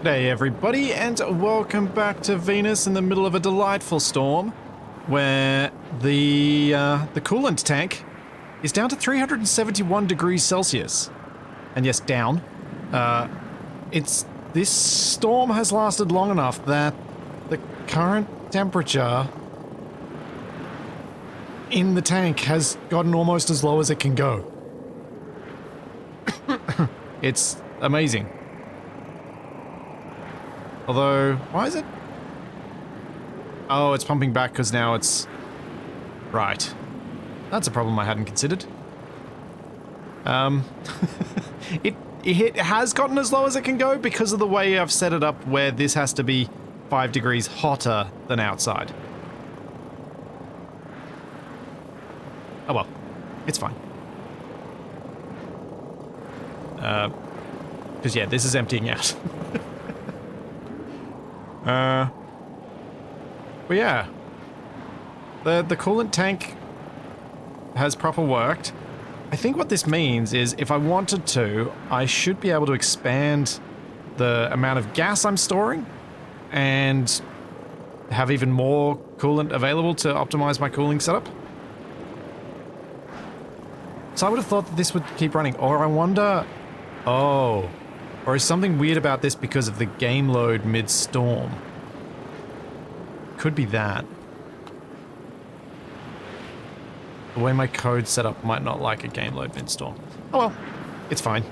Hey everybody, and welcome back to Venus in the middle of a delightful storm, where the coolant tank is down to 371 degrees Celsius. And yes, down. This storm has lasted long enough that the current temperature in the tank has gotten almost as low as it can go. It's amazing. Although, why is it? Oh, it's pumping back because now it's... Right. That's a problem I hadn't considered. It has gotten as low as it can go because of the way I've set it up where this has to be 5 degrees hotter than outside. Oh well, it's fine. Because yeah, this is emptying out. But yeah, the coolant tank has proper worked. I think what this means is if I wanted to, I should be able to expand the amount of gas I'm storing and have even more coolant available to optimize my cooling setup. So I would have thought that this would keep running, or I wonder... Oh... Or is something weird about this because of the game load mid-storm? Could be that. The way my code's set up might not like a game load mid-storm. Oh well, it's fine.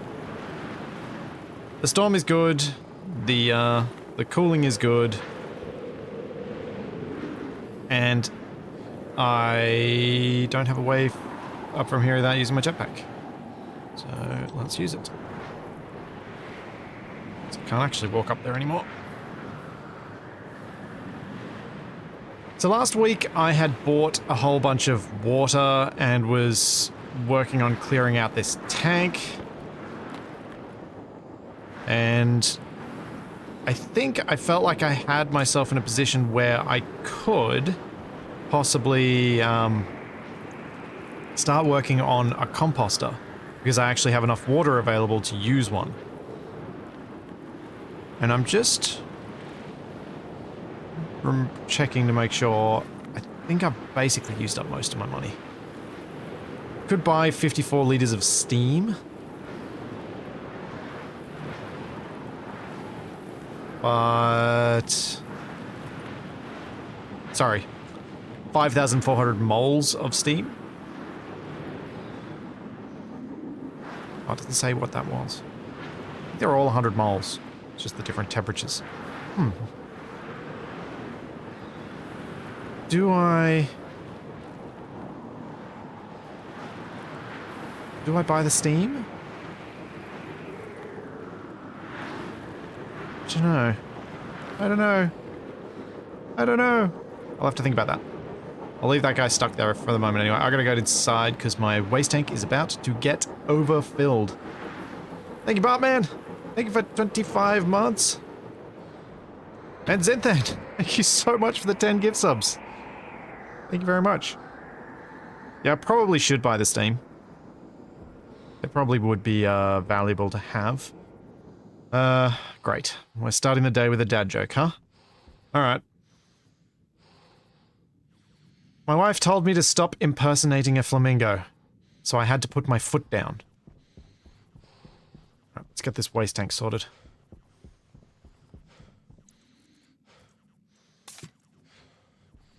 The storm is good. The cooling is good. And I don't have a way up from here without using my jetpack. So let's use it. Can't actually walk up there anymore. So last week I had bought a whole bunch of water and was working on clearing out this tank. And I think I felt like I had myself in a position where I could possibly start working on a composter because I actually have enough water available to use one. And I'm just checking to make sure. I think I've basically used up most of my money. Could buy 54 liters of steam. But... Sorry. 5,400 moles of steam. Oh, it doesn't say what that was. I think they're all 100 moles. It's just the different temperatures. Do I buy the steam? I don't know. I don't know. I don't know. I'll have to think about that. I'll leave that guy stuck there for the moment anyway. I gotta go inside because my waste tank is about to get overfilled. Thank you, Bartman. Thank you for 25 months. And Zenthan, thank you so much for the 10 gift subs. Thank you very much. Yeah, I probably should buy the steam. It probably would be valuable to have. Great. We're starting the day with a dad joke, huh? Alright. My wife told me to stop impersonating a flamingo, so I had to put my foot down. Let's get this waste tank sorted.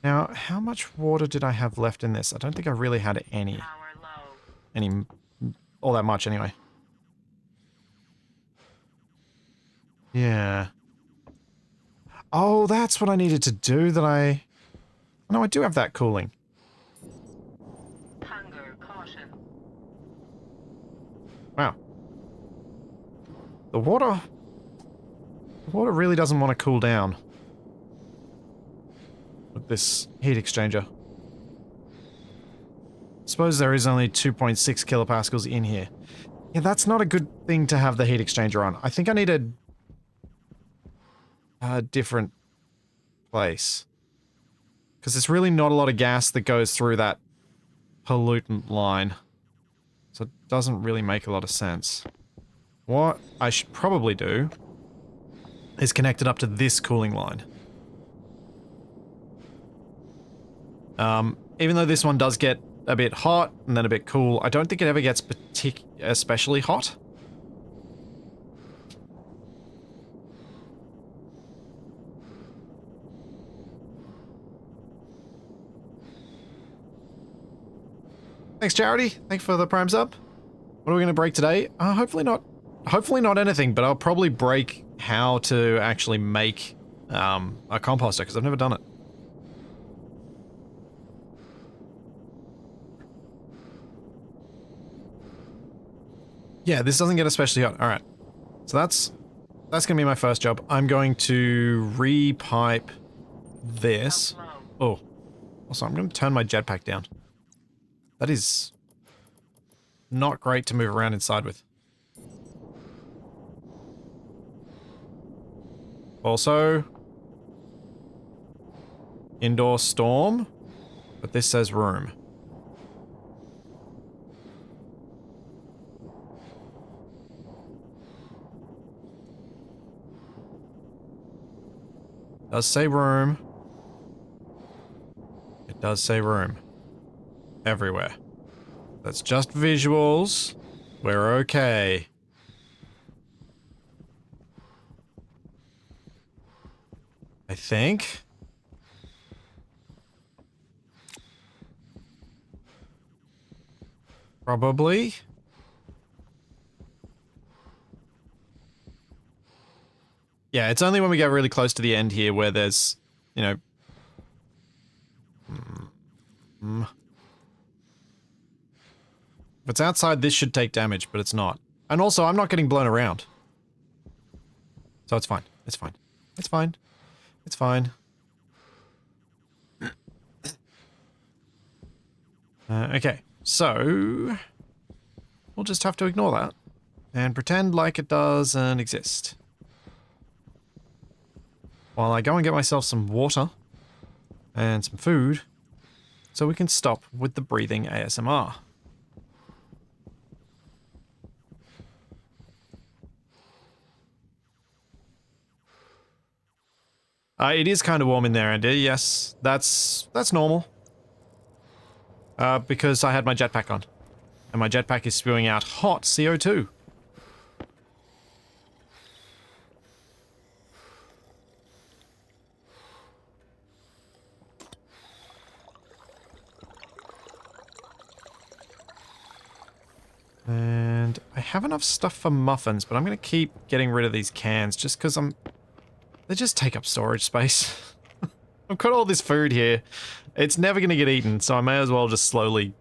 Now, how much water did I have left in this? I don't think I really had any. All that much anyway. Yeah. Oh, that's what I needed to do that I... No, I do have that cooling. Hunger caution. Wow. The water really doesn't want to cool down with this heat exchanger. Suppose there is only 2.6 kilopascals in here. Yeah, that's not a good thing to have the heat exchanger on. I think I need a different place. Because there's really not a lot of gas that goes through that pollutant line. So it doesn't really make a lot of sense. What I should probably do is connected up to this cooling line. Even though this one does get a bit hot and then a bit cool, I don't think it ever gets especially hot. Thanks, Charity. Thanks for the prime sub. What are we going to break today? Hopefully not anything, but I'll probably break how to actually make a composter, because I've never done it. Yeah, this doesn't get especially hot. Alright. So that's going to be my first job. I'm going to repipe this. Oh. Also, I'm going to turn my jetpack down. That is not great to move around inside with. Also, indoor storm, but this says room. It does say room. It does say room. Everywhere. That's just visuals. We're okay. I think. Probably. Yeah, it's only when we get really close to the end here where there's, you know... If it's outside, this should take damage, but it's not. And also, I'm not getting blown around. So it's fine. It's fine. It's fine. It's fine. Okay, so... We'll just have to ignore that. And pretend like it doesn't exist. While I go and get myself some water. And some food. So we can stop with the breathing ASMR. It is kind of warm in there, Andy. Yes, that's normal. Because I had my jetpack on. And my jetpack is spewing out hot CO2. And I have enough stuff for muffins, but I'm going to keep getting rid of these cans just because they just take up storage space. I've got all this food here. It's never going to get eaten, so I may as well just slowly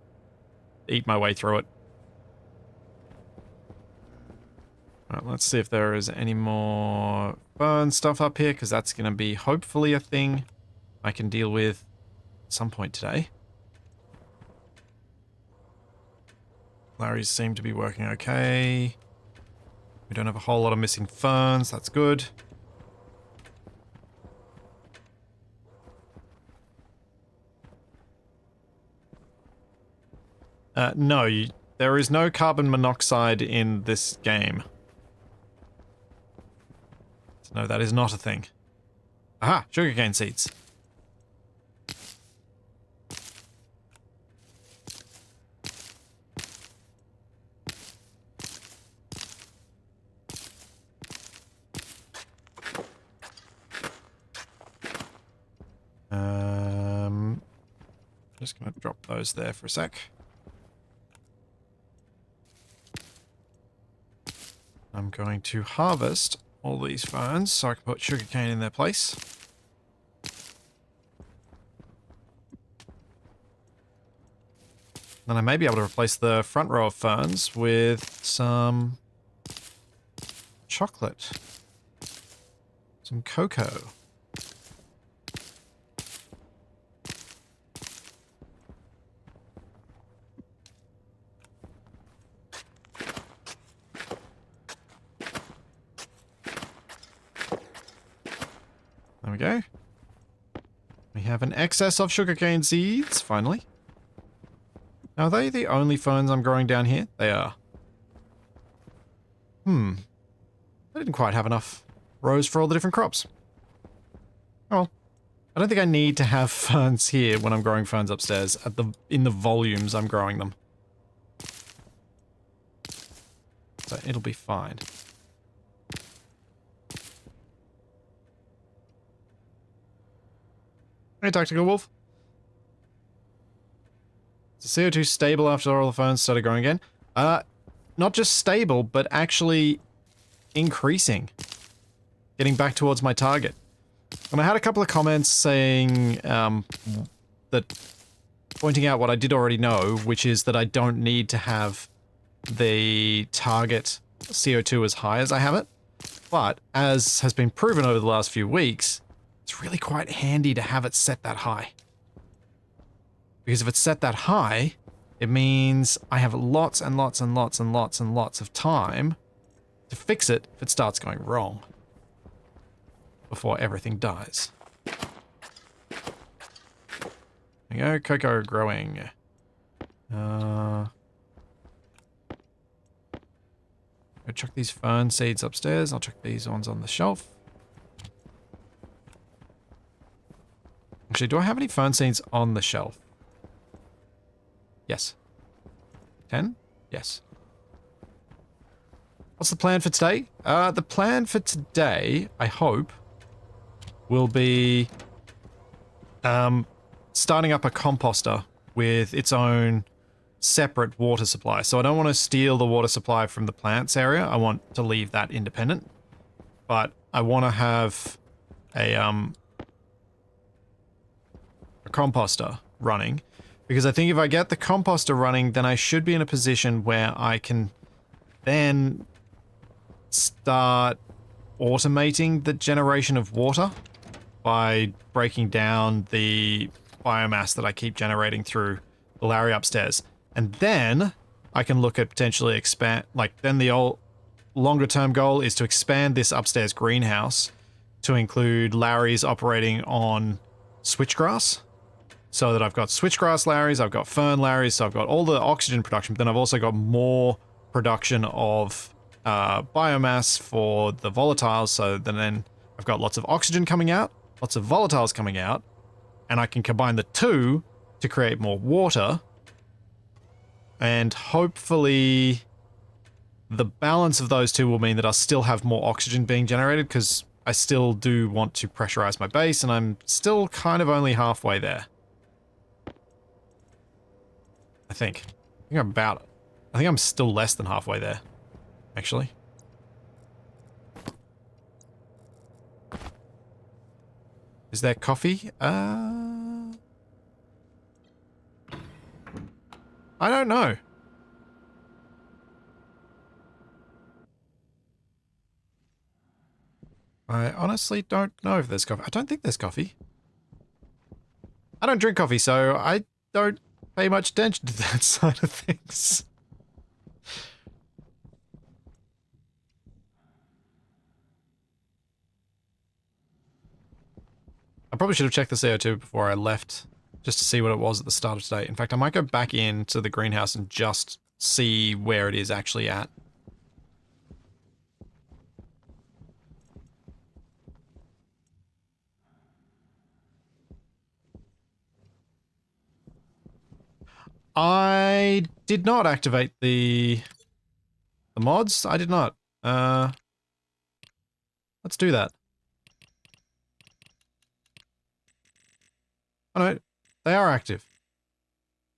eat my way through it. Alright, let's see if there is any more burn stuff up here, because that's going to be hopefully a thing I can deal with at some point today. Larry's seem to be working okay. We don't have a whole lot of missing ferns, that's good. No, there is no carbon monoxide in this game. So no, that is not a thing. Aha, sugarcane seeds. Just gonna drop those there for a sec. I'm going to harvest all these ferns so I can put sugarcane in their place. Then I may be able to replace the front row of ferns with some chocolate. Some cocoa. There we go. We have an excess of sugarcane seeds, finally. Now, are they the only ferns I'm growing down here? They are. I didn't quite have enough rows for all the different crops. Oh, well. I don't think I need to have ferns here when I'm growing ferns upstairs in the volumes I'm growing them. So it'll be fine. Hey, Tactical Wolf. Is the CO2 stable after all the ferns started growing again? Not just stable, but actually increasing. Getting back towards my target. And I had a couple of comments saying that pointing out what I did already know, which is that I don't need to have the target CO2 as high as I have it. But as has been proven over the last few weeks, it's really quite handy to have it set that high. Because if it's set that high, it means I have lots and lots and lots and lots and lots of time to fix it if it starts going wrong. Before everything dies. There we go, cocoa growing. Go chuck these fern seeds upstairs. I'll chuck these ones on the shelf. Actually, do I have any fern seeds on the shelf? Yes. 10? Yes. What's the plan for today? The plan for today, I hope, will be starting up a composter with its own separate water supply. So I don't want to steal the water supply from the plants area. I want to leave that independent. But I want to have a composter running. Because I think if I get the composter running, then I should be in a position where I can then start automating the generation of water by breaking down the biomass that I keep generating through the Larry upstairs. And then I can look at potentially expand, then the longer term goal is to expand this upstairs greenhouse to include Larry's operating on switchgrass. So that I've got switchgrass Larrys, I've got fern Larrys, so I've got all the oxygen production, but then I've also got more production of biomass for the volatiles, so then I've got lots of oxygen coming out, lots of volatiles coming out, and I can combine the two to create more water, and hopefully the balance of those two will mean that I'll still have more oxygen being generated, because I still do want to pressurize my base, and I'm still kind of only halfway there. I think I'm still less than halfway there, actually. Is there coffee? I don't know. I honestly don't know if there's coffee. I don't think there's coffee. I don't drink coffee, so I don't pay much attention to that side of things. I probably should have checked the CO2 before I left, just to see what it was at the start of today. In fact, I might go back into the greenhouse and just see where it is actually at. I did not activate the mods. I did not. Let's do that. Oh no, they are active.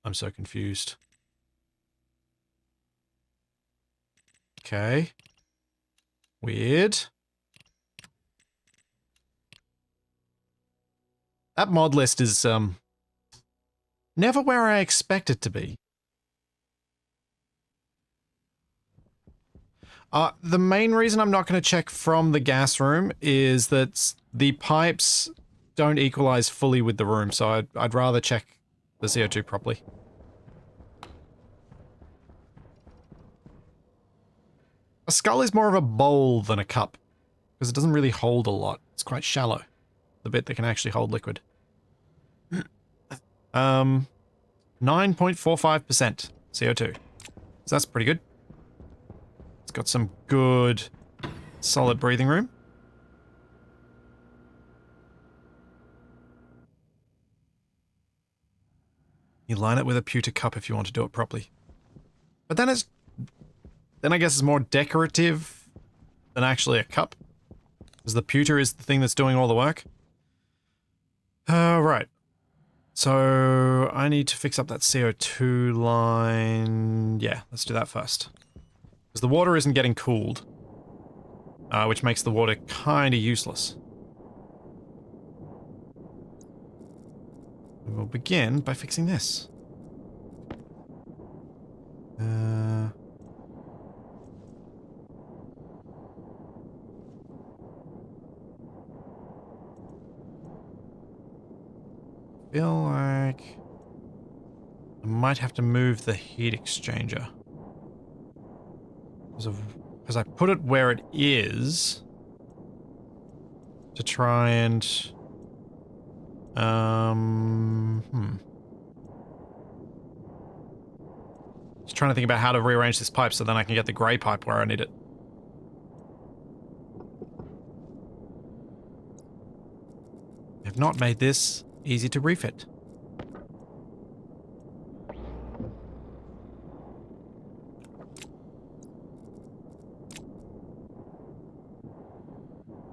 I'm so confused. Okay. Weird. That mod list is, never where I expect it to be. The main reason I'm not going to check from the gas room is that the pipes don't equalize fully with the room, so I'd rather check the CO2 properly. A skull is more of a bowl than a cup, because it doesn't really hold a lot. It's quite shallow, the bit that can actually hold liquid. 9.45% CO2. So that's pretty good. It's got some good, solid breathing room. You line it with a pewter cup if you want to do it properly. But then I guess it's more decorative than actually a cup. Because the pewter is the thing that's doing all the work. Right. So, I need to fix up that CO2 line. Yeah, let's do that first. Because the water isn't getting cooled. Which makes the water kind of useless. We'll begin by fixing this. Feel like I might have to move the heat exchanger. Because I put it where it is to try and Just trying to think about how to rearrange this pipe so then I can get the grey pipe where I need it. I have not made this easy to refit.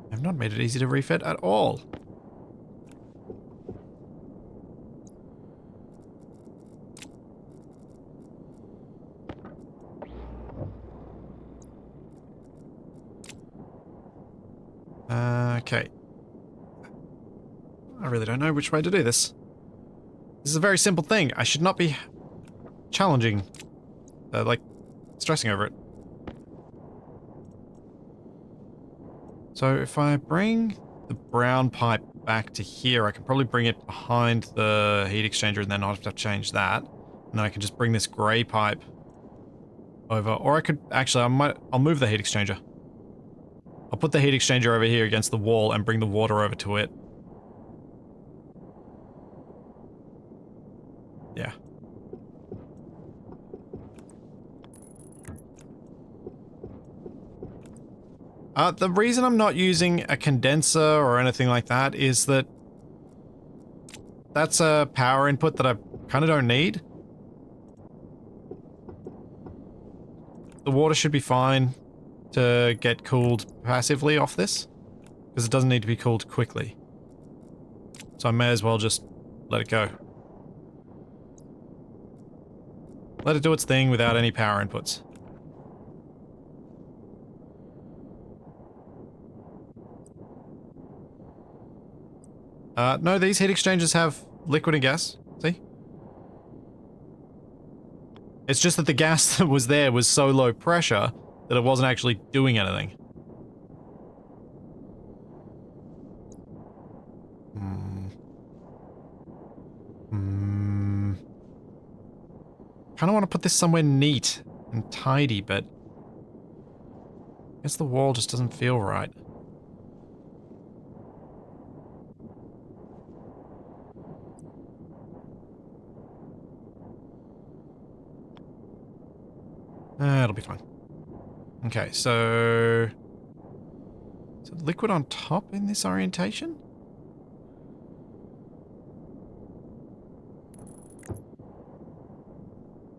I have not made it easy to refit at all. Okay. I really don't know which way to do this. This is a very simple thing. I should not be challenging, like, stressing over it. So if I bring the brown pipe back to here, I can probably bring it behind the heat exchanger and then I'll have to change that. And then I can just bring this grey pipe over. Or I could, actually, I'll move the heat exchanger. I'll put the heat exchanger over here against the wall and bring the water over to it. Yeah. The reason I'm not using a condenser or anything like that is that that's a power input that I kind of don't need. The water should be fine to get cooled passively off this, because it doesn't need to be cooled quickly. So I may as well just let it go. Let it do its thing without any power inputs. No, these heat exchangers have liquid and gas. See? It's just that the gas that was there was so low pressure that it wasn't actually doing anything. Kind of want to put this somewhere neat and tidy, but I guess the wall just doesn't feel right. It'll be fine. Okay, so... is it liquid on top in this orientation?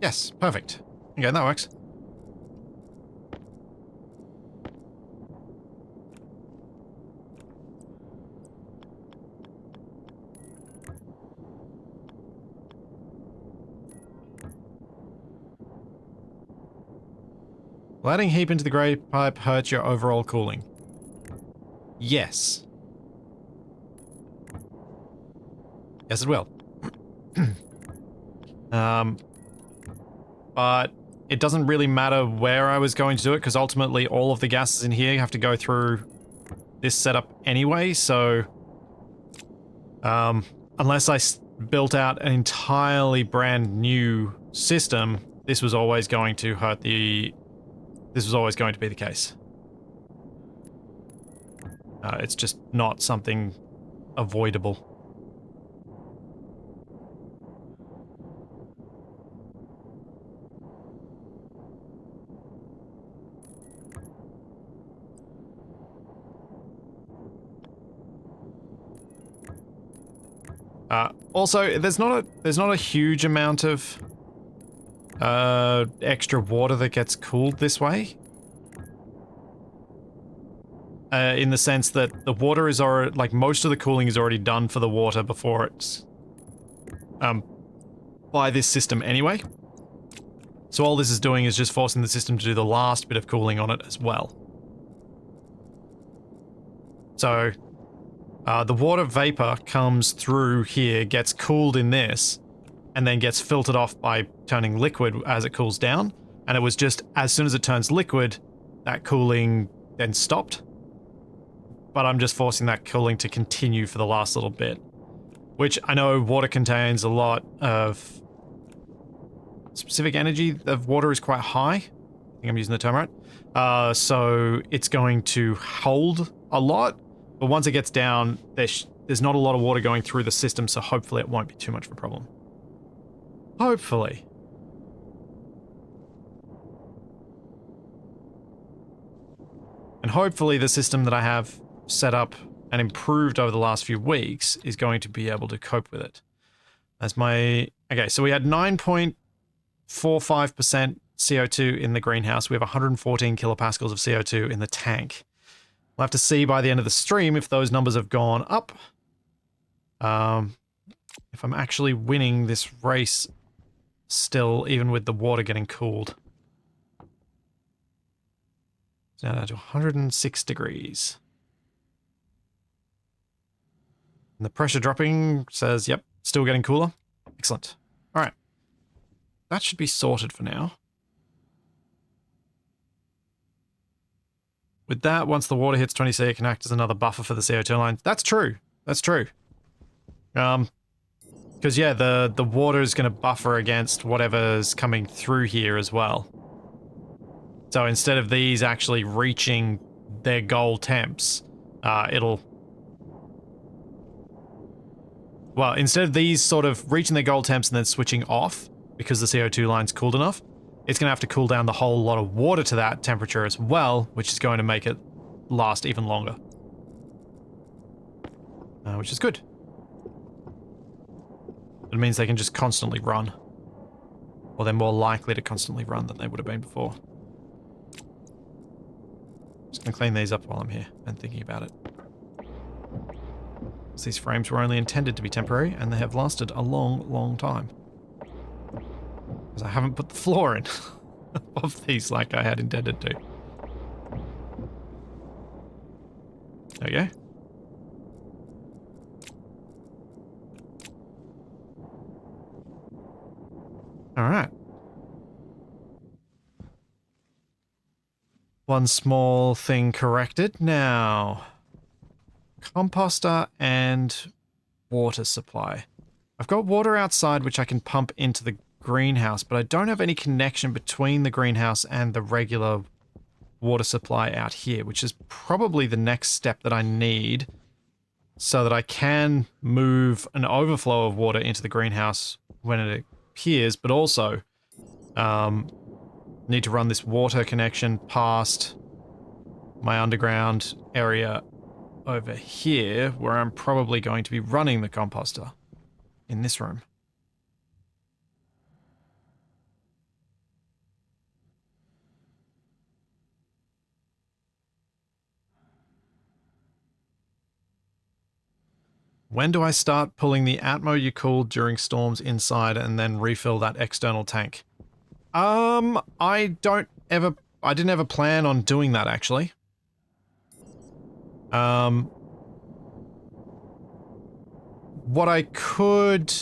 Yes, perfect. Okay, that works. Will adding heat into the grey pipe hurt your overall cooling? Yes. Yes, it will. But it doesn't really matter where I was going to do it, because ultimately all of the gases in here have to go through this setup anyway, so... unless I built out an entirely brand new system, this was always going to hurt the... this was always going to be the case. It's just not something avoidable. Also, there's not a huge amount of extra water that gets cooled this way. In the sense that the water is already, like, most of the cooling is already done for the water before it's by this system anyway. So all this is doing is just forcing the system to do the last bit of cooling on it as well. So the water vapor comes through here, gets cooled in this, and then gets filtered off by turning liquid as it cools down. And it was just as soon as it turns liquid, that cooling then stopped. But I'm just forcing that cooling to continue for the last little bit. Which I know water contains a lot of specific energy. The water is quite high. I think I'm using the term right. So it's going to hold a lot. But once it gets down, there's not a lot of water going through the system, so hopefully it won't be too much of a problem. Hopefully. And hopefully the system that I have set up and improved over the last few weeks is going to be able to cope with it. As my... Okay, so we had 9.45% CO2 in the greenhouse. We have 114 kilopascals of CO2 in the tank. We'll have to see by the end of the stream if those numbers have gone up. If I'm actually winning this race still, even with the water getting cooled. It's now down to 106 degrees. And the pressure dropping says, yep, still getting cooler. Excellent. All right. That should be sorted for now. With that, once the water hits 20C, it can act as another buffer for the CO2 line. That's true. That's true. Because, yeah, the water is going to buffer against whatever's coming through here as well. So instead of these actually reaching their goal temps, well, instead of these sort of reaching their goal temps and then switching off because the CO2 line's cooled enough, it's going to have to cool down the whole lot of water to that temperature as well, which is going to make it last even longer. Which is good. It means they can just constantly run. Or they're more likely to constantly run than they would have been before. Just going to clean these up while I'm here and thinking about it. These frames were only intended to be temporary, and they have lasted a long, long time. Because I haven't put the floor in of these like I had intended to. There we go. Alright. One small thing corrected. Now... Composter and water supply. I've got water outside which I can pump into the greenhouse, but I don't have any connection between the greenhouse and the regular water supply out here, which is probably the next step that I need so that I can move an overflow of water into the greenhouse when it appears, but also need to run this water connection past my underground area over here, where I'm probably going to be running the composter in this room. When do I start pulling the Atmo you cooled during storms inside and then refill that external tank? I didn't ever plan on doing that, actually. What I could,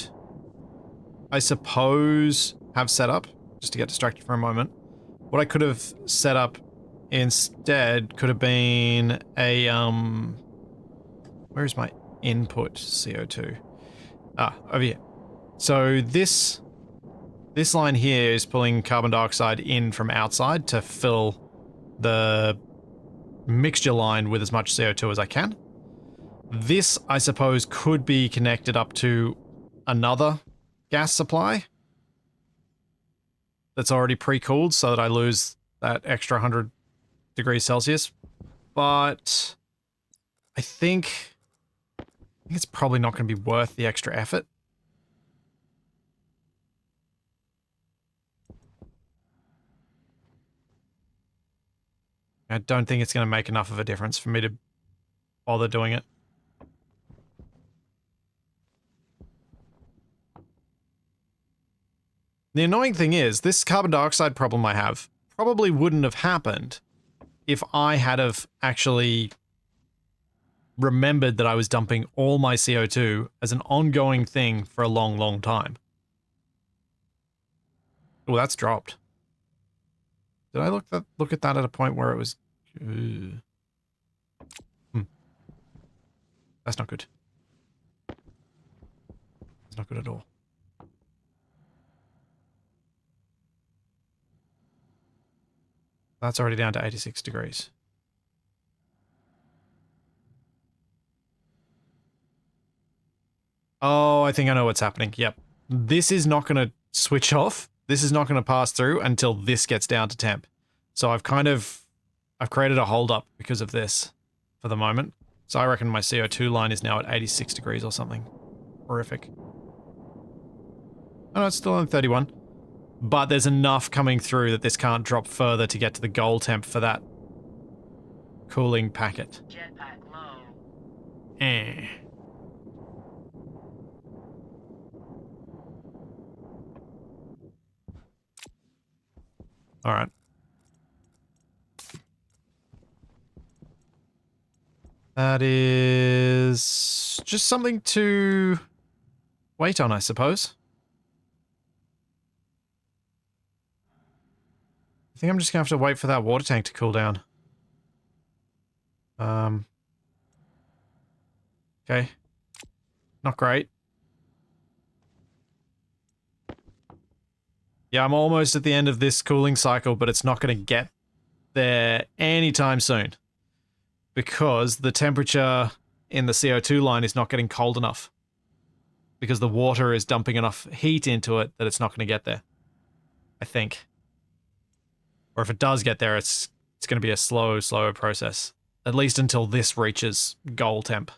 I suppose, have set up, just to get distracted for a moment, what I could have set up instead could have been a, where's my input CO2? Ah, over here. So this line here is pulling carbon dioxide in from outside to fill the mixture line with as much CO2 as I can. This, I suppose, could be connected up to another gas supply that's already pre-cooled so that I lose that extra 100 degrees Celsius. But I think think it's probably not going to be worth the extra effort. I don't think it's going to make enough of a difference for me to bother doing it. The annoying thing is, this carbon dioxide problem I have probably wouldn't have happened if I had have actually remembered that I was dumping all my CO2 as an ongoing thing for a long, long time. Oh, that's dropped. Did I look at that at a point where it was... That's not good. It's not good at all. That's already down to 86 degrees. Oh, I think I know what's happening. Yep. This is not going to switch off. This is not going to pass through until this gets down to temp. So I've created a holdup because of this for the moment. So I reckon my CO2 line is now at 86 degrees or something. Horrific. Oh no, it's still on 31. But there's enough coming through that this can't drop further to get to the goal temp for that cooling packet. Jetpack low. Alright. That is just something to wait on, I suppose. I think I'm just gonna have to wait for that water tank to cool down. Okay. Not great. Yeah, I'm almost at the end of this cooling cycle, but it's not gonna get there anytime soon. Because the temperature in the CO2 line is not getting cold enough. Because the water is dumping enough heat into it that it's not going to get there. I think. Or if it does get there, it's going to be a slower process. At least until this reaches goal temp.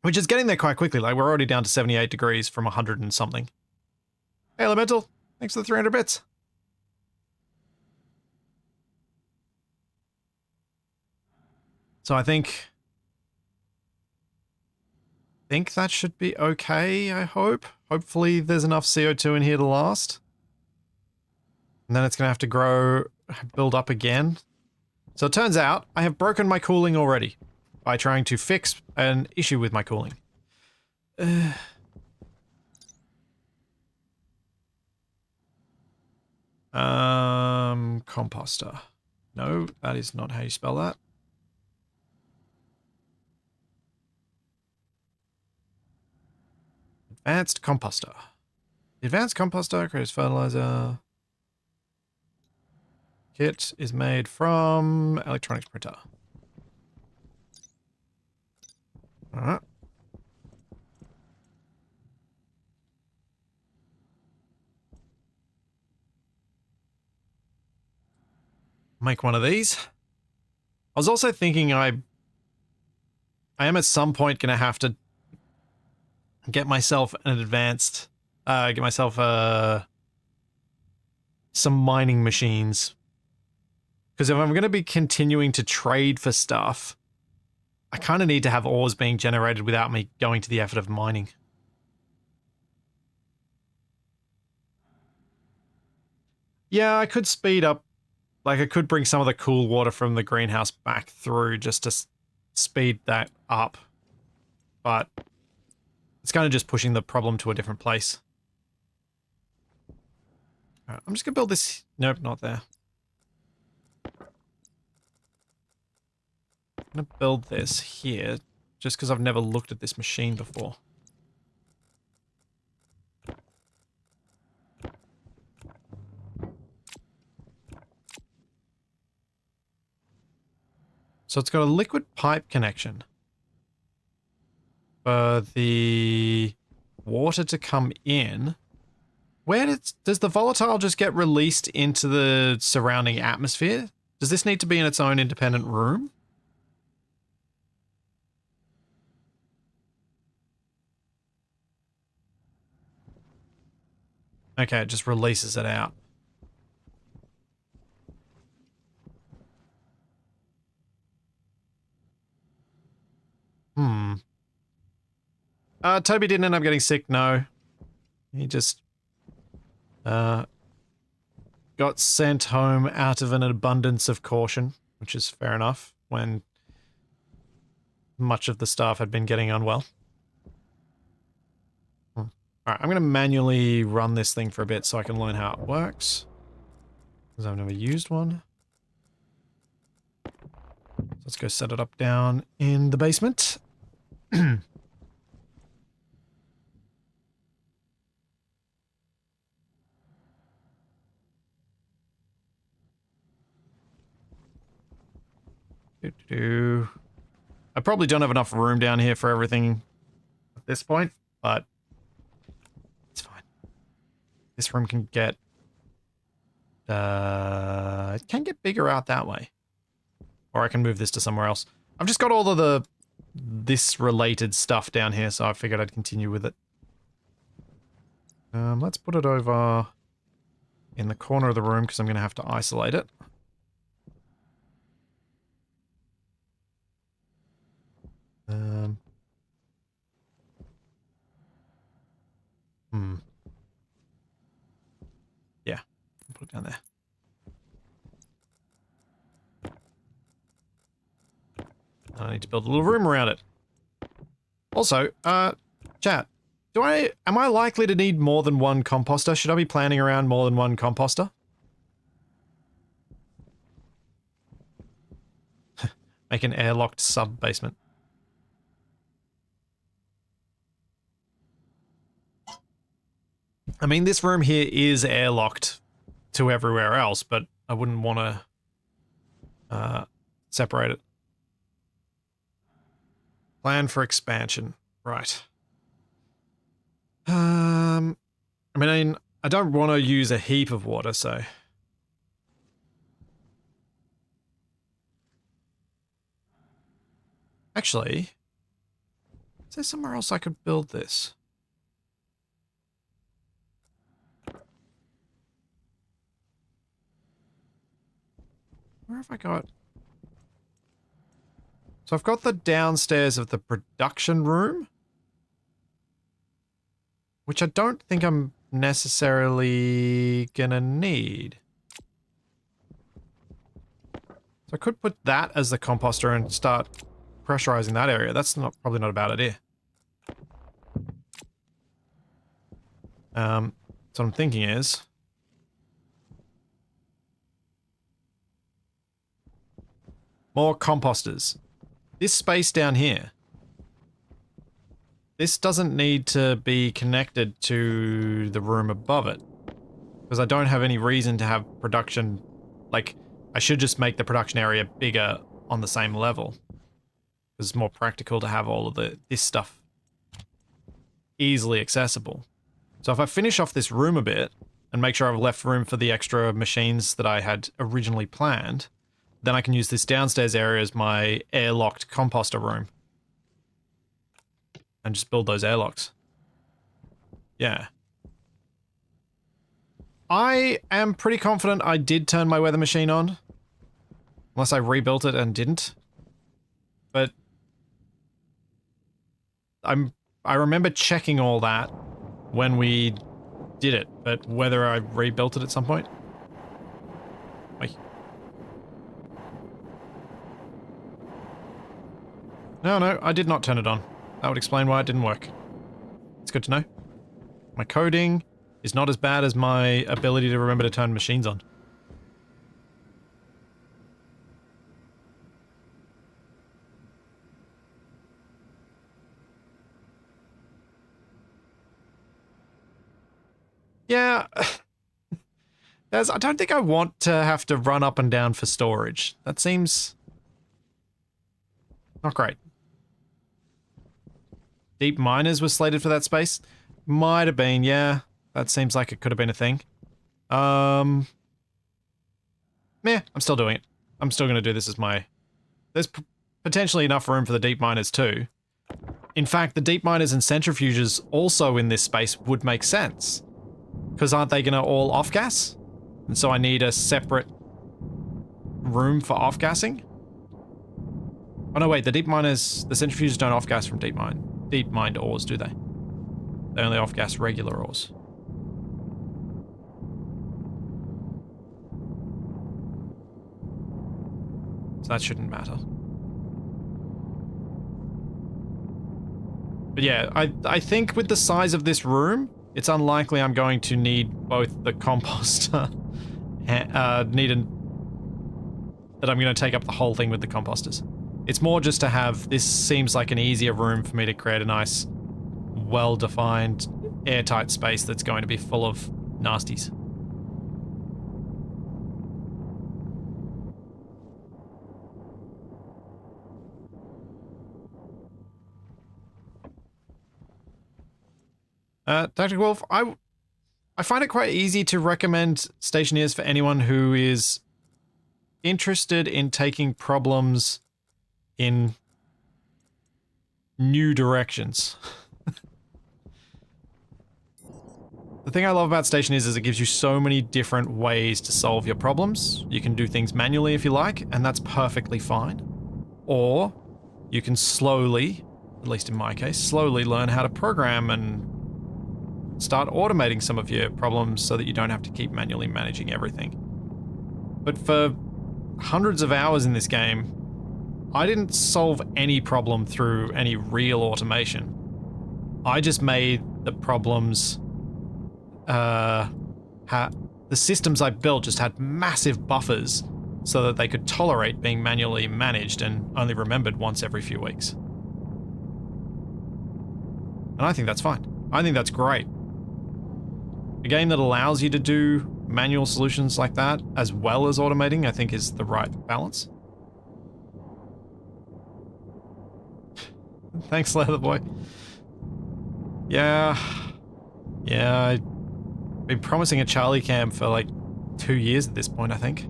Which is getting there quite quickly. Like, we're already down to 78 degrees from 100 and something. Hey, Elemental. Thanks for the 300 bits. So I think that should be okay, I hope. Hopefully there's enough CO2 in here to last. And then it's going to have to build up again. So it turns out I have broken my cooling already by trying to fix an issue with my cooling. Composter. No, that is not how you spell that. Advanced Composter. The Advanced Composter creates fertilizer. Kit is made from electronics printer. Alright. Make one of these. I was also thinking I am at some point going to have to get myself an advanced, some mining machines. Because if I'm going to be continuing to trade for stuff, I kind of need to have ores being generated without me going to the effort of mining. Yeah, I could speed up, like I could bring some of the cool water from the greenhouse back through just to speed that up. But it's kind of just pushing the problem to a different place. Alright, I'm just going to build this. Nope, not there. I'm going to build this here, just because I've never looked at this machine before. So it's got a liquid pipe connection for the water to come in. Where does the volatile just get released into the surrounding atmosphere? Does this need to be in its own independent room? Okay, it just releases it out. Toby didn't end up getting sick, no. He just got sent home out of an abundance of caution, which is fair enough when much of the staff had been getting unwell. Alright, I'm going to manually run this thing for a bit so I can learn how it works. Because I've never used one. So let's go set it up down in the basement. I probably don't have enough room down here for everything at this point, but it's fine. This room can get it can get bigger out that way. Or I can move this to somewhere else. I've just got all of this related stuff down here, so I figured I'd continue with it. Let's put it over in the corner of the room because I'm going to have to isolate it. Yeah, put it down there. I need to build a little room around it. Also, chat, am I likely to need more than one composter? Should I be planning around more than one composter? Make an airlocked sub-basement. I mean, this room here is airlocked to everywhere else, but I wouldn't want to separate it. Plan for expansion. Right. I mean, I don't want to use a heap of water, so... Actually, is there somewhere else I could build this? Where have I got... So I've got the downstairs of the production room, which I don't think I'm necessarily gonna need. So I could put that as the composter and start pressurizing that area. That's probably not a bad idea. So what I'm thinking is... more composters. This space down here, this doesn't need to be connected to the room above it. Because I don't have any reason to have production, like, I should just make the production area bigger on the same level. It's more practical to have all of this stuff easily accessible. So if I finish off this room a bit, and make sure I've left room for the extra machines that I had originally planned, then I can use this downstairs area as my airlocked composter room. And just build those airlocks. Yeah. I am pretty confident I did turn my weather machine on. Unless I rebuilt it and didn't. But... I remember checking all that when we did it, but whether I rebuilt it at some point? Wait. No, I did not turn it on. That would explain why it didn't work. It's good to know. My coding is not as bad as my ability to remember to turn machines on. Yeah. I don't think I want to have to run up and down for storage. That seems... not great. Deep miners was slated for that space? Might have been, yeah. That seems like it could have been a thing. Meh, I'm still doing it. I'm still going to do this as my... There's potentially enough room for the deep miners too. In fact, the deep miners and centrifuges also in this space would make sense. Because aren't they going to all off-gas? And so I need a separate room for off-gassing? Oh no, wait, the centrifuges don't off-gas from deep mined ores, do they? They only off-gas regular ores. So that shouldn't matter. But yeah, I think with the size of this room, it's unlikely I'm going to need both the composter and that I'm going to take up the whole thing with the composters. It's more just to have, this seems like an easier room for me to create a nice, well-defined, airtight space that's going to be full of nasties. Dr. Wolf, I find it quite easy to recommend Stationeers for anyone who is interested in taking problems in new directions. The thing I love about Stationeers is it gives you so many different ways to solve your problems. You can do things manually if you like, and that's perfectly fine. Or you can slowly, at least in my case, slowly learn how to program and start automating some of your problems so that you don't have to keep manually managing everything. But for hundreds of hours in this game, I didn't solve any problem through any real automation. I just made the problems, the systems I built just had massive buffers so that they could tolerate being manually managed and only remembered once every few weeks. And I think that's fine. I think that's great. A game that allows you to do manual solutions like that, as well as automating, I think is the right balance. Thanks, Leatherboy. Yeah, I've been promising a Charlie cam for like 2 years at this point, I think.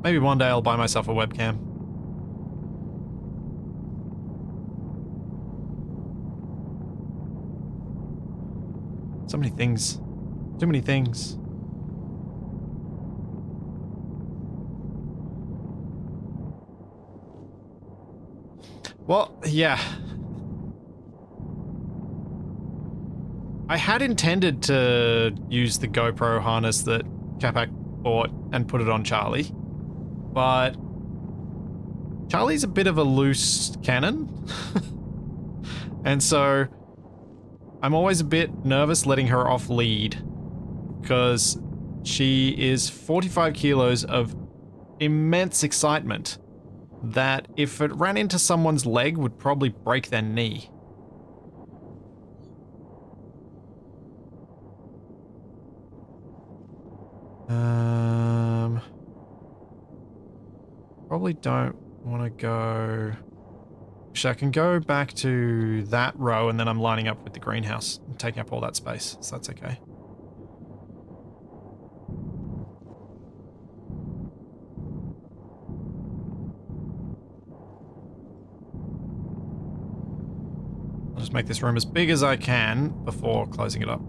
Maybe one day I'll buy myself a webcam. So many things. Too many things. Well, yeah. I had intended to use the GoPro harness that Capac bought and put it on Charlie, but Charlie's a bit of a loose cannon. And so I'm always a bit nervous letting her off lead because she is 45 kilos of immense excitement that if it ran into someone's leg would probably break their knee. Probably don't want to go... Actually, I can go back to that row and then I'm lining up with the greenhouse and taking up all that space, so that's okay. I'll just make this room as big as I can before closing it up.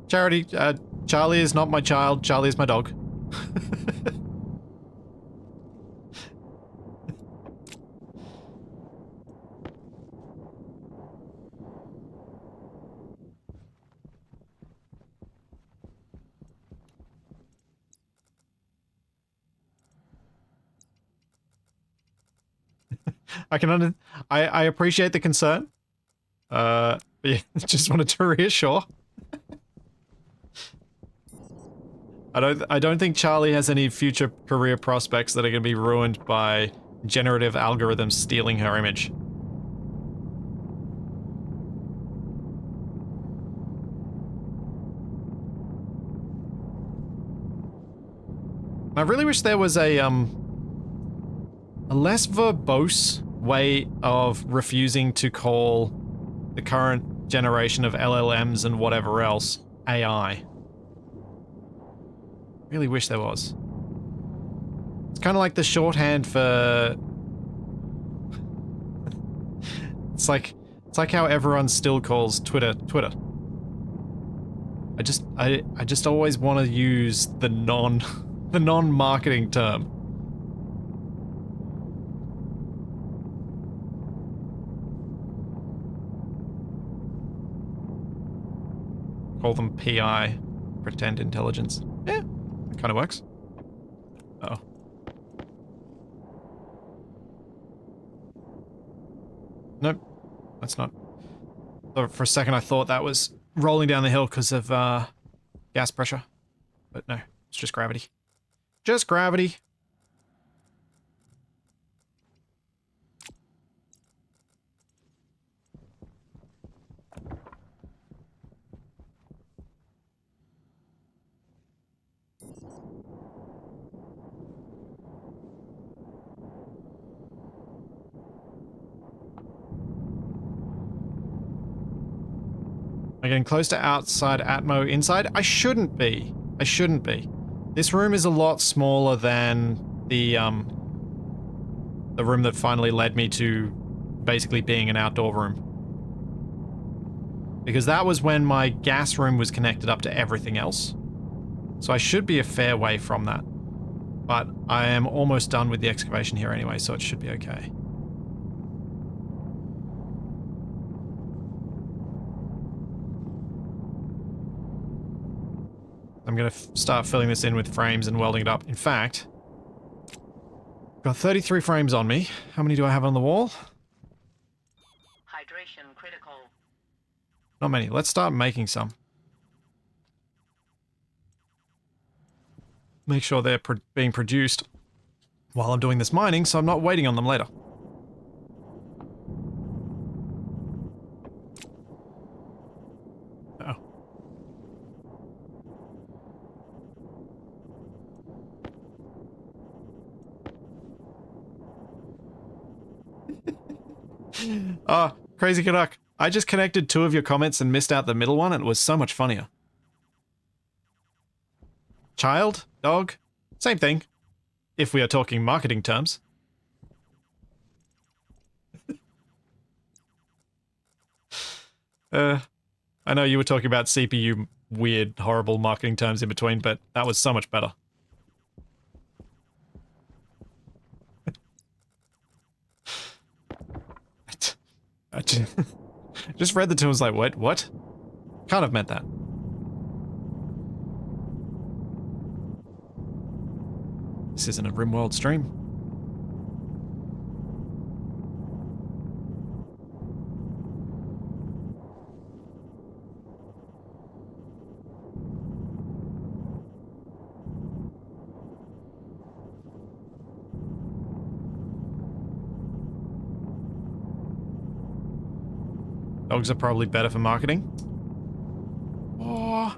Charity, Charlie is not my child, Charlie is my dog. I appreciate the concern. But yeah, just wanted to reassure. I don't think Charlie has any future career prospects that are going to be ruined by generative algorithms stealing her image. I really wish there was a less verbose way of refusing to call the current generation of LLMs and whatever else AI. Really wish there was. It's kind of like the shorthand for... It's like how everyone still calls Twitter, Twitter. I just always want to use the non-marketing term. Call them PI, pretend intelligence. Yeah, it kind of works. Uh oh. Nope, that's not. So for a second I thought that was rolling down the hill because of gas pressure. But no, it's just gravity. Just gravity. Am I getting close to outside Atmo inside? I shouldn't be. I shouldn't be. This room is a lot smaller than the room that finally led me to basically being an outdoor room. Because that was when my gas room was connected up to everything else. So I should be a fair way from that. But I am almost done with the excavation here anyway, so it should be okay. I'm going to start filling this in with frames and welding it up. In fact, got 33 frames on me. How many do I have on the wall? Hydration critical. Not many. Let's start making some. Make sure they're being produced while I'm doing this mining, so I'm not waiting on them later. Oh, Crazy Canuck. I just connected 2 of your comments and missed out the middle one, and it was so much funnier. Child? Dog? Same thing. If we are talking marketing terms. I know you were talking about CPU weird, horrible marketing terms in between, but that was so much better. I just read the two and was like, what? Can't have meant that. This isn't a RimWorld stream. Dogs are probably better for marketing. Oh.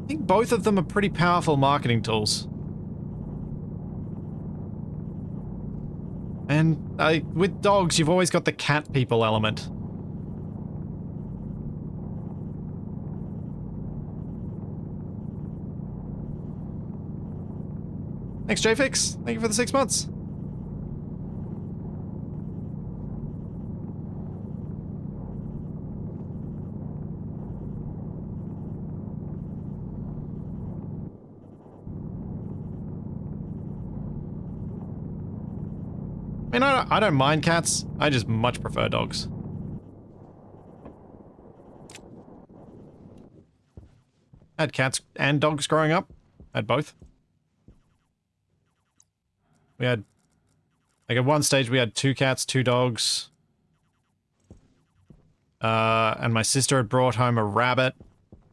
I think both of them are pretty powerful marketing tools. And with dogs, you've always got the cat people element. Thanks, JFix. Thank you for the 6 months. I mean, I don't mind cats. I just much prefer dogs. I had cats and dogs growing up. I had both. We had, like at one stage we had 2 cats, 2 dogs. And my sister had brought home a rabbit.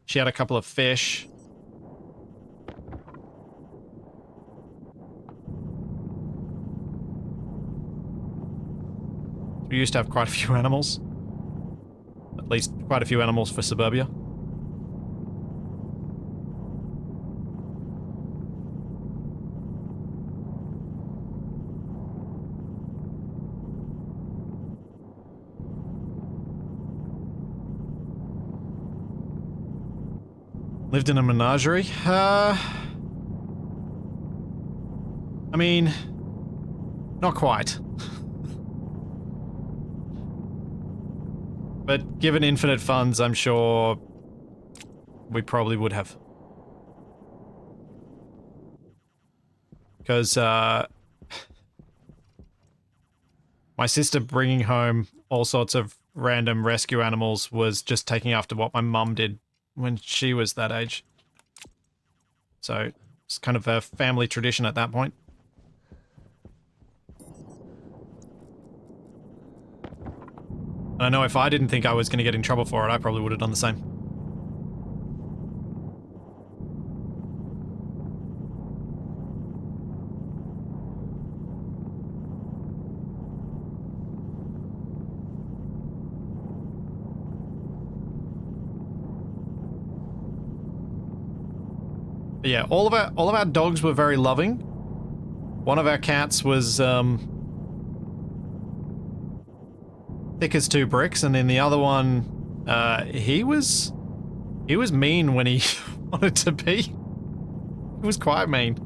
She had a couple of fish. We used to have quite a few animals. At least quite a few animals for suburbia. Lived in a menagerie? I mean, not quite. But given infinite funds, I'm sure we probably would have. Because, my sister bringing home all sorts of random rescue animals was just taking after what my mum did when she was that age. So, it's kind of a family tradition at that point. And I know if I didn't think I was going to get in trouble for it, I probably would have done the same. But yeah, all of our dogs were very loving. One of our cats was thick as two bricks, and then the other one, he was mean when he wanted to be. He was quite mean.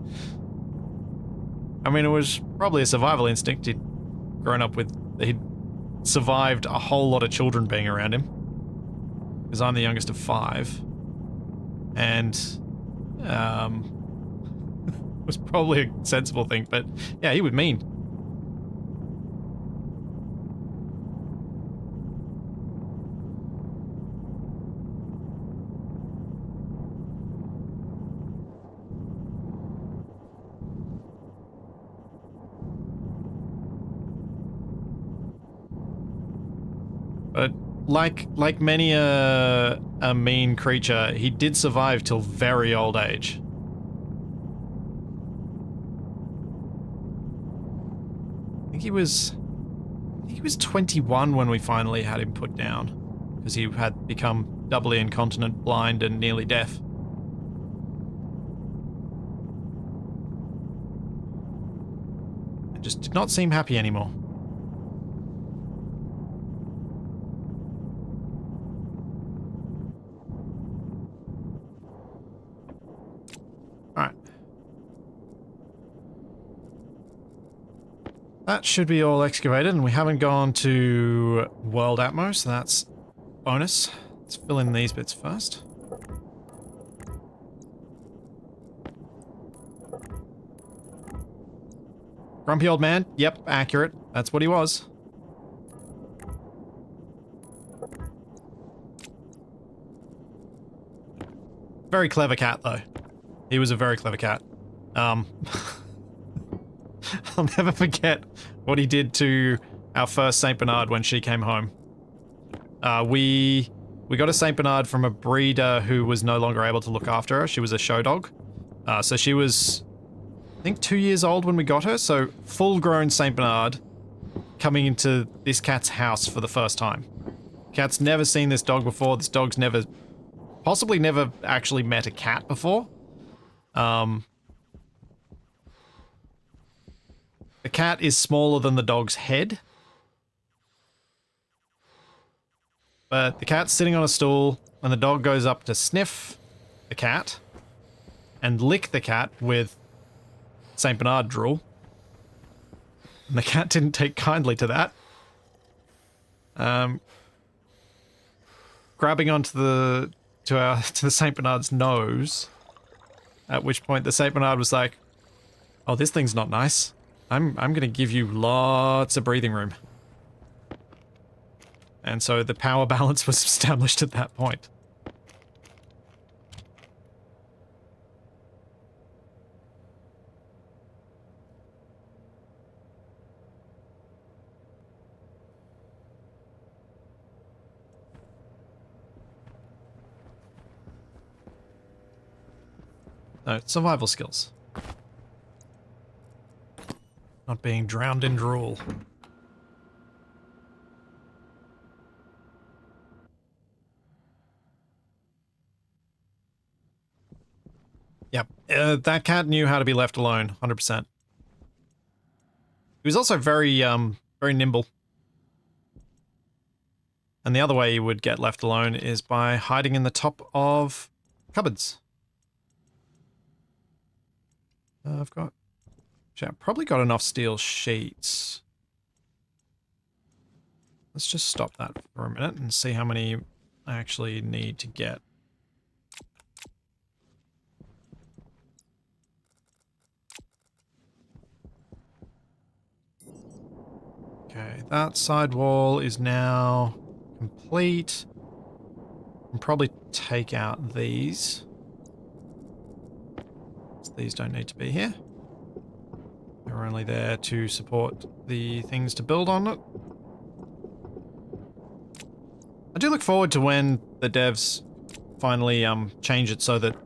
I mean, it was probably a survival instinct. He'd survived a whole lot of children being around him. Because I'm the youngest of 5. And, it was probably a sensible thing, but yeah, he was mean. But like many a mean creature, he did survive till very old age. I think he was 21 when we finally had him put down, because he had become doubly incontinent, blind, and nearly deaf. And just did not seem happy anymore. Alright. That should be all excavated, and we haven't gone to World Atmo, so that's bonus. Let's fill in these bits first. Grumpy old man? Yep, accurate. That's what he was. Very clever cat, though. He was a very clever cat. I'll never forget what he did to our first Saint Bernard when she came home. We got a Saint Bernard from a breeder who was no longer able to look after her. She was a show dog. So she was, I think, 2 years old when we got her. So full-grown Saint Bernard coming into this cat's house for the first time. Cat's never seen this dog before. This dog's possibly never actually met a cat before. The cat is smaller than the dog's head. But the cat's sitting on a stool, and the dog goes up to sniff the cat and lick the cat with Saint Bernard drool. And the cat didn't take kindly to that. Grabbing onto the Saint Bernard's nose, at which point the Saint Bernard was like, "Oh, this thing's not nice. I'm gonna give you lots of breathing room." And so the power balance was established at that point. No, survival skills. Not being drowned in drool. Yep, that cat knew how to be left alone, 100%. He was also very nimble. And the other way he would get left alone is by hiding in the top of Cupboards. I've probably got enough steel sheets. Let's just stop that for a minute and see how many I actually need to get. Okay, that side wall is now complete. I'll probably take out these. These don't need to be here. They're only there to support the things to build on it. I do look forward to when the devs finally change it so that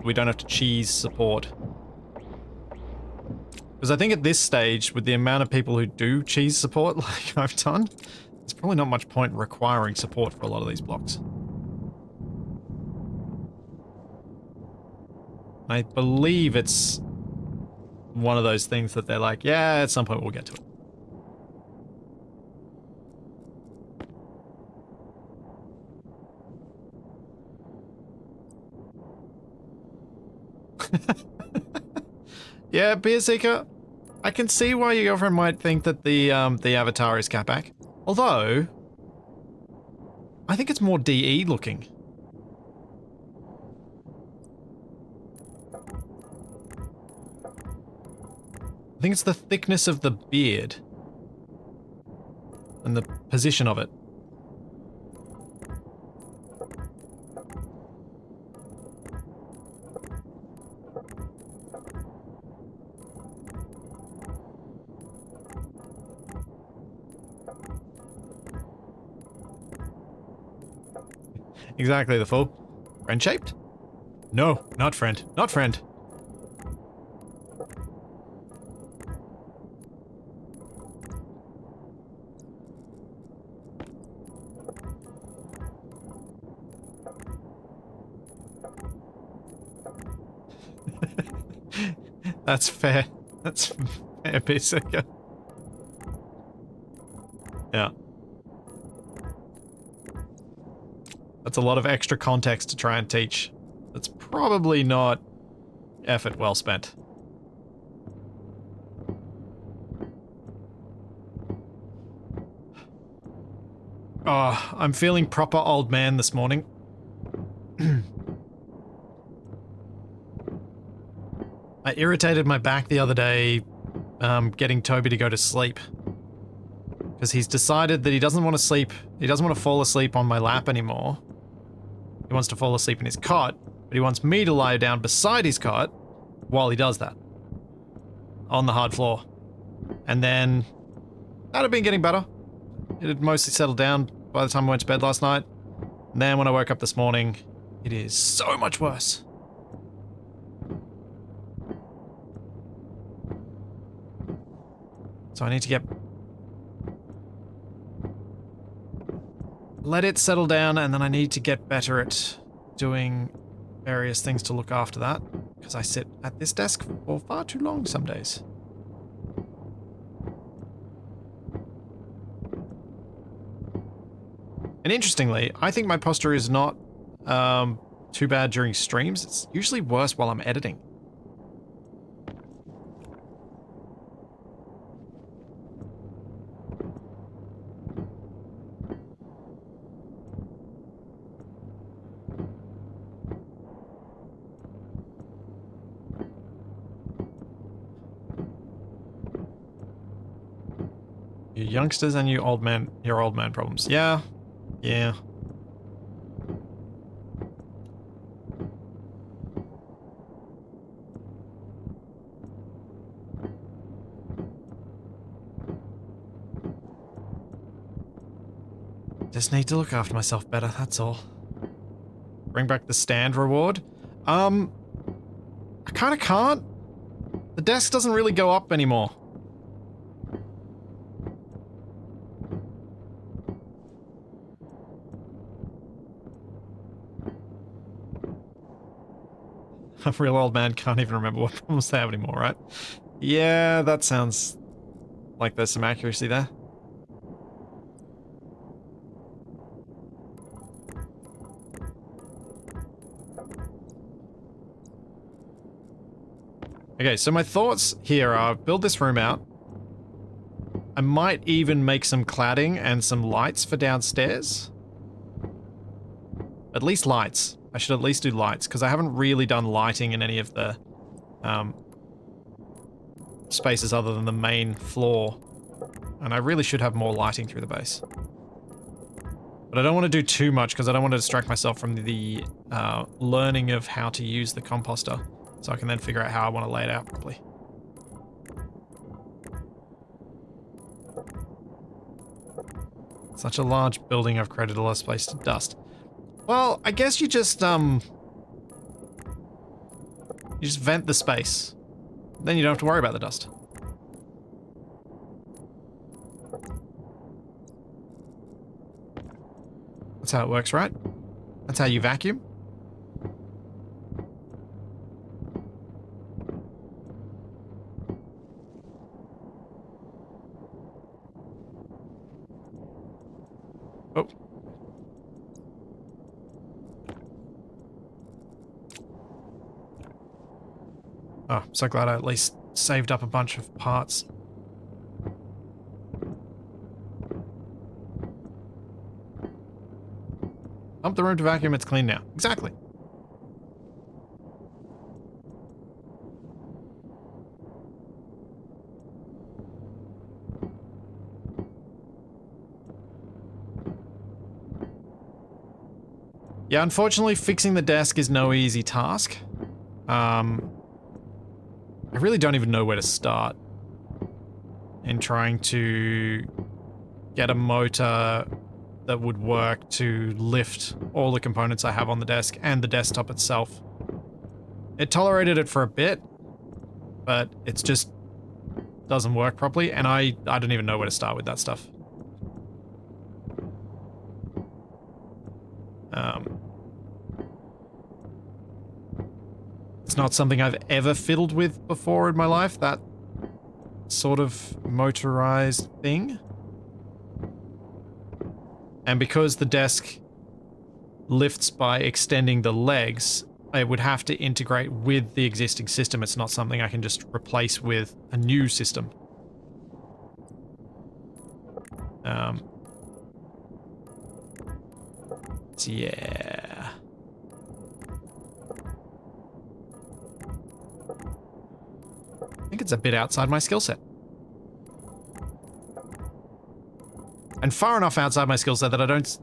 we don't have to cheese support. Because I think at this stage, with the amount of people who do cheese support like I've done, there's probably not much point requiring support for a lot of these blocks. I believe it's one of those things that they're like, yeah, at some point we'll get to it. Yeah, Beer Seeker, I can see why your girlfriend might think that the avatar is Capac. Although, I think it's more DE looking. I think it's the thickness of the beard. And the position of it. Exactly, the fool. Friend-shaped? No, not friend. Not friend. That's fair. That's fair, basically. Yeah. That's a lot of extra context to try and teach. That's probably not effort well spent. Oh, I'm feeling proper old man this morning. I irritated my back the other day getting Toby to go to sleep. Because he's decided that he doesn't want to sleep, he doesn't want to fall asleep on my lap anymore. He wants to fall asleep in his cot, but he wants me to lie down beside his cot while he does that. On the hard floor. And then, that had been getting better. It had mostly settled down by the time I went to bed last night. And then when I woke up this morning, it is so much worse. So I need to let it settle down, and then I need to get better at doing various things to look after that, because I sit at this desk for far too long some days. And interestingly, I think my posture is not too bad during streams. It's usually worse while I'm editing. You youngsters and your old man problems. Yeah. Yeah. Just need to look after myself better, that's all. Bring back the stand reward. I kinda can't. The desk doesn't really go up anymore. A real old man can't even remember what problems they have anymore, right? Yeah, that sounds like there's some accuracy there. Okay, so my thoughts here are build this room out. I might even make some cladding and some lights for downstairs. At least lights. I should at least do lights, because I haven't really done lighting in any of the spaces other than the main floor. And I really should have more lighting through the base. But I don't want to do too much, because I don't want to distract myself from the learning of how to use the composter. So I can then figure out how I want to lay it out properly. Such a large building, I've created a lot of space to dust. Well, I guess you just vent the space. Then you don't have to worry about the dust. That's how it works, right? That's how you vacuum. Oh. Oh, I'm so glad I at least saved up a bunch of parts. Pump the room to vacuum, it's clean now. Exactly. Yeah, unfortunately, fixing the desk is no easy task. I really don't even know where to start in trying to get a motor that would work to lift all the components I have on the desk and the desktop itself. It tolerated it for a bit, but it's just doesn't work properly, and I don't even know where to start with that stuff. It's not something I've ever fiddled with before in my life, that sort of motorized thing. And because the desk lifts by extending the legs, it would have to integrate with the existing system. It's not something I can just replace with a new system. So yeah. I think it's a bit outside my skill set. And far enough outside my skill set that I don't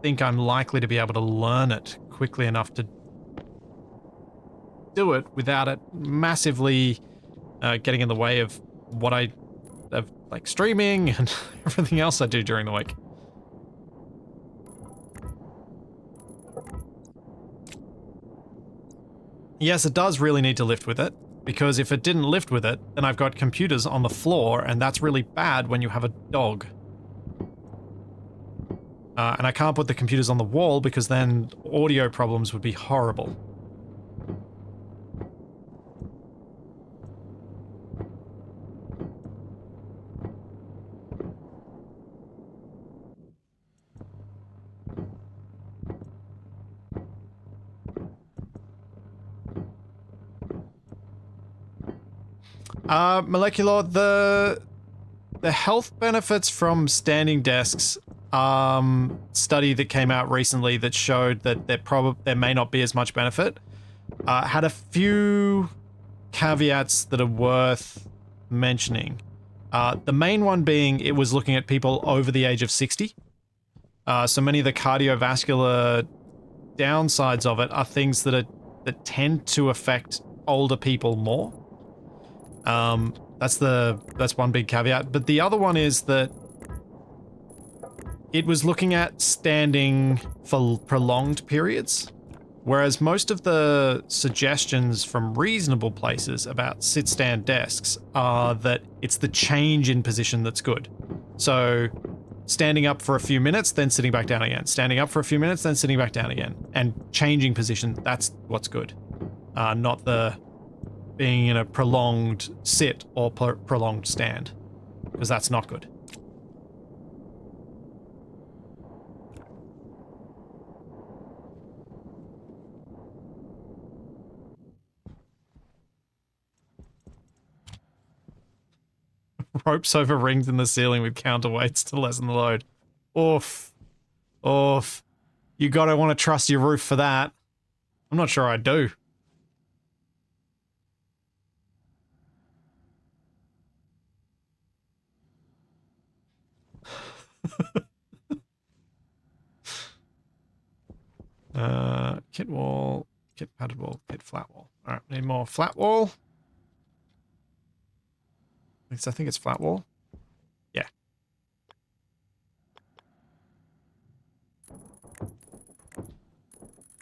think I'm likely to be able to learn it quickly enough to do it without it massively getting in the way of what of like streaming and everything else I do during the week. Yes, it does really need to lift with it, because if it didn't lift with it, then I've got computers on the floor, and that's really bad when you have a dog. And I can't put the computers on the wall, because then audio problems would be horrible. Molecular, the health benefits from standing desks study that came out recently that showed that there may not be as much benefit had a few caveats that are worth mentioning. The main one being it was looking at people over the age of 60. So many of the cardiovascular downsides of it are things that tend to affect older people more. That's one big caveat. But the other one is that it was looking at standing for prolonged periods, whereas most of the suggestions from reasonable places about sit-stand desks are that it's the change in position that's good. So standing up for a few minutes, then sitting back down again. Standing up for a few minutes, then sitting back down again. And changing position, that's what's good. Not the being in a prolonged sit or prolonged stand, because that's not good. ropes over rings in the ceiling with counterweights to lessen the load. Oof. Oof. You gotta want to trust your roof for that. I'm not sure I do. Kit wall, kit padded wall, kit flat wall. Alright, need more flat wall. At least I think it's flat wall. Yeah.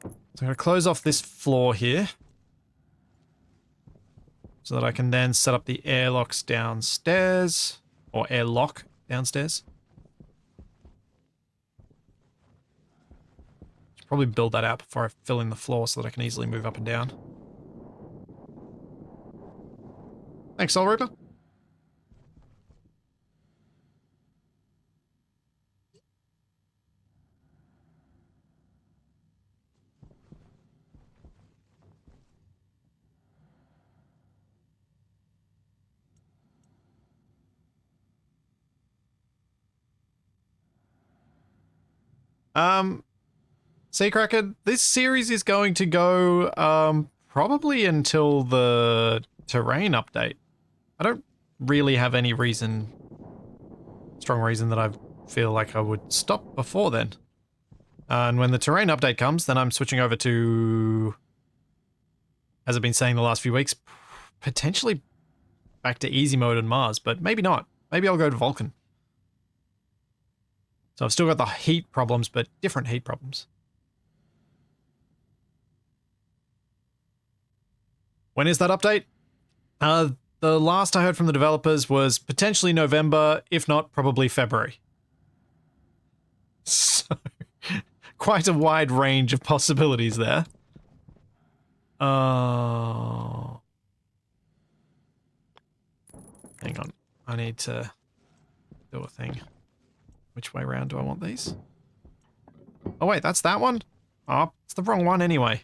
So I'm going to close off this floor here. So that I can then set up the airlocks downstairs. Or airlock downstairs. Should probably build that out before I fill in the floor so that I can easily move up and down. Thanks, Soul Reaper. Seacracker, this series is going to go, probably until the terrain update. I don't really have any strong reason that I feel like I would stop before then. And when the terrain update comes, then I'm switching over to, as I've been saying the last few weeks, potentially back to easy mode on Mars, but maybe not. Maybe I'll go to Vulcan. So I've still got the heat problems, but different heat problems. When is that update? The last I heard from the developers was potentially November, if not, probably February. So, quite a wide range of possibilities there. Hang on. I need to do a thing. Which way around do I want these? Oh wait, that's that one? Oh, it's the wrong one anyway.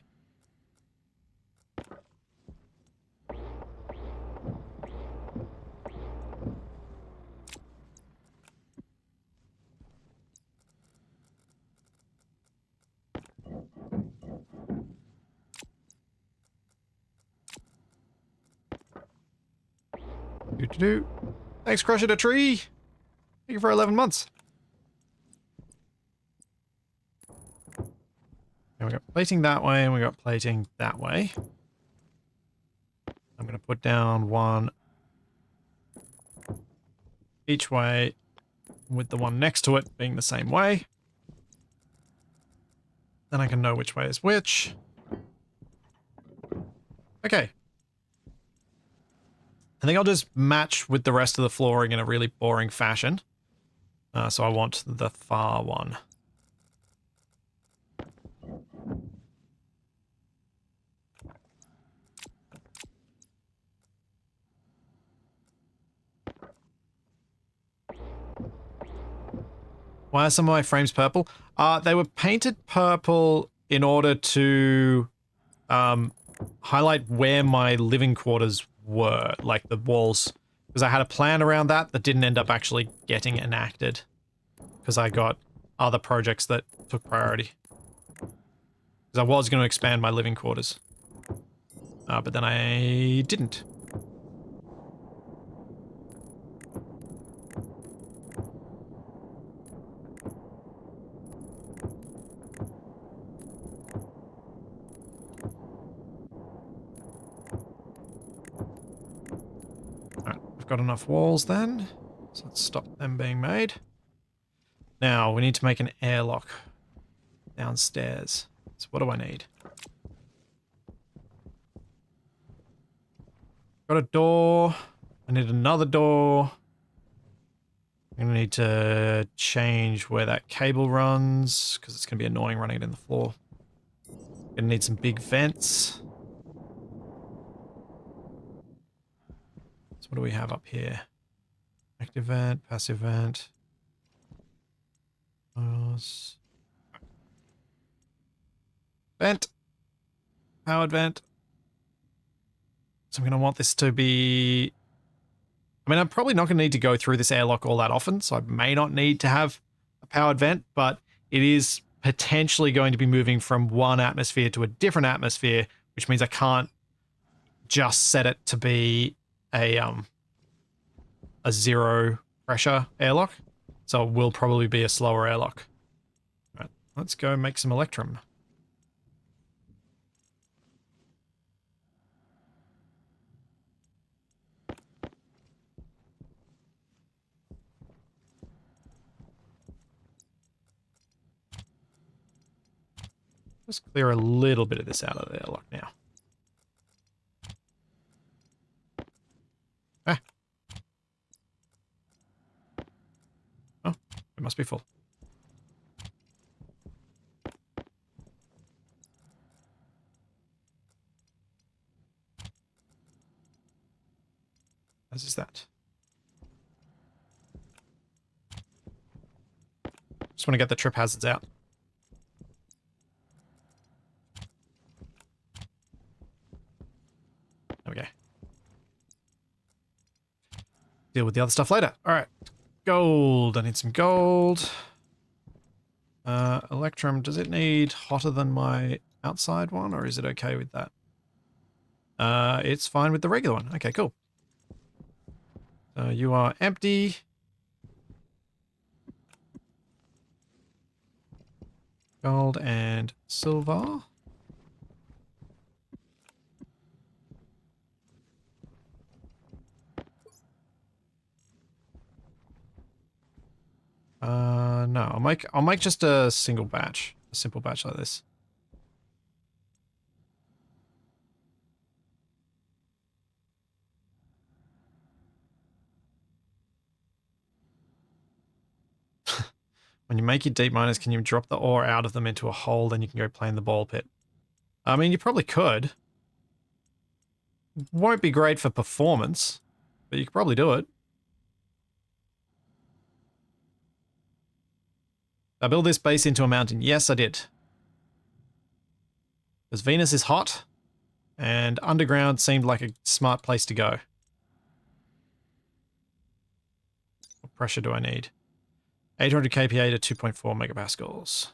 Do-do-do. Thanks, Crushing a Tree. Thank you for 11 months. And we got plating that way, and we got plating that way. I'm going to put down one each way, with the one next to it being the same way. Then I can know which way is which. Okay. I think I'll just match with the rest of the flooring in a really boring fashion. So I want the far one. Why are some of my frames purple? They were painted purple in order to highlight where my living quarters were, like the walls. Because I had a plan around that didn't end up actually getting enacted. Because I got other projects that took priority. Because I was going to expand my living quarters. But then I didn't. Got enough walls then, so let's stop them being made. Now we need to make an airlock downstairs. So what do I need? Got a door. I need another door. I'm gonna need to change where that cable runs because it's gonna be annoying running it in the floor. Gonna need some big vents. What do we have up here? Active vent, passive vent. Vent. Powered vent. So I'm going to want this to be I mean, I'm probably not going to need to go through this airlock all that often, so I may not need to have a powered vent, but it is potentially going to be moving from one atmosphere to a different atmosphere, which means I can't just set it to be a zero pressure airlock. So it will probably be a slower airlock. All right, let's go make some electrum. Just clear a little bit of this out of the airlock now. Ah. Oh, it must be full. As is that. Just want to get the trip hazards out. There we go. Deal with the other stuff later. All right. Gold. I need some gold. Electrum, does it need hotter than my outside one, or is it okay with that? It's fine with the regular one. Okay, cool. You are empty. Gold and silver. No, I'll make just a single batch, a simple batch like this. When you make your deep miners, can you drop the ore out of them into a hole, then you can go play in the ball pit? I mean, you probably could. Won't be great for performance, but you could probably do it. I built this base into a mountain. Yes, I did. Because Venus is hot, and underground seemed like a smart place to go. What pressure do I need? 800 kPa to 2.4 megapascals.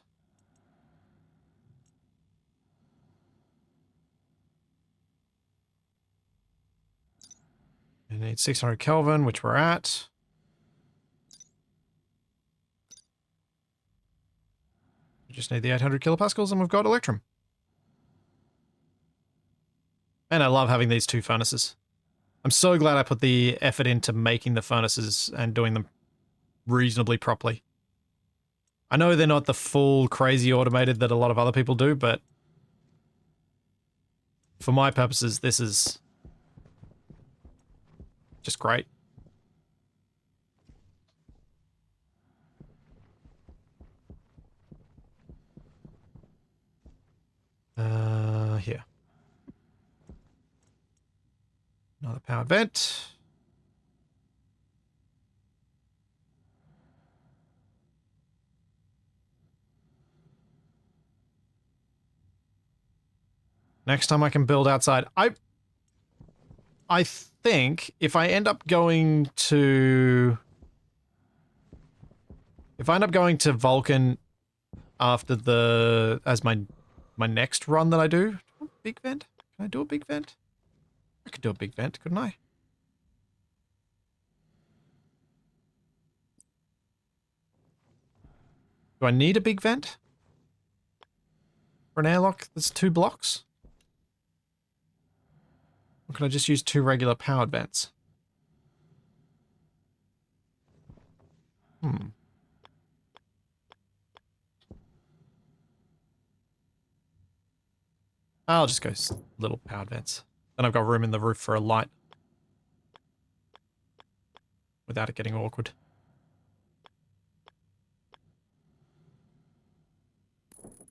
I need 600 Kelvin, which we're at. We just need the 800 kilopascals and we've got electrum. And I love having these two furnaces. I'm so glad I put the effort into making the furnaces and doing them reasonably properly. I know they're not the full crazy automated that a lot of other people do, but for my purposes, this is just great. Here. Another power vent. Next time I can build outside. I think if I end up going to... If I end up going to Vulcan after the... as my next run that I do... Big vent? Can I do a big vent? I could do a big vent, couldn't I? Do I need a big vent? For an airlock that's 2 blocks? Or can I just use 2 regular powered vents? I'll just go little powered vents. Then I've got room in the roof for a light. Without it getting awkward.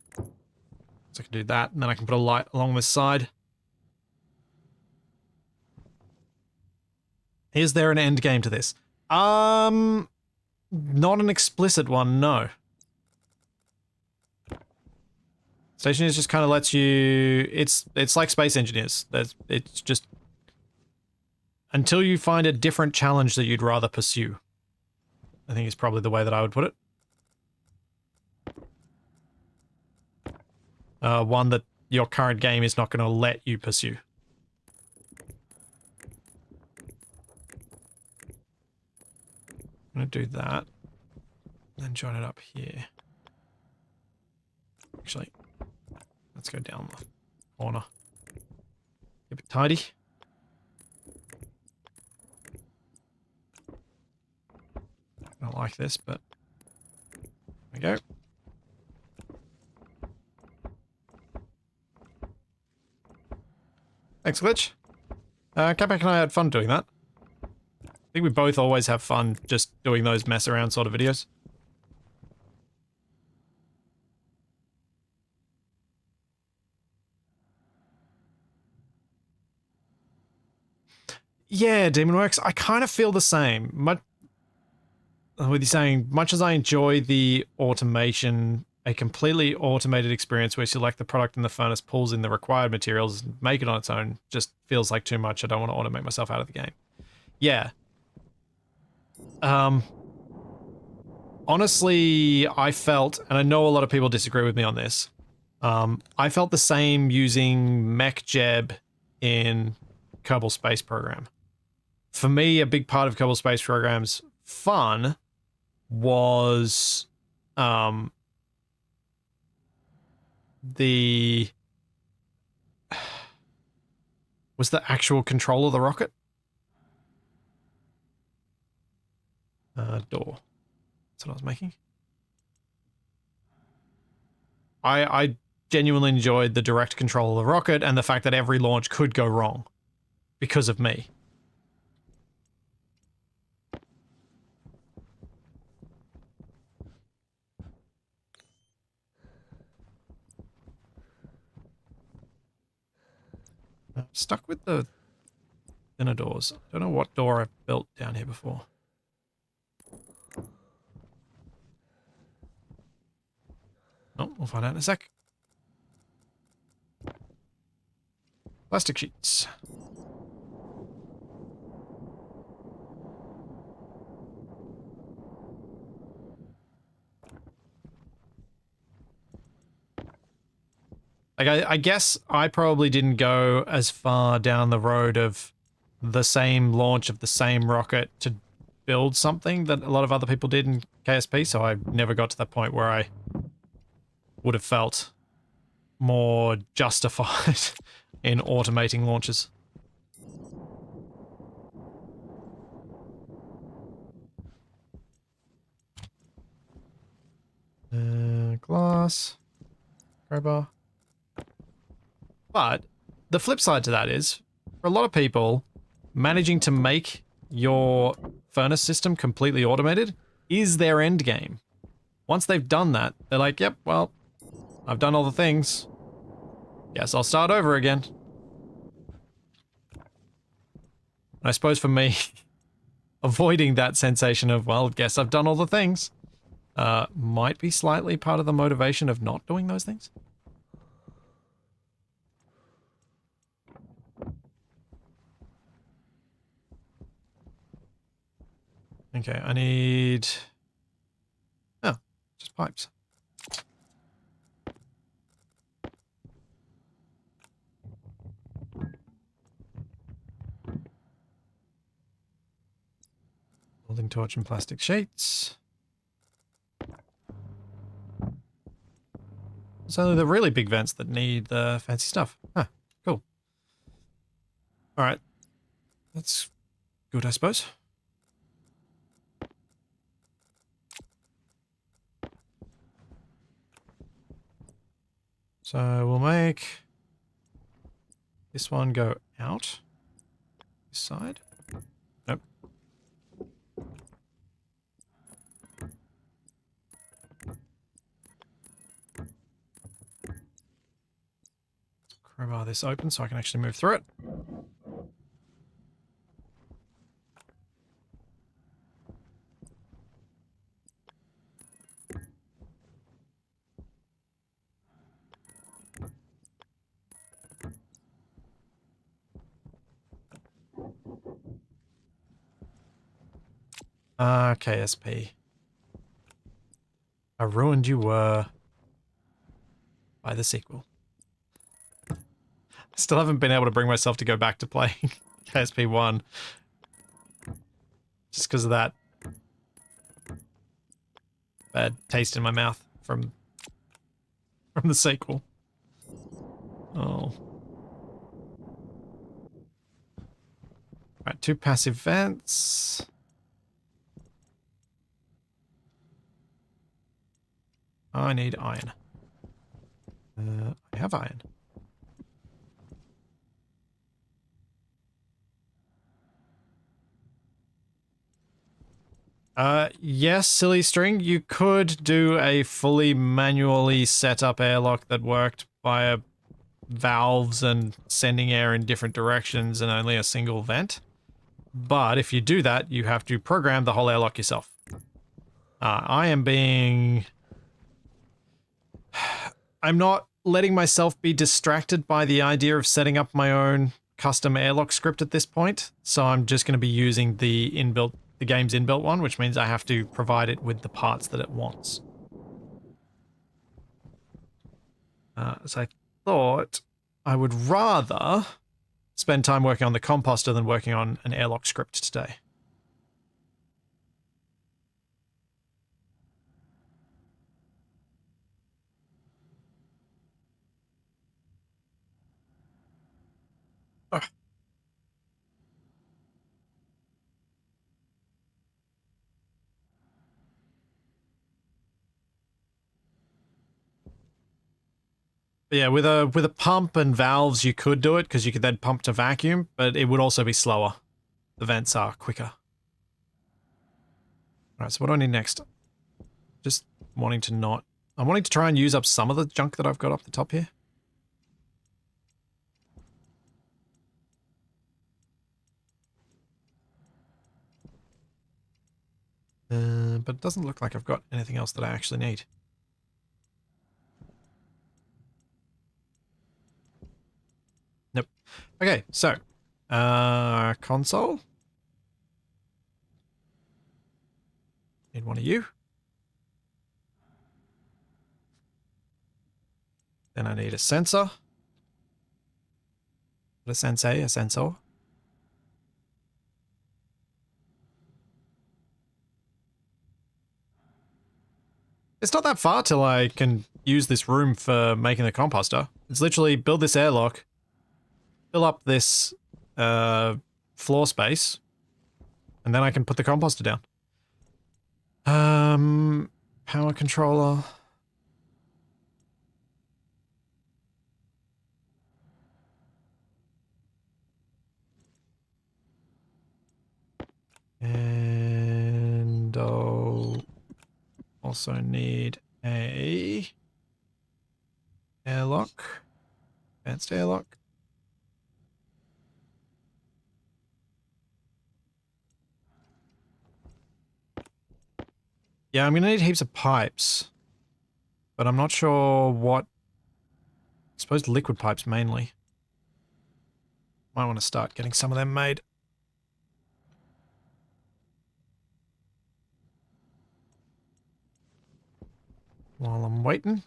So I can do that, and then I can put a light along this side. Is there an end game to this? Not an explicit one, no. Stationeers just kind of lets you... It's like Space Engineers. It's just until you find a different challenge that you'd rather pursue. I think is probably the way that I would put it. One that your current game is not going to let you pursue. I'm going to do that. Then join it up here. Actually, let's go down the corner. Keep it tidy. I don't like this, but there we go. Thanks, Glitch. Capac and I had fun doing that. I think we both always have fun just doing those mess around sort of videos. Yeah, Demonworks, I kind of feel the same. With you saying, much as I enjoy the automation, a completely automated experience where you select the product in the furnace, pulls in the required materials, and make it on its own, just feels like too much. I don't want to automate myself out of the game. Yeah. Honestly, I felt, and I know a lot of people disagree with me on this, I felt the same using MechJeb in Kerbal Space Program. For me, a big part of Kerbal Space Program's fun was the actual control of the rocket. Door. That's what I was making. I genuinely enjoyed the direct control of the rocket and the fact that every launch could go wrong because of me. I'm stuck with the inner doors. I don't know what door I've built down here before. Oh, we'll find out in a sec. Plastic sheets. Like, I guess I probably didn't go as far down the road of the same launch of the same rocket to build something that a lot of other people did in KSP, so I never got to that point where I would have felt more justified in automating launches. Glass. Crowbar. But the flip side to that is, for a lot of people, managing to make your furnace system completely automated is their end game. Once they've done that, they're like, yep, well, I've done all the things. Guess I'll start over again. And I suppose for me, avoiding that sensation of, well, guess I've done all the things, might be slightly part of the motivation of not doing those things. Okay, I need... Oh, just pipes. Welding torch and plastic sheets. It's only the really big vents that need the fancy stuff. Huh, cool. Alright. That's good, I suppose. So we'll make this one go out. This side. Nope. Crowbar this open so I can actually move through it. KSP. How ruined you were by the sequel. Still haven't been able to bring myself to go back to playing KSP 1. Just because of that bad taste in my mouth from the sequel. Oh. Right, 2 passive vents. I need iron. I have iron. Yes, silly string. You could do a fully manually set up airlock that worked via valves and sending air in different directions and only a single vent. But if you do that, you have to program the whole airlock yourself. I am being... I'm not letting myself be distracted by the idea of setting up my own custom airlock script at this point, so I'm just going to be using the game's inbuilt one, which means I have to provide it with the parts that it wants. So I thought I would rather spend time working on the composter than working on an airlock script today. Oh. But yeah, with a pump and valves, you could do it because you could then pump to vacuum, but it would also be slower. The vents are quicker. Alright, so what do I need next? Just wanting to not... I'm wanting to try and use up some of the junk that I've got up the top here. But it doesn't look like I've got anything else that I actually need. Nope. Okay, so... console? Need one of you. Then I need a sensor. Not a sensei, a sensor. It's not that far till I can use this room for making the composter. It's literally build this airlock, fill up this floor space, and then I can put the composter down. Power controller. And I'll also need a airlock. Advanced airlock. Yeah, I'm gonna need heaps of pipes. But I'm not sure what... I suppose liquid pipes mainly. Might want to start getting some of them made. While I'm waiting.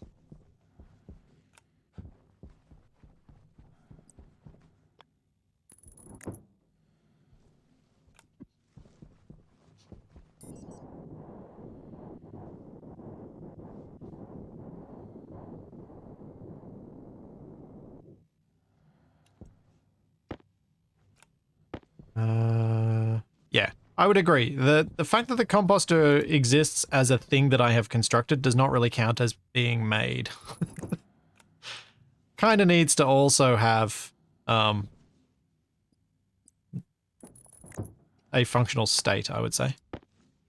Yeah, I would agree. The fact that the composter exists as a thing that I have constructed does not really count as being made. Kind of needs to also have a functional state, I would say.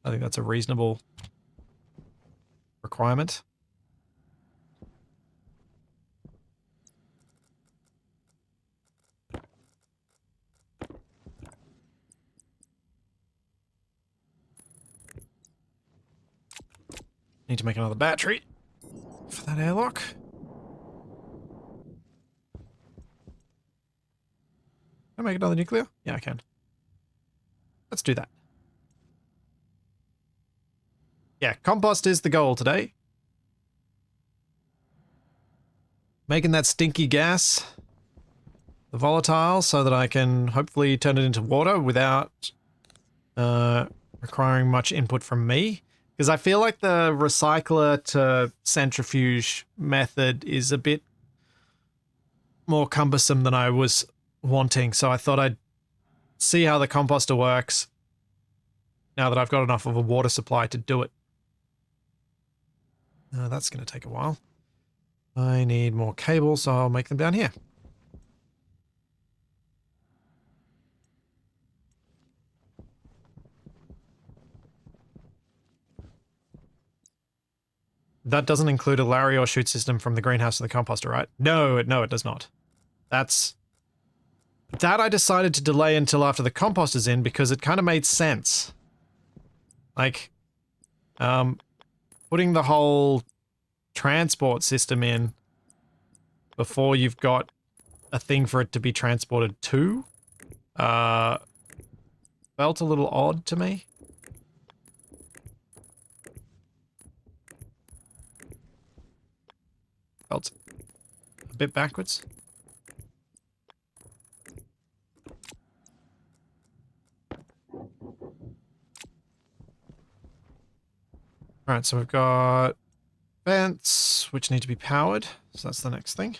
I think that's a reasonable requirement. Need to make another battery for that airlock. Can I make another nuclear? Yeah, I can. Let's do that. Yeah, compost is the goal today. Making that stinky gas, the volatile, so that I can hopefully turn it into water without requiring much input from me. Because I feel like the recycler to centrifuge method is a bit more cumbersome than I was wanting, so I thought I'd see how the composter works now that I've got enough of a water supply to do it. That's going to take a while. I need more cables, so I'll make them down here. That doesn't include a Larry or chute system from the greenhouse to the composter, right? No, it does not. That I decided to delay until after the composter's in because it kind of made sense. Like, putting the whole transport system in before you've got a thing for it to be transported to, felt a little odd to me. Felt a bit backwards. Alright, so we've got vents, which need to be powered. So that's the next thing.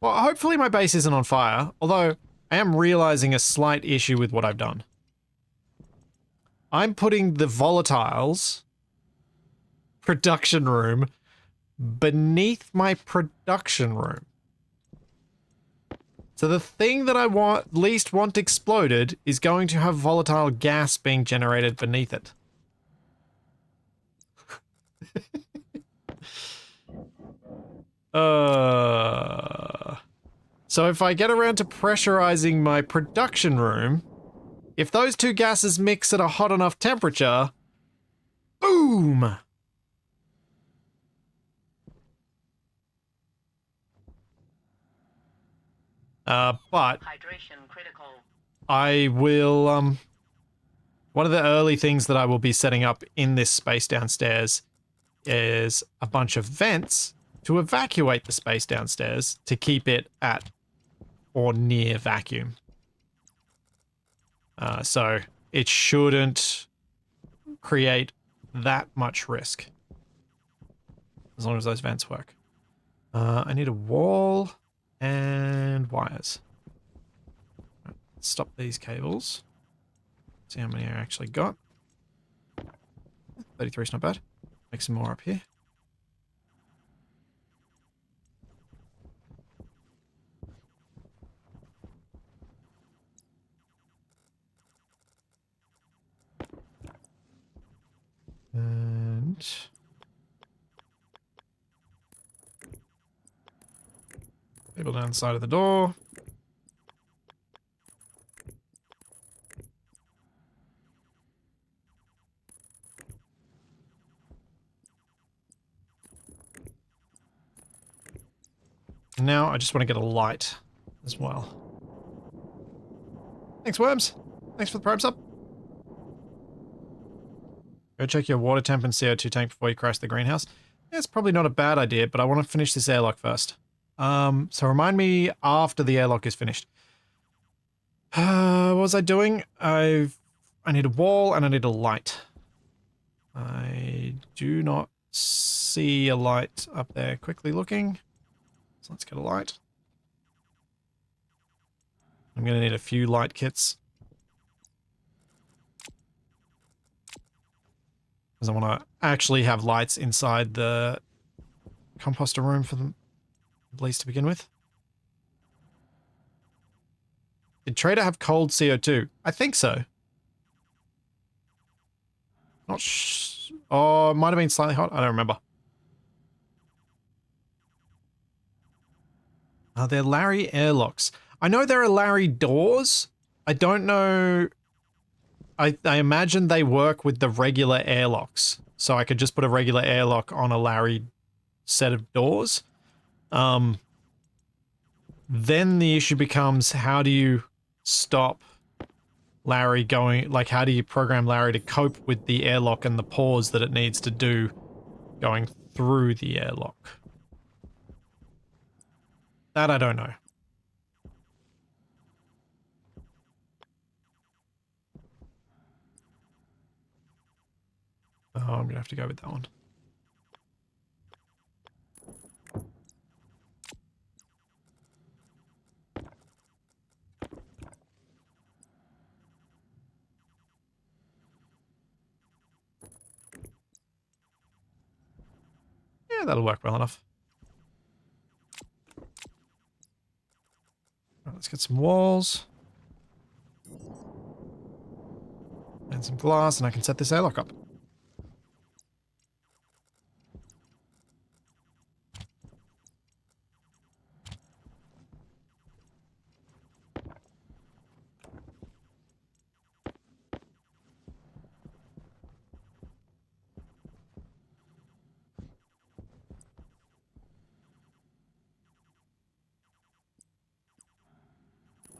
Well, hopefully my base isn't on fire, although I am realizing a slight issue with what I've done. I'm putting the volatiles production room beneath my production room. So the thing that I least want exploded is going to have volatile gas being generated beneath it. So if I get around to pressurizing my production room, if those two gases mix at a hot enough temperature, boom! But hydration critical. I will, one of the early things that I will be setting up in this space downstairs is a bunch of vents to evacuate the space downstairs to keep it at or near vacuum. So it shouldn't create that much risk. As long as those vents work. I need a wall and wires. Right, stop these cables. See how many I actually got. 33 is not bad. Make some more up here. And cable down the side of the door. And now I just want to get a light as well. Thanks, Worms. Thanks for the prime sub. Go check your water temp and CO2 tank before you crash the greenhouse. Yeah, it's probably not a bad idea, but I want to finish this airlock first. So remind me after the airlock is finished. What was I doing? I need a wall and I need a light. I do not see a light up there. Quickly looking. So let's get a light. I'm going to need a few light kits. Because I want to actually have lights inside the composter room for them, at least to begin with. Did Trader have cold CO2? I think so. Not oh, it might have been slightly hot. I don't remember. Are there Larry airlocks? I know there are Larry doors. I don't know. I imagine they work with the regular airlocks. So I could just put a regular airlock on a Larry set of doors. Then the issue becomes, how do you stop Larry going, like how do you program Larry to cope with the airlock and the pause that it needs to do going through the airlock? That I don't know. Oh, I'm gonna have to go with that one. Yeah, that'll work well enough. Right, let's get some walls. And some glass, and I can set this airlock up.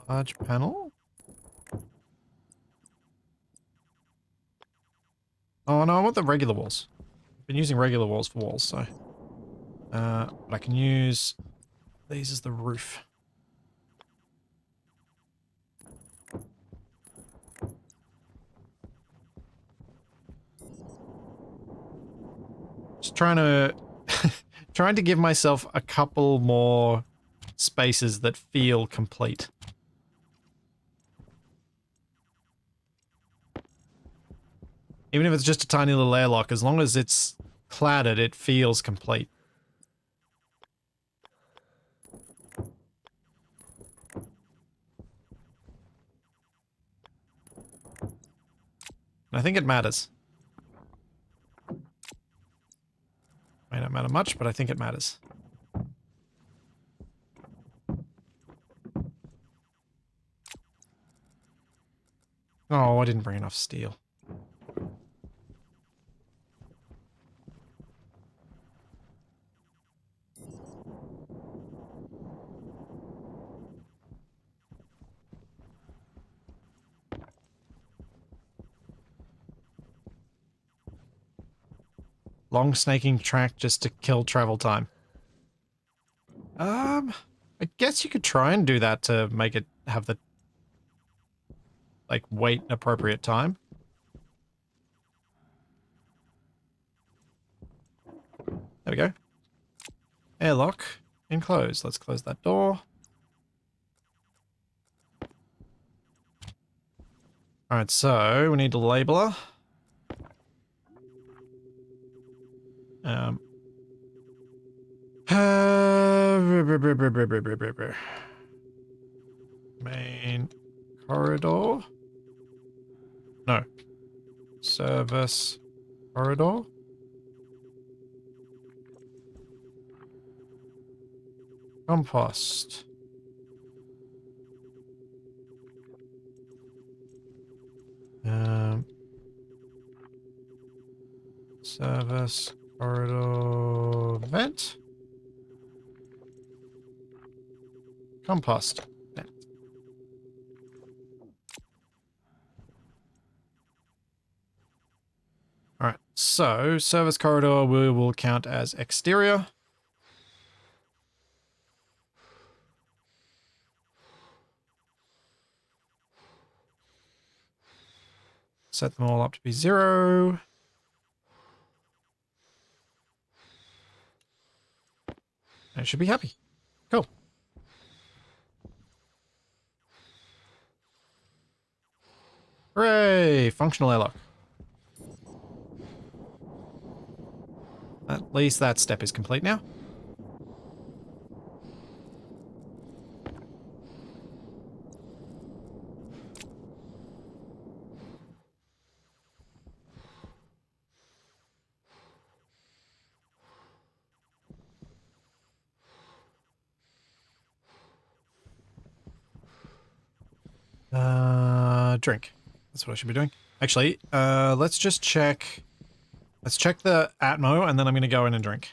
Large panel? Oh no, I want the regular walls. I've been using regular walls for walls, so... but I can use these as the roof. Just trying to... trying to give myself a couple more spaces that feel complete. Even if it's just a tiny little airlock, as long as it's cladded, it feels complete. And I think it matters. May not matter much, but I think it matters. Oh, I didn't bring enough steel. Long snaking track just to kill travel time. I guess you could try and do that to make it have the, like, wait an appropriate time. There we go. Airlock. Enclosed. Let's close that door. Alright, so we need a labeler. Main corridor? No. Service corridor? Compost. Service corridor vent. Compost vent. Alright, so service corridor we will count as exterior. Set them all up to be 0. And it should be happy. Cool. Hooray! Functional airlock. At least that step is complete now. Drink. That's what I should be doing. Actually, let's just check. Let's check the Atmo, and then I'm going to go in and drink.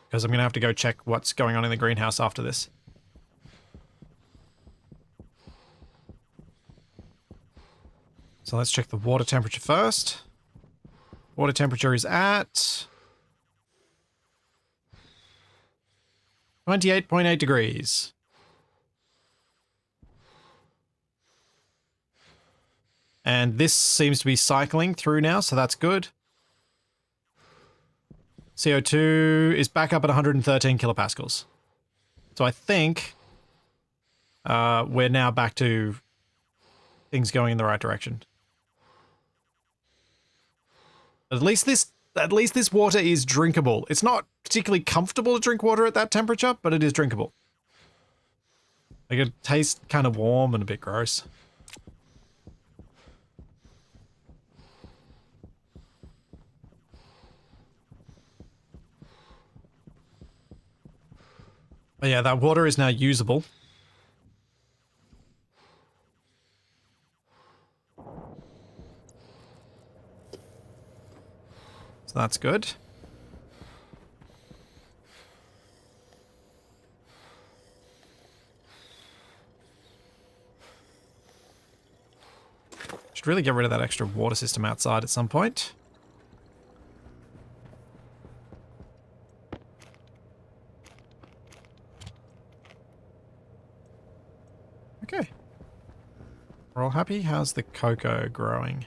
Because I'm going to have to go check what's going on in the greenhouse after this. So let's check the water temperature first. Water temperature is at 28.8 degrees. And this seems to be cycling through now, so that's good. CO2 is back up at 113 kilopascals. So I think we're now back to things going in the right direction. At least this water is drinkable. It's not particularly comfortable to drink water at that temperature, but it is drinkable. Like, it tastes kind of warm and a bit gross. But yeah, that water is now usable. So that's good. Should really get rid of that extra water system outside at some point. Okay. We're all happy. How's the cocoa growing?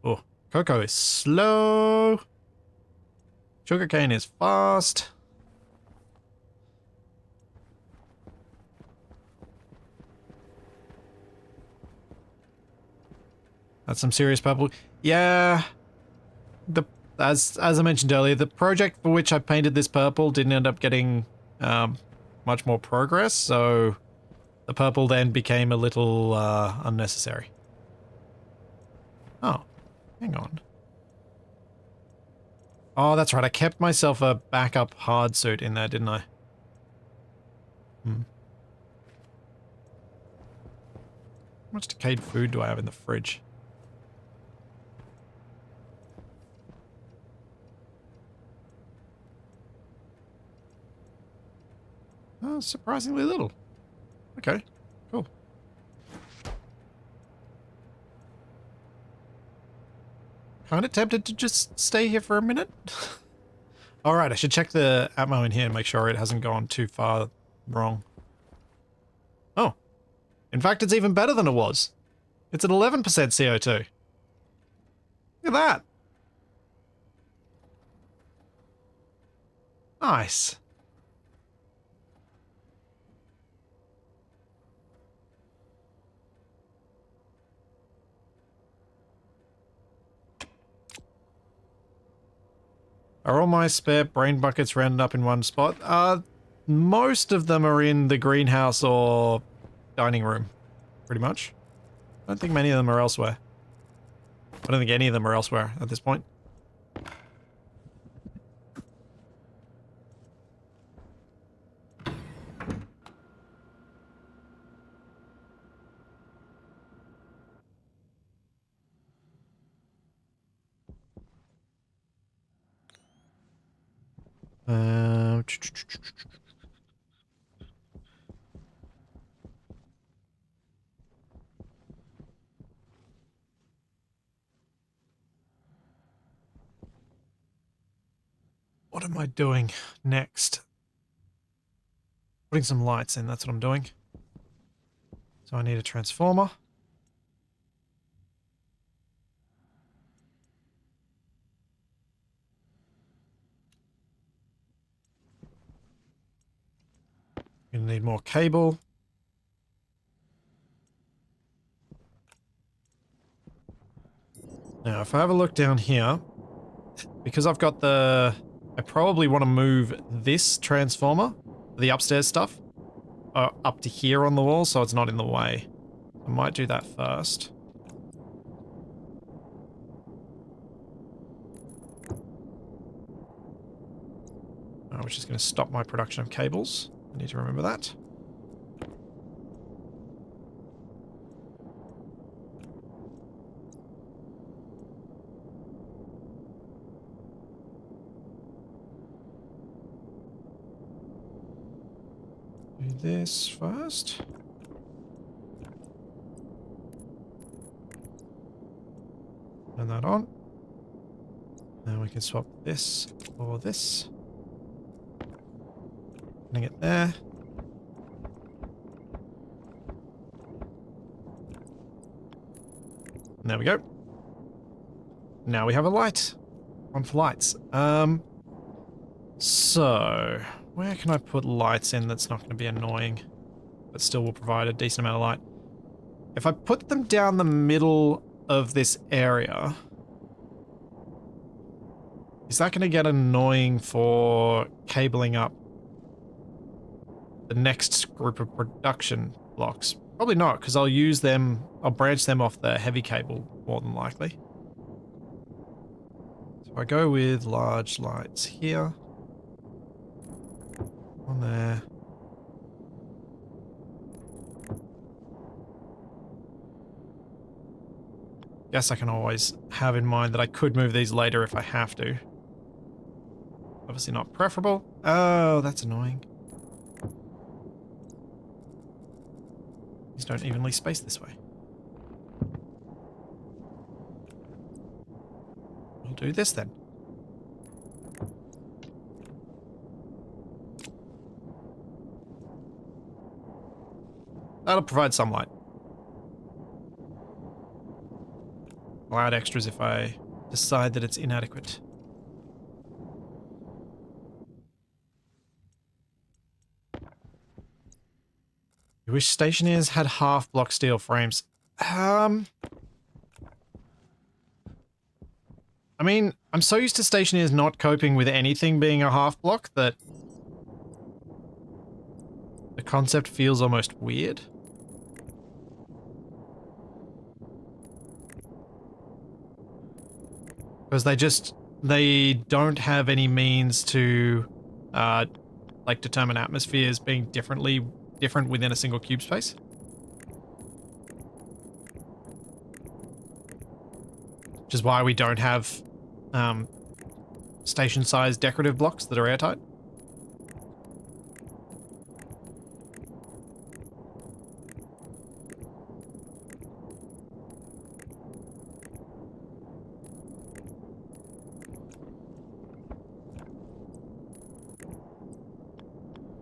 Oh, cocoa is slow. Sugarcane is fast. That's some serious purple. Yeah. As I mentioned earlier, the project for which I painted this purple didn't end up getting much more progress, so the purple then became a little unnecessary. Oh, hang on. Oh, that's right. I kept myself a backup hard suit in there, didn't I? How much decayed food do I have in the fridge? Oh, surprisingly little. Okay, cool. Kind of tempted to just stay here for a minute. Alright, I should check the ammo in here and make sure it hasn't gone too far wrong. Oh. In fact, it's even better than it was. It's at 11% CO2. Look at that. Nice. Are all my spare brain buckets rounded up in one spot? Most of them are in the greenhouse or dining room, pretty much. I don't think many of them are elsewhere. I don't think any of them are elsewhere at this point. What am I doing next? Putting some lights in, that's what I'm doing. So I need a transformer. Gonna need more cable. Now, if I have a look down here, because I've got the... I probably want to move this transformer, the upstairs stuff, up to here on the wall so it's not in the way. I might do that first. Which is going to stop my production of cables. I need to remember that. Do this first. Turn that on. Now we can swap this for this. Putting it there. And there we go. Now we have a light. On for lights. So where can I put lights in that's not going to be annoying, but still will provide a decent amount of light? If I put them down the middle of this area, is that going to get annoying for cabling up the next group of production blocks? Probably not, because I'll use them, I'll branch them off the heavy cable more than likely. So I go with large lights here. On there. Guess I can always have in mind that I could move these later if I have to. Obviously not preferable. Oh, that's annoying. These don't evenly space this way. We'll do this then. That'll provide some light. I'll add extras if I decide that it's inadequate. You wish Stationeers had half block steel frames. I mean, I'm so used to Stationeers not coping with anything being a half block that the concept feels almost weird. Because they don't have any means to, like, determine atmospheres being different within a single cube space. Which is why we don't have, station-sized decorative blocks that are airtight.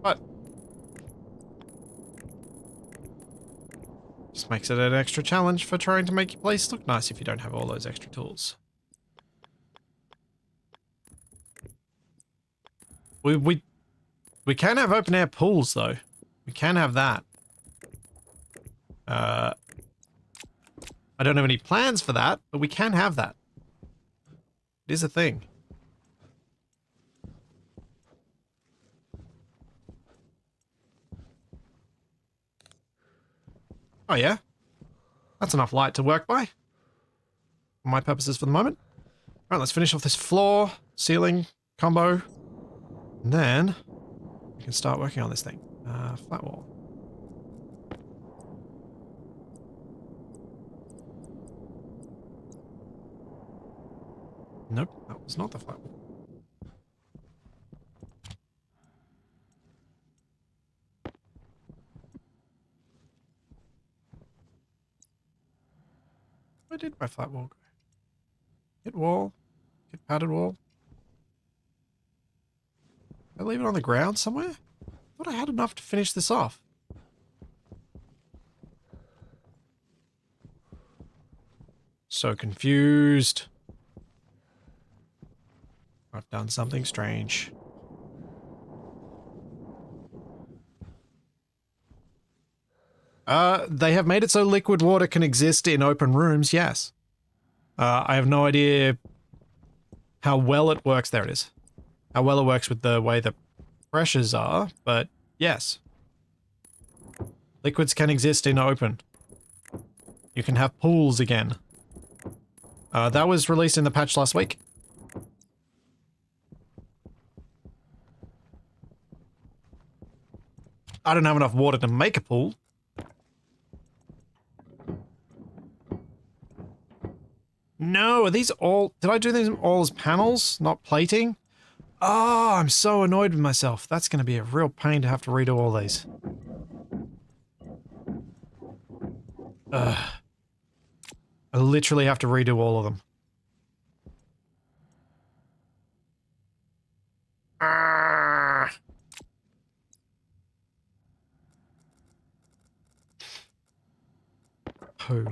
But just makes it an extra challenge for trying to make your place look nice if you don't have all those extra tools. We can have open air pools though. We can have that. I don't have any plans for that, but we can have that. It is a thing. Oh yeah? That's enough light to work by. For my purposes for the moment. Alright, let's finish off this floor, ceiling, combo. And then we can start working on this thing. Flat wall. Nope, that was not the flat wall. Where did my flat wall go? Hit wall. Hit padded wall. Did I leave it on the ground somewhere? I thought I had enough to finish this off. So confused. I've done something strange. They have made it so liquid water can exist in open rooms, yes. I have no idea how well it works. There it is. How well it works with the way the pressures are, but yes. Liquids can exist in open. You can have pools again. That was released in the patch last week. I don't have enough water to make a pool. No, are these all... Did I do these all as panels, not plating? Oh, I'm so annoyed with myself. That's going to be a real pain to have to redo all these. Ugh. I literally have to redo all of them. who?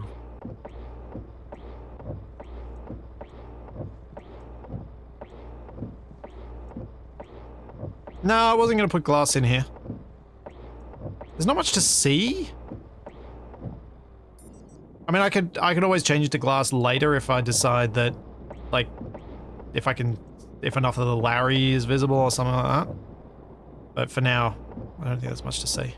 No, I wasn't going to put glass in here. There's not much to see. I mean, I could always change it to glass later if I decide that, like, if enough of the Larry is visible or something like that. But for now, I don't think there's much to see.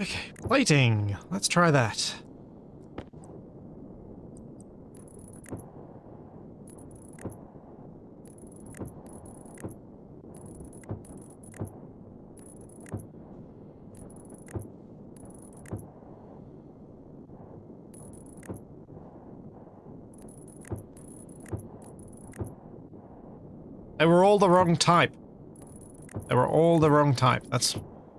Okay, plating. Let's try that. They were all the wrong type. They were all the wrong type. That's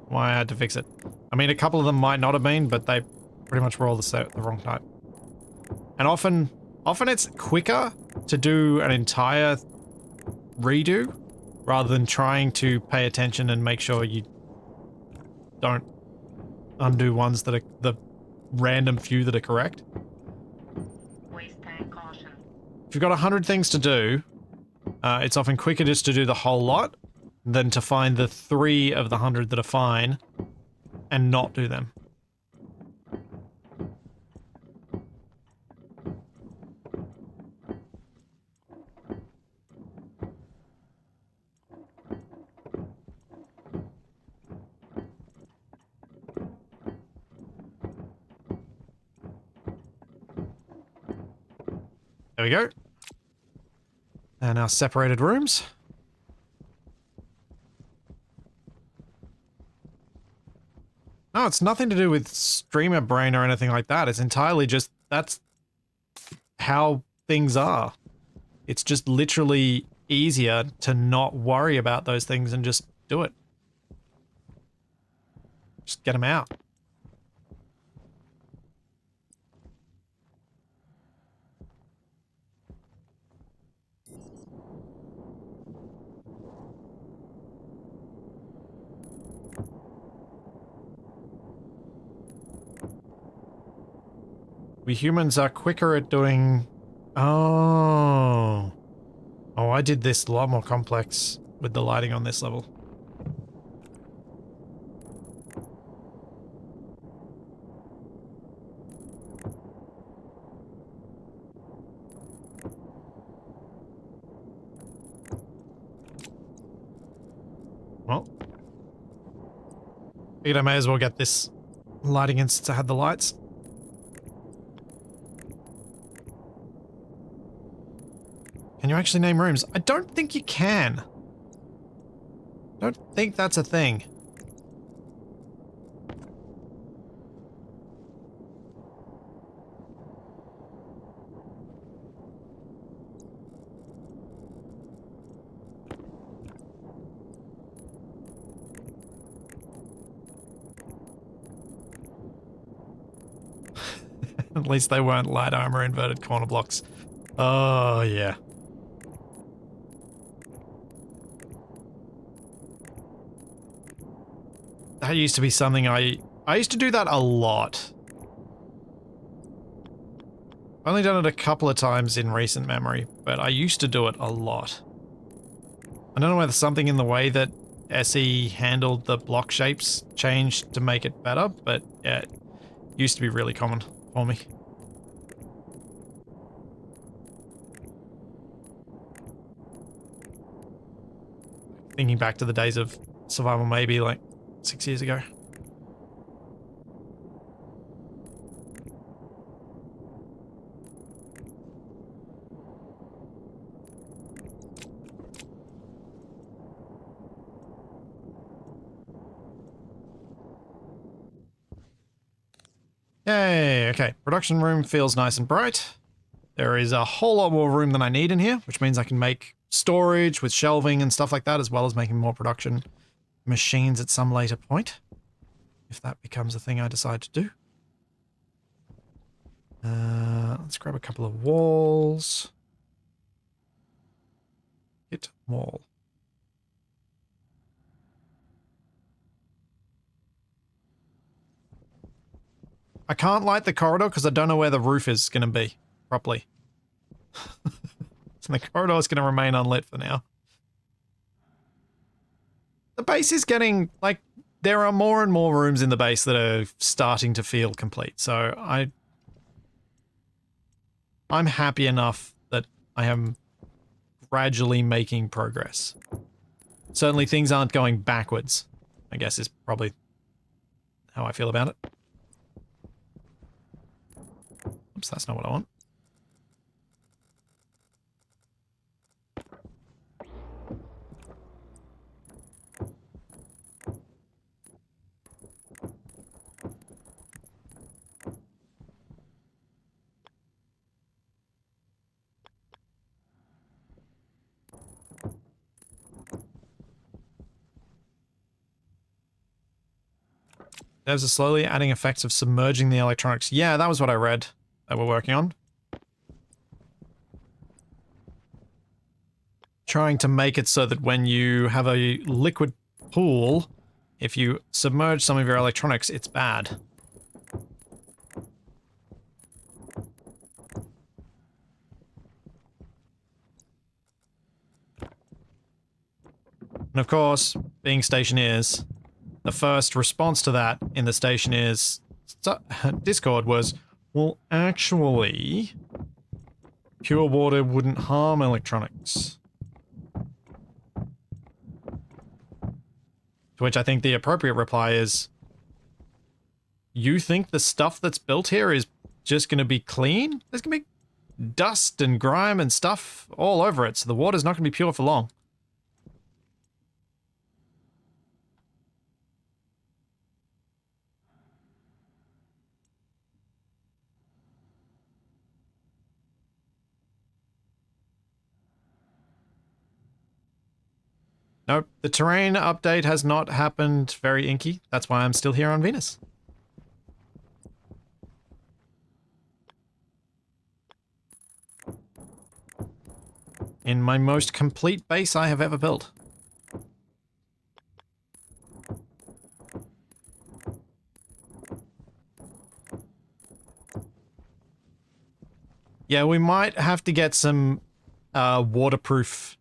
why I had to fix it. I mean, a couple of them might not have been, but they pretty much were all the wrong type. And often it's quicker to do an entire redo rather than trying to pay attention and make sure you don't undo ones that are the random few that are correct. Waste tank caution. If you've got 100 things to do, it's often quicker just to do the whole lot than to find the 3 of the 100 that are fine and not do them. There we go. And our separated rooms. No, it's nothing to do with streamer brain or anything like that. It's entirely just, that's how things are. It's just literally easier to not worry about those things and just do it. Just get them out. We humans are quicker at doing... Oh. Oh, I did this a lot more complex with the lighting on this level. Well. Figured I may as well get this lighting in since I had the lights. Can you actually name rooms? I don't think you can. I don't think that's a thing. At least they weren't light armor inverted corner blocks. Oh, yeah. That used to be something I used to do that a lot. Only done it a couple of times in recent memory, but I used to do it a lot. I don't know whether something in the way that SE handled the block shapes changed to make it better, but yeah, it used to be really common for me. Thinking back to the days of survival maybe like 6 years ago. Yay, okay. Production room feels nice and bright. There is a whole lot more room than I need in here, which means I can make storage with shelving and stuff like that, as well as making more production machines at some later point. if that becomes a thing I decide to do. Let's grab a couple of walls. Hit wall. I can't light the corridor because I don't know where the roof is going to be properly. So the corridor is going to remain unlit for now. The base is getting, like, there are more and more rooms in the base that are starting to feel complete. So I'm happy enough that I am gradually making progress. Certainly things aren't going backwards, I guess is probably how I feel about it. Oops, that's not what I want. Devs are slowly adding effects of submerging the electronics. Yeah, that was what I read that we're working on. Trying to make it so that when you have a liquid pool, if you submerge some of your electronics, it's bad. And of course, being Stationeers, the first response to that in the Stationeers Discord was, well, actually, pure water wouldn't harm electronics. To which I think the appropriate reply is, you think the stuff that's built here is just going to be clean? There's going to be dust and grime and stuff all over it, so the water's not going to be pure for long. Nope, the terrain update has not happened very inky. That's why I'm still here on Venus. In my most complete base I have ever built. Yeah, we might have to get some waterproof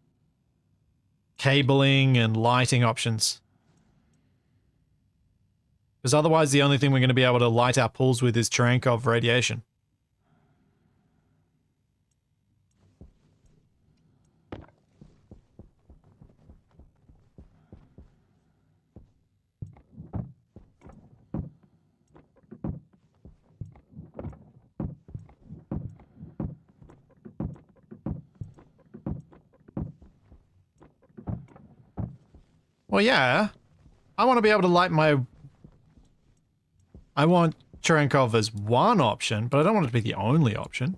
cabling and lighting options. Because otherwise the only thing we're going to be able to light our pools with is Cherenkov radiation. Well, yeah. I want to be able to light my... I want Cherenkov as one option, but I don't want it to be the only option.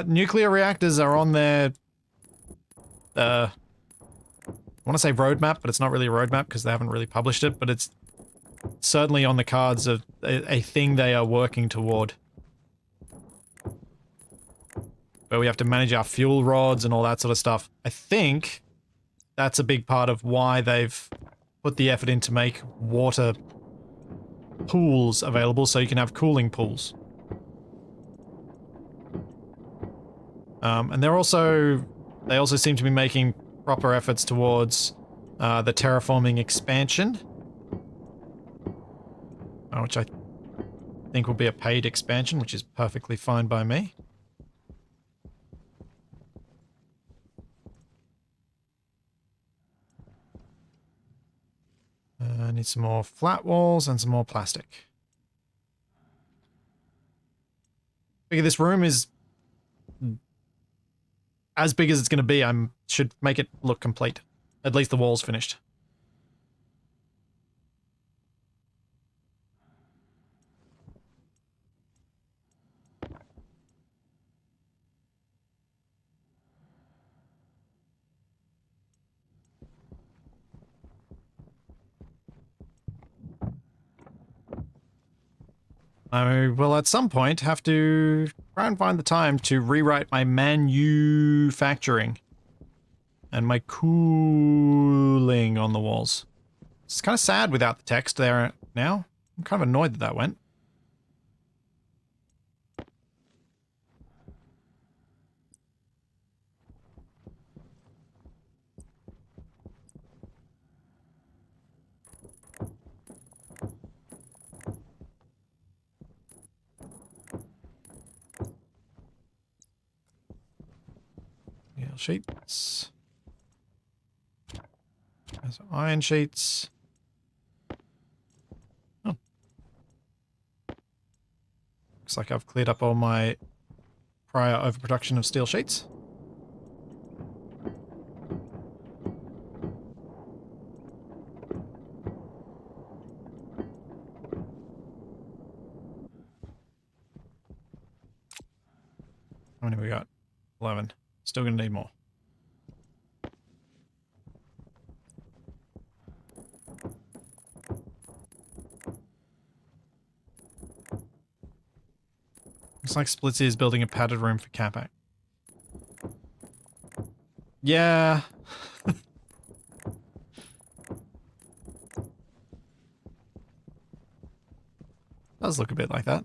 Nuclear reactors are on their... I want to say roadmap, but it's not really a roadmap because they haven't really published it, but it's certainly on the cards of a thing they are working toward. Where we have to manage our fuel rods and all that sort of stuff. I think that's a big part of why they've put the effort in to make water pools available so you can have cooling pools. And they also seem to be making proper efforts towards the terraforming expansion. Which I think will be a paid expansion, which is perfectly fine by me. I need some more flat walls and some more plastic. Figure this room is as big as it's going to be, should make it look complete. At least the wall's finished. I will at some point have to try and find the time to rewrite my manufacturing and my cooling on the walls. It's kind of sad without the text there now. I'm kind of annoyed that that went. Steel sheets. There's iron sheets. Oh. Looks like I've cleared up all my prior overproduction of steel sheets. How many we got? 11. Still gonna need more. Looks like Splitsy is building a padded room for Capac. Yeah. Does look a bit like that.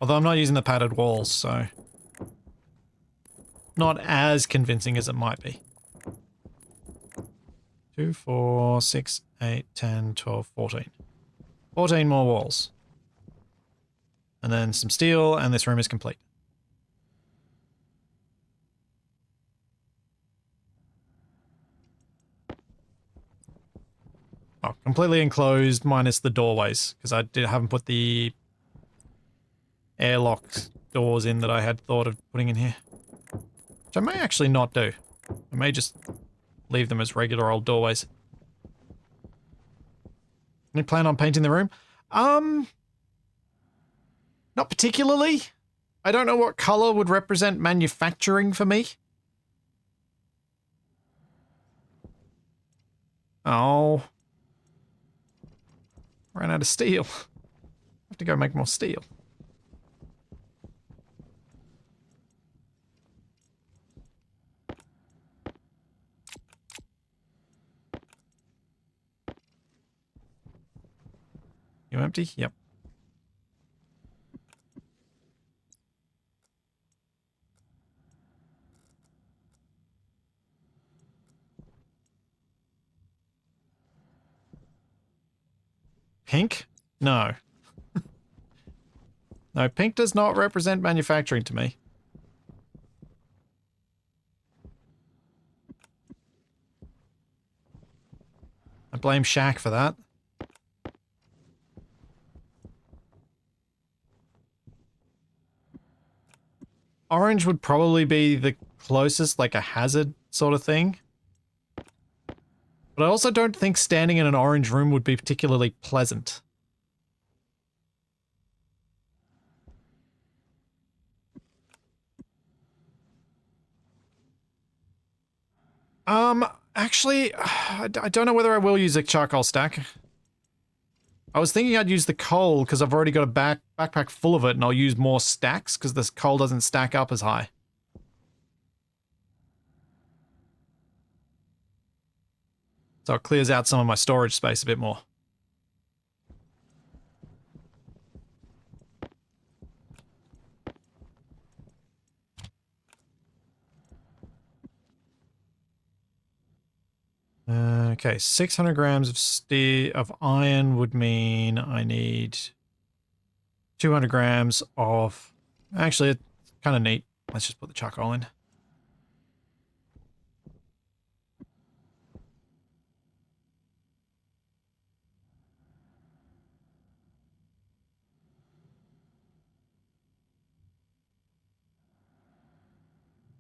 Although I'm not using the padded walls, so not as convincing as it might be. 2, 4, 6, 8, 10, 12, 14. 14 more walls. And then some steel, and this room is complete. Oh, completely enclosed minus the doorways, because I haven't put the airlock doors in that I had thought of putting in here. Which I may actually not do. I may just leave them as regular old doorways. Any plan on painting the room? Not particularly. I don't know what color would represent manufacturing for me. Oh. Ran out of steel. Have to go make more steel. You empty? Yep. Pink? No. No, pink does not represent manufacturing to me. I blame Shaq for that. Orange would probably be the closest, like a hazard sort of thing. But I also don't think standing in an orange room would be particularly pleasant. Actually, I don't know whether I will use a charcoal stack. I was thinking I'd use the coal because I've already got a backpack full of it and I'll use more stacks because this coal doesn't stack up as high. So it clears out some of my storage space a bit more. Okay, 600 grams of iron would mean I need 200 grams of... Actually, it's kind of neat. Let's just put the charcoal in.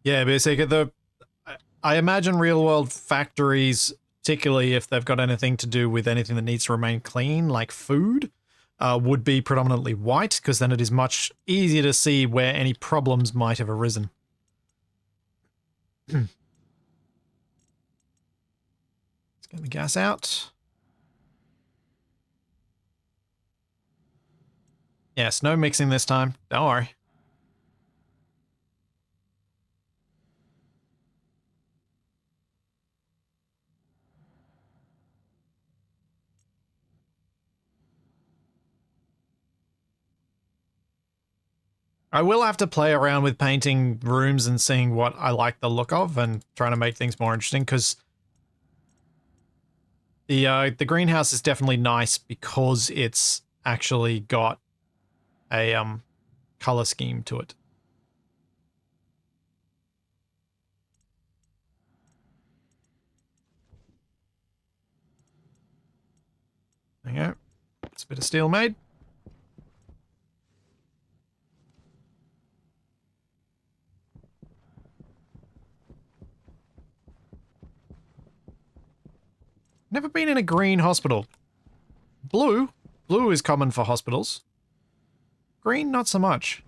Yeah, basically I imagine real world factories, particularly if they've got anything to do with anything that needs to remain clean, like food, would be predominantly white, because then it is much easier to see where any problems might have arisen. Let's get the gas out. Yes, no mixing this time. Don't worry. I will have to play around with painting rooms and seeing what I like the look of and trying to make things more interesting, because the greenhouse is definitely nice because it's actually got a color scheme to it. There you go. It's a bit of steel made. Never been in a green hospital. Blue? Blue is common for hospitals. Green, not so much.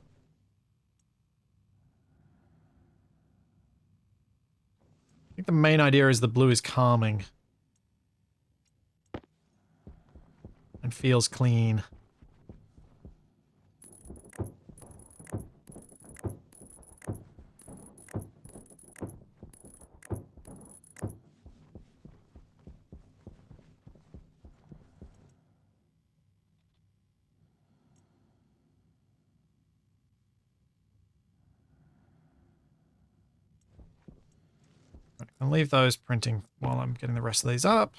I think the main idea is the blue is calming. And feels clean. I'll leave those printing while I'm getting the rest of these up.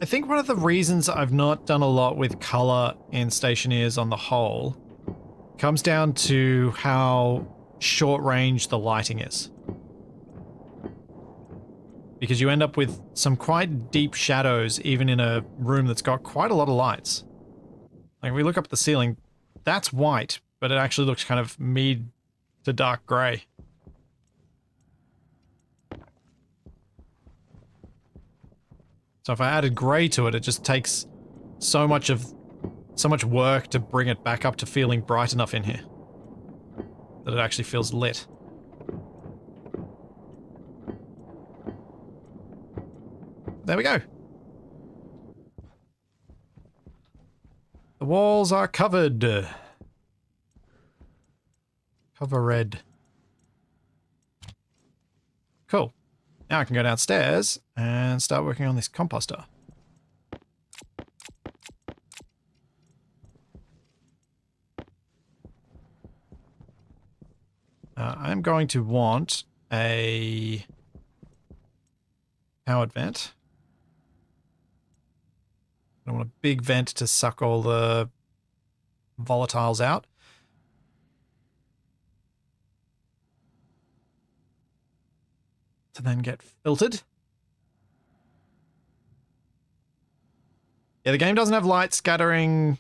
I think one of the reasons I've not done a lot with color in Stationeers on the whole comes down to how short range the lighting is. Because you end up with some quite deep shadows even in a room that's got quite a lot of lights. Like, if we look up at the ceiling, that's white, but it actually looks kind of mid to dark grey. So if I added grey to it, it just takes so much work to bring it back up to feeling bright enough in here that it actually feels lit. There we go. The walls are covered. Cover red. Cool. Now I can go downstairs and start working on this composter. I'm going to want a powered vent. I want a big vent to suck all the volatiles out. To then get filtered. Yeah, the game doesn't have light scattering.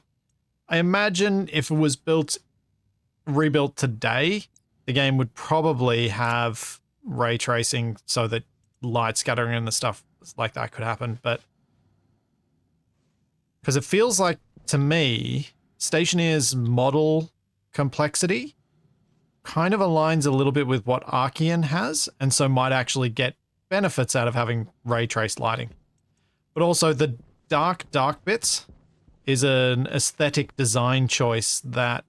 I imagine if it was rebuilt today, the game would probably have ray tracing so that light scattering and the stuff like that could happen, but because it feels like, to me, Stationeers' model complexity kind of aligns a little bit with what Archean has, and so might actually get benefits out of having ray traced lighting. But also the dark bits is an aesthetic design choice that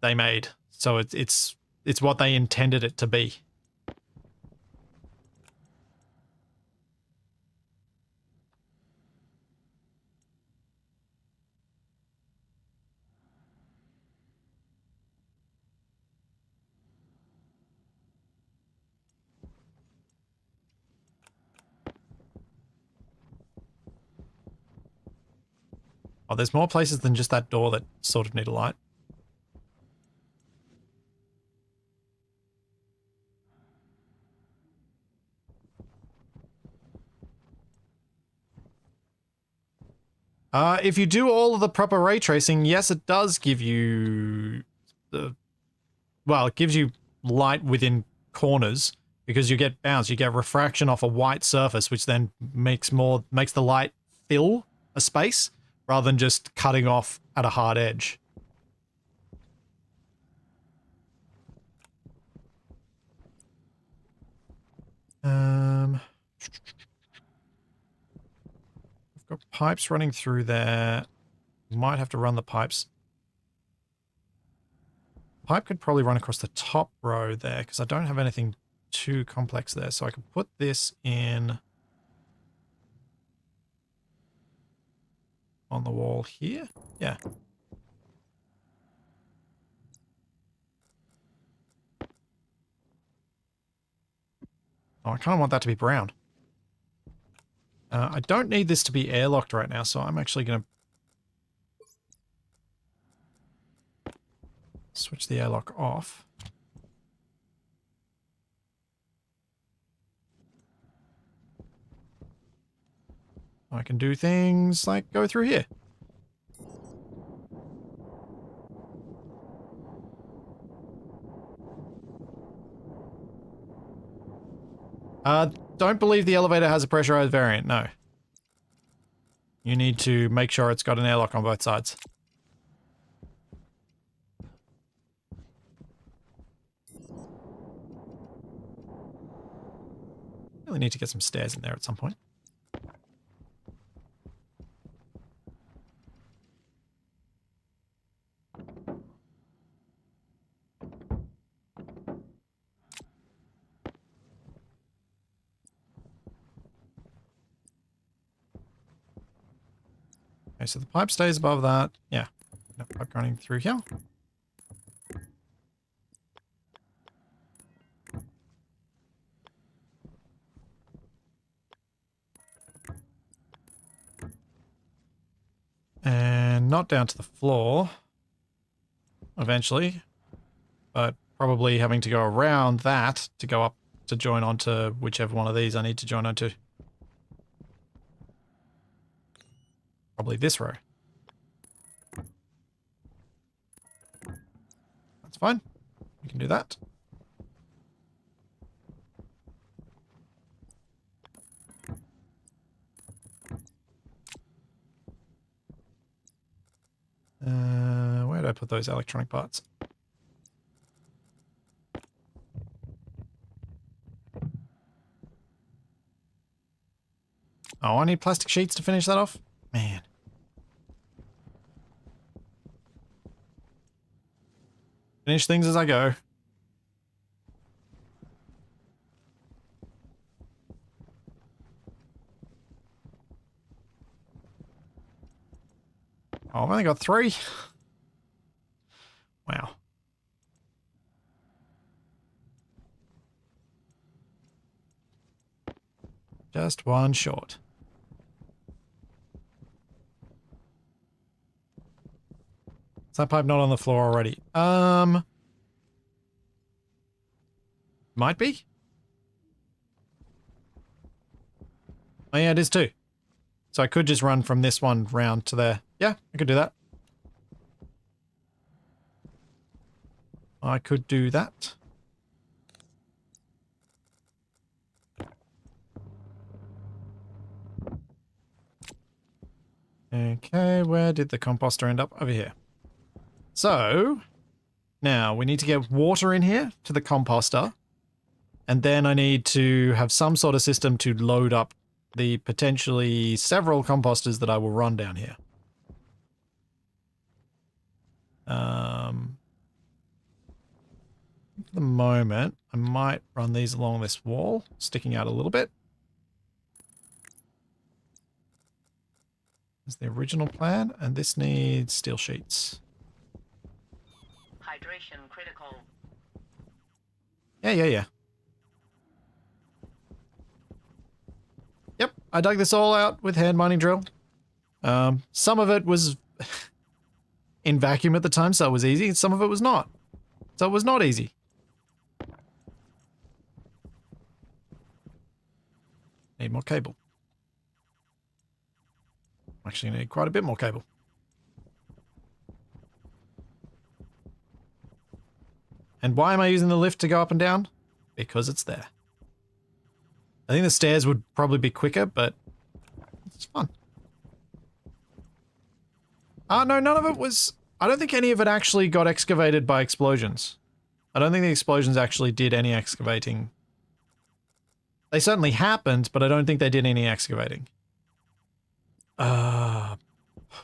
they made. So it's what they intended it to be. Oh, there's more places than just that door that sort of need a light. If you do all of the proper ray tracing, yes, it does give you it gives you light within corners because you get bounce, you get refraction off a white surface, which then makes the light fill a space rather than just cutting off at a hard edge. I've got pipes running through there. Might have to run the pipes. Pipe could probably run across the top row there because I don't have anything too complex there. So I can put this in on the wall here. Yeah. Oh, I kind of want that to be brown. I don't need this to be airlocked right now, so I'm actually going to switch the airlock off. I can do things like go through here. Don't believe the elevator has a pressurized variant, no. You need to make sure it's got an airlock on both sides. Really need to get some stairs in there at some point. Okay, so the pipe stays above that. Yeah. No pipe running through here. And not down to the floor. Eventually. But probably having to go around that to go up to join onto whichever one of these I need to join onto. Probably this row. That's fine. We can do that. Where did I put those electronic parts? Oh, I need plastic sheets to finish that off? Man. Finish things as I go. Oh, I've only got 3. Wow. Just one short. Is that pipe not on the floor already? Might be. Oh yeah, it is too. So I could just run from this one round to there. Yeah, I could do that. I could do that. Okay, where did the composter end up? Over here. So, now we need to get water in here to the composter. And then I need to have some sort of system to load up the potentially several composters that I will run down here. For the moment, I might run these along this wall, sticking out a little bit. Is the original plan, and this needs steel sheets. Hydration critical. Yeah. Yep, I dug this all out with hand mining drill. Some of it was in vacuum at the time, so it was easy. Some of it was not. So it was not easy. Need more cable. Actually need quite a bit more cable. And why am I using the lift to go up and down? Because it's there. I think the stairs would probably be quicker, but it's fun. No, none of it was... I don't think any of it actually got excavated by explosions. I don't think the explosions actually did any excavating. They certainly happened, but I don't think they did any excavating.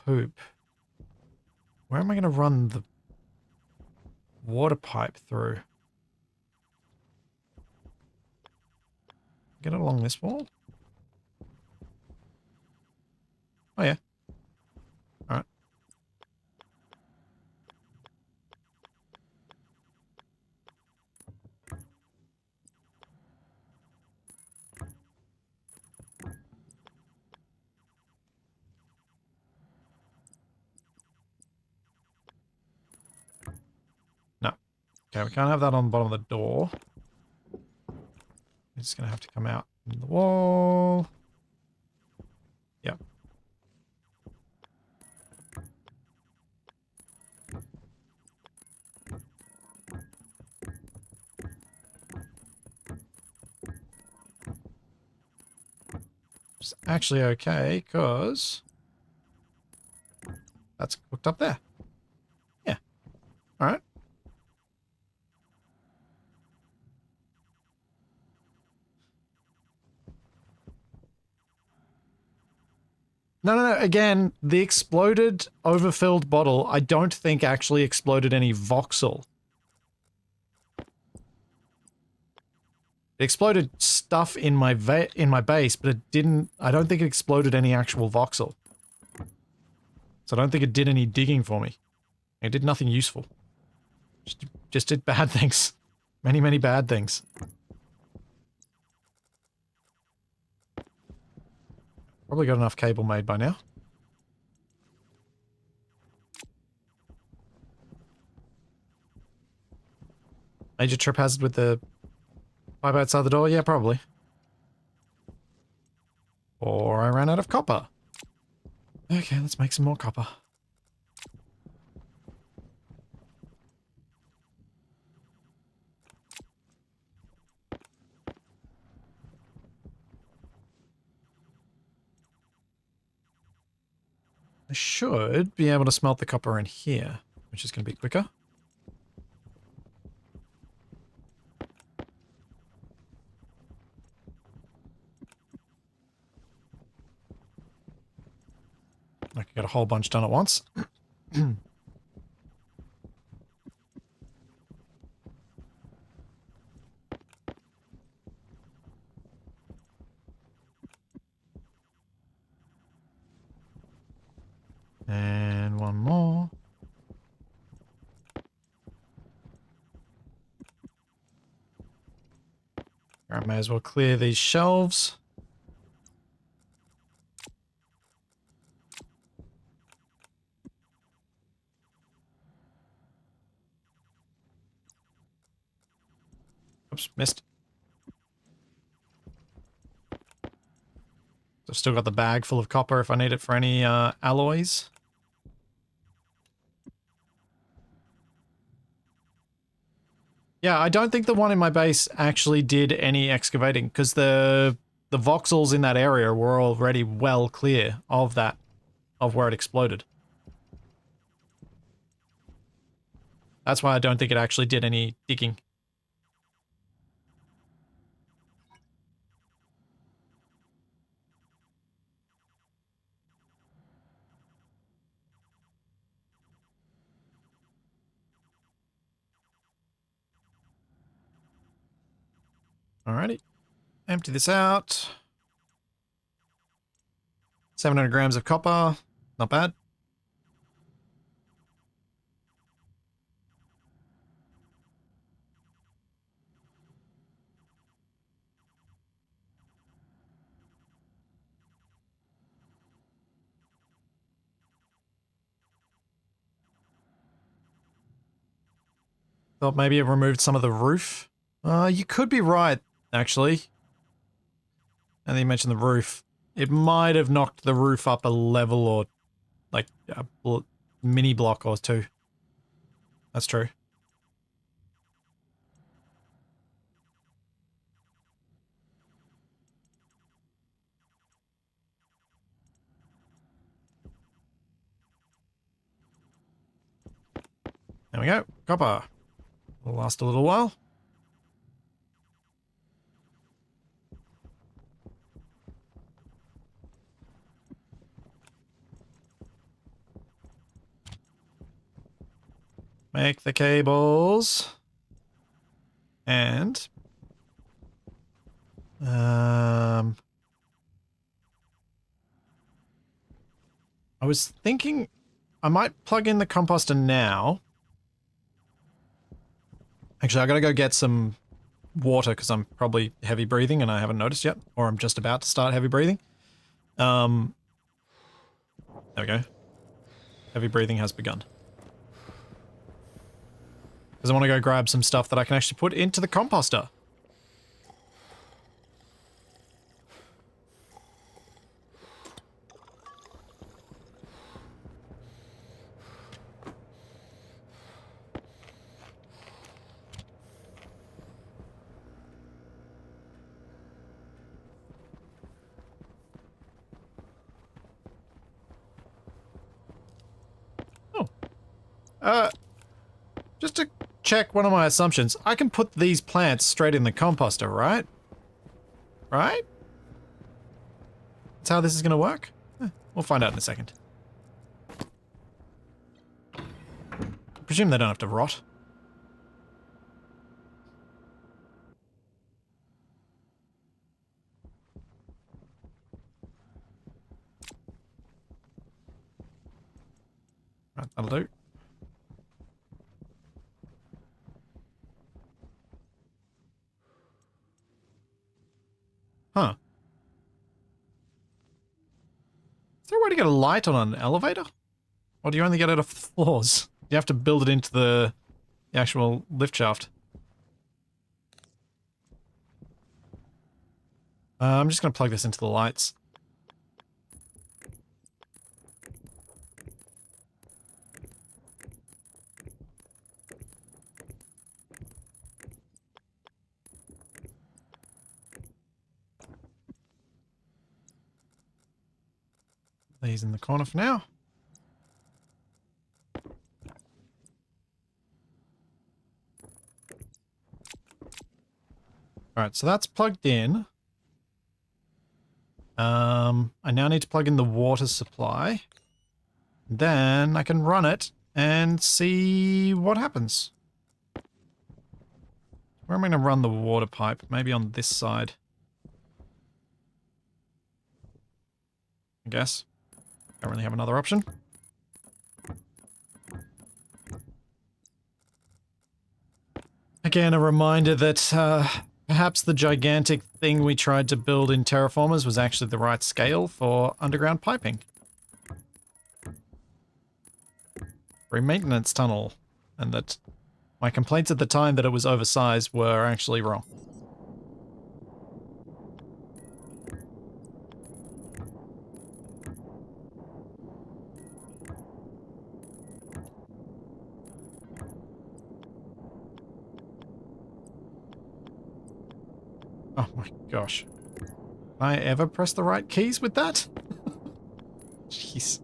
Poop. Where am I going to run the water pipe through? Get it along this wall? Oh yeah. Alright. No. Okay, we can't have that on the bottom of the door. It's going to have to come out in the wall. Yep. It's actually okay, because that's hooked up there. Yeah. Alright. No. Again, the exploded, overfilled bottle, I don't think actually exploded any voxel. It exploded stuff in my base, but it didn't... I don't think it exploded any actual voxel. So I don't think it did any digging for me. It did nothing useful. Just did bad things. Many, many bad things. Probably got enough cable made by now. Major trip hazard with the pipe outside the door? Yeah, probably. Or I ran out of copper. Okay, let's make some more copper. I should be able to smelt the copper in here, which is going to be quicker. I can get a whole bunch done at once. And one more. I may as well clear these shelves. Oops, missed. I've still got the bag full of copper if I need it for any alloys. Yeah, I don't think the one in my base actually did any excavating because the voxels in that area were already well clear of that, of where it exploded. That's why I don't think it actually did any digging. Alrighty. Empty this out. 700 grams of copper. Not bad. Thought maybe it removed some of the roof. You could be right, actually. And then you mentioned the roof. it might have knocked the roof up a level or like a mini block or two. That's true. There we go. Copper. Will last a little while. Make the cables. And I was thinking I might plug in the composter now. Actually, I gotta go get some water because I'm probably heavy breathing and I haven't noticed yet, or I'm just about to start heavy breathing. There we go. Heavy breathing has begun. Because I want to go grab some stuff that I can actually put into the composter. Just to check one of my assumptions, I can put these plants straight in the composter, right? Right? That's how this is going to work? We'll find out in a second. I presume they don't have to rot. Right, that'll do. Huh. Is there a way to get a light on an elevator? Or do you only get it off the floors? You have to build it into the actual lift shaft. I'm just going to plug this into the lights. These in the corner for now. Alright, so that's plugged in. I now need to plug in the water supply. Then I can run it and see what happens. Where am I going to run the water pipe? Maybe on this side. I guess. Don't really have another option. Again, a reminder that perhaps the gigantic thing we tried to build in Terraformers was actually the right scale for underground piping. For a maintenance tunnel. And that my complaints at the time that it was oversized were actually wrong. Oh my gosh. Did I ever press the right keys with that? Jeez.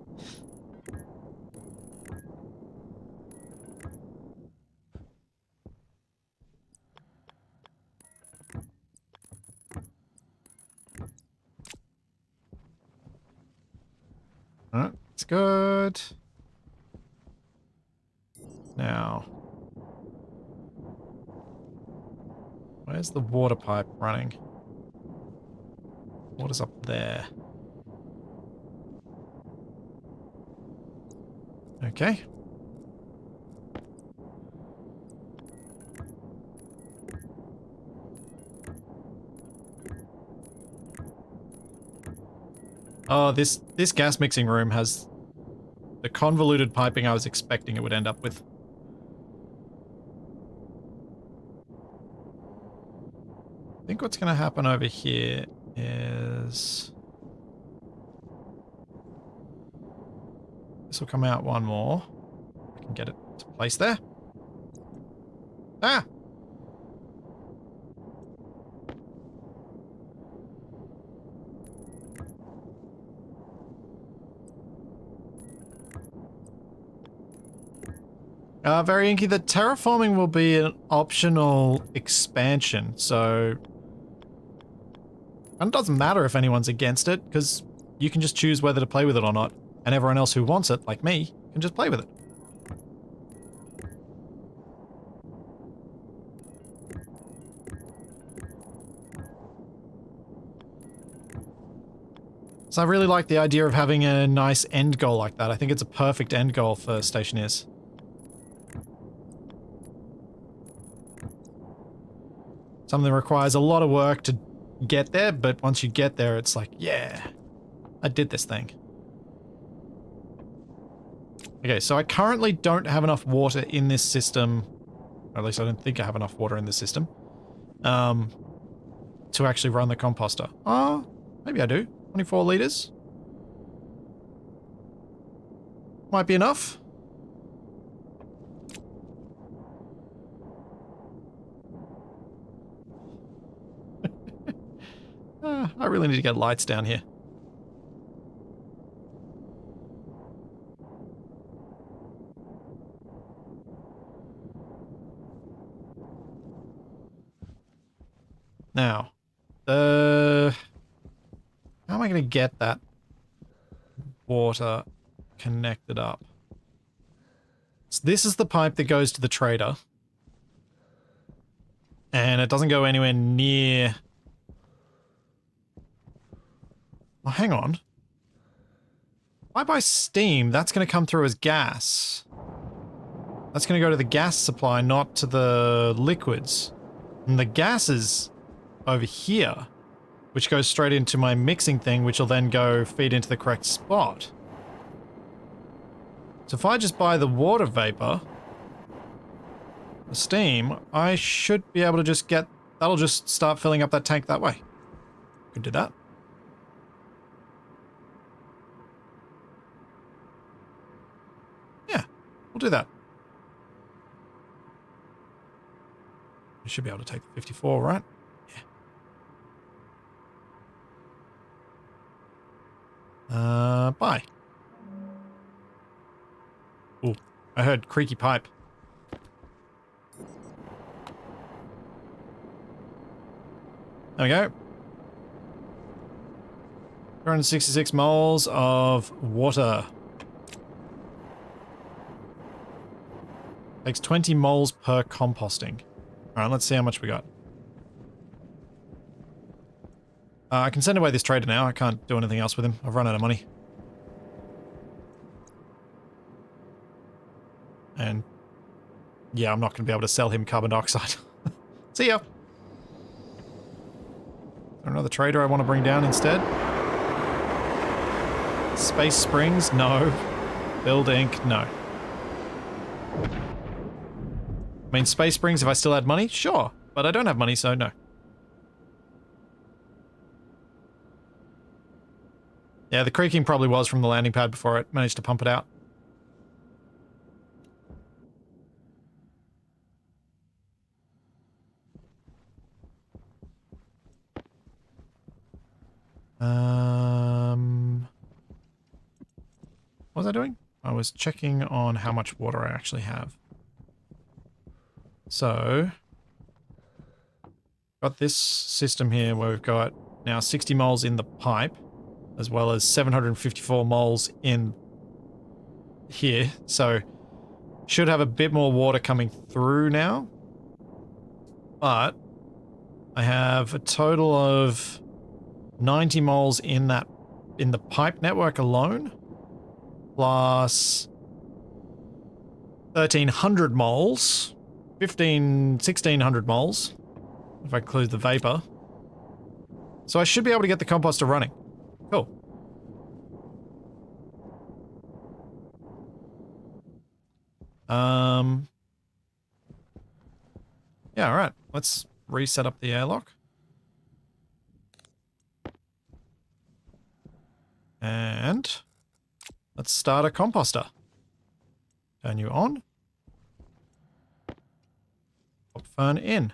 Alright, it's good. Now. Where's the water pipe running? Water's up there. Okay. Oh, this gas mixing room has the convoluted piping I was expecting it would end up with. I think what's going to happen over here is... This will come out one more. I can get it to place there. Ah! Very inky. The terraforming will be an optional expansion, so... And it doesn't matter if anyone's against it, because you can just choose whether to play with it or not, and everyone else who wants it, like me, can just play with it. So I really like the idea of having a nice end goal like that. I think it's a perfect end goal for Stationeers. Something that requires a lot of work to get there, but once you get there, it's like, yeah, I did this thing. Okay, so I currently don't have enough water in this system, or at least I don't think I have enough water in this system, to actually run the composter. Oh, maybe I do. 24 liters. Might be enough. I really need to get lights down here. Now, how am I going to get that water connected up? So this is the pipe that goes to the trader. And it doesn't go anywhere near... Oh, hang on. If I buy steam, that's going to come through as gas. That's going to go to the gas supply, not to the liquids. And the gas is over here, which goes straight into my mixing thing, which will then go feed into the correct spot. So if I just buy the water vapor, the steam, I should be able to just get... That'll just start filling up that tank that way. Could do that. Yeah, we'll do that. We should be able to take the 54, right? Yeah. Bye. Ooh, I heard creaky pipe. There we go. 266 moles of water. Takes 20 moles per composting. Alright, let's see how much we got. I can send away this trader now. I can't do anything else with him. I've run out of money. And yeah, I'm not going to be able to sell him carbon dioxide. See ya. Is there another trader I want to bring down instead? Space Springs? No. Build Inc? No. I mean, Space Springs, if I still had money? Sure. But I don't have money, so no. Yeah, the creaking probably was from the landing pad before it managed to pump it out. What was I doing? I was checking on how much water I actually have. So, got this system here where we've got now 60 moles in the pipe, as well as 754 moles in here. So, should have a bit more water coming through now. But, I have a total of 90 moles in the pipe network alone, plus 1,300 moles, 1,600 moles, if I include the vapor. So I should be able to get the composter running. Cool. Yeah, alright. Let's reset up the airlock. And Let's start a composter. Turn you on. Pop fern in.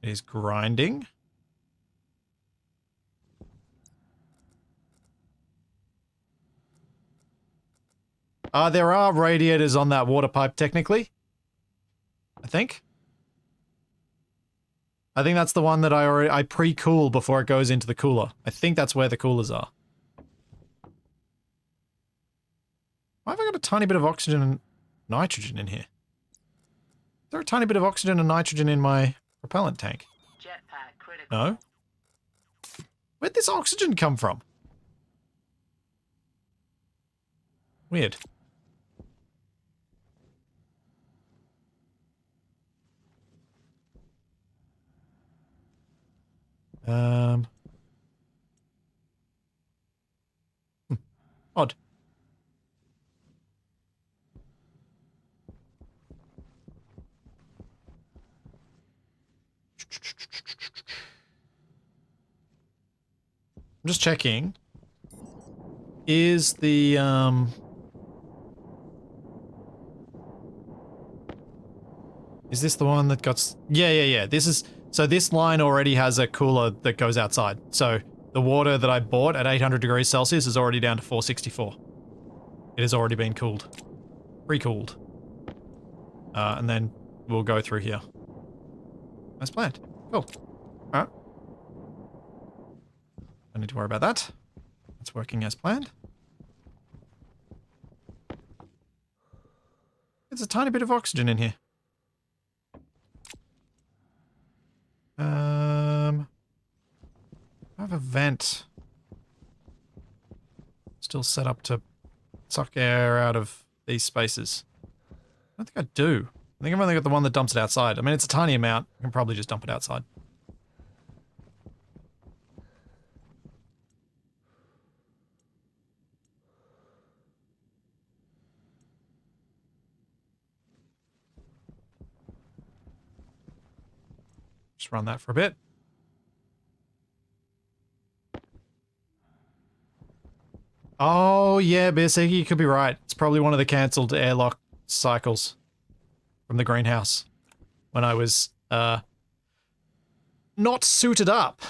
It is grinding. There are radiators on that water pipe, technically. I think that's the one that I pre-cool before it goes into the cooler. I think that's where the coolers are. Why have I got a tiny bit of oxygen and nitrogen in here? Is there a tiny bit of oxygen and nitrogen in my propellant tank? Jetpack critical. No. Where'd this oxygen come from? Weird. Odd. I'm just checking. Is the, is this the one that got... Yeah. This is... So this line already has a cooler that goes outside. So the water that I bought at 800 degrees Celsius is already down to 464. It has already been cooled. Pre-cooled. And then we'll go through here. As planned. Cool. Alright. Don't need to worry about that. It's working as planned. There's a tiny bit of oxygen in here. I have a vent. Still set up to suck air out of these spaces. I don't think I do. I think I've only got the one that dumps it outside. I mean, it's a tiny amount. I can probably just dump it outside. Just run that for a bit. Oh, yeah, Beersegi, you could be right. It's probably one of the cancelled airlock cycles from the greenhouse when I was, not suited up.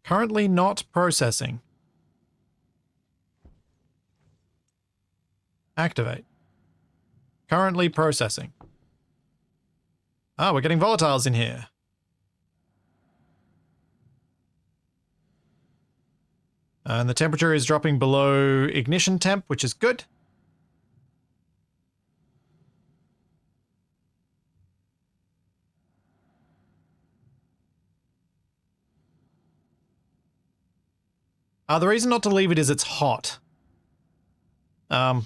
Currently not processing. Activate. Currently processing. Ah, we're getting volatiles in here. And the temperature is dropping below ignition temp, which is good. The reason not to leave it is it's hot. So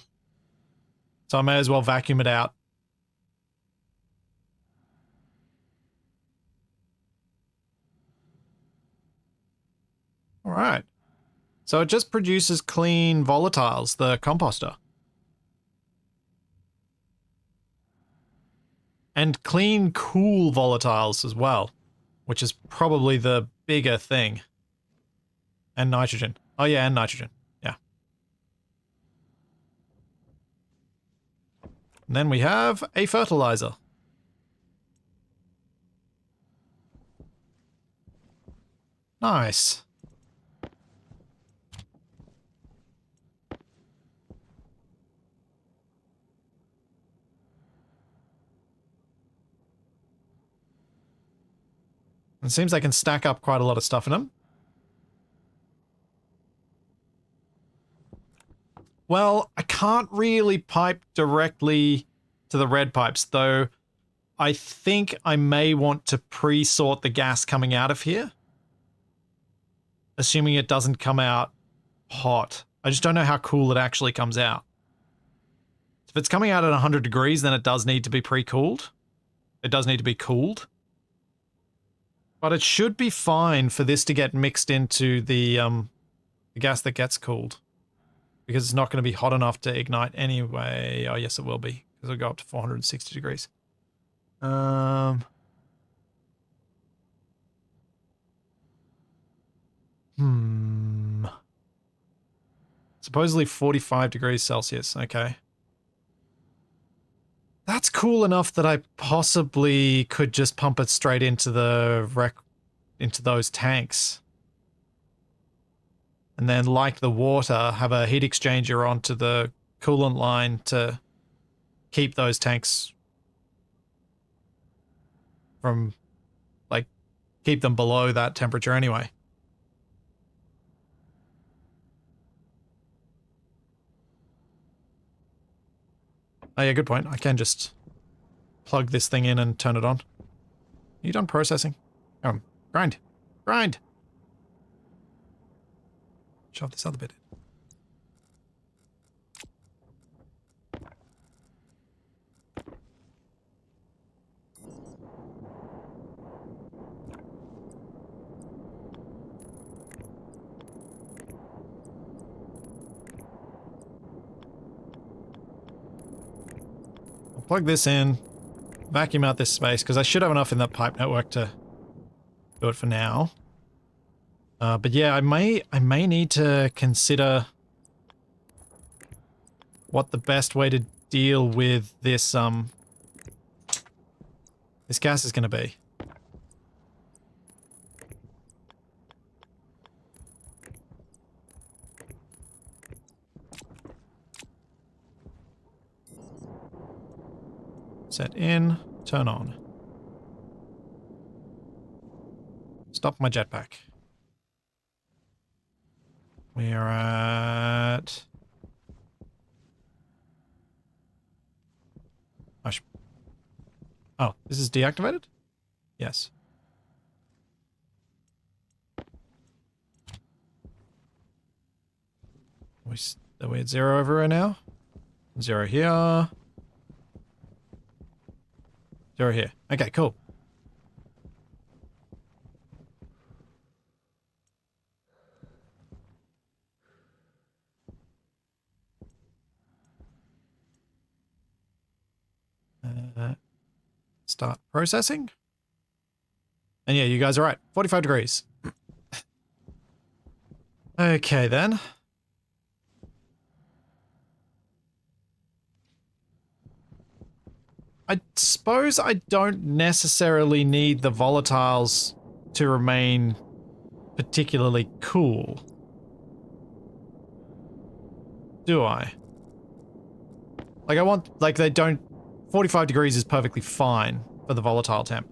I may as well vacuum it out. All right. So it just produces clean volatiles, the composter. And clean, cool volatiles as well, which is probably the bigger thing. And nitrogen. Oh yeah, and nitrogen. Yeah. And then we have a fertilizer. Nice. It seems I can stack up quite a lot of stuff in them. Well, I can't really pipe directly to the red pipes, though I think I may want to pre-sort the gas coming out of here. Assuming it doesn't come out hot. I just don't know how cool it actually comes out. If it's coming out at 100 degrees, then it does need to be pre-cooled. It does need to be cooled. But it should be fine for this to get mixed into the gas that gets cooled. Because it's not going to be hot enough to ignite anyway. Oh, yes, it will be. Because because it'll go up to 460 degrees. Supposedly 45 degrees Celsius. Okay. That's cool enough that I possibly could just pump it straight into into those tanks. And then, like the water, have a heat exchanger onto the coolant line to keep those tanks from, like, keep them below that temperature anyway. Oh yeah, good point. I can just plug this thing in and turn it on. Are you done processing? Grind. Grind! Shove this other bit in. I'll plug this in, vacuum out this space, because I should have enough in that pipe network to do it for now. But yeah, I may need to consider what the best way to deal with this this gas is going to be. Set in, turn on. Stop my jetpack. We're at... Oh, this is deactivated? Yes. Are we at 0 everywhere now? 0 here. 0 here. Okay, cool. Start processing. And yeah, you guys are right. 45 degrees. Okay, then. I suppose I don't necessarily need the volatiles to remain particularly cool. Do I? Like, I want, like, they don't... 45 degrees is perfectly fine for the volatile temp.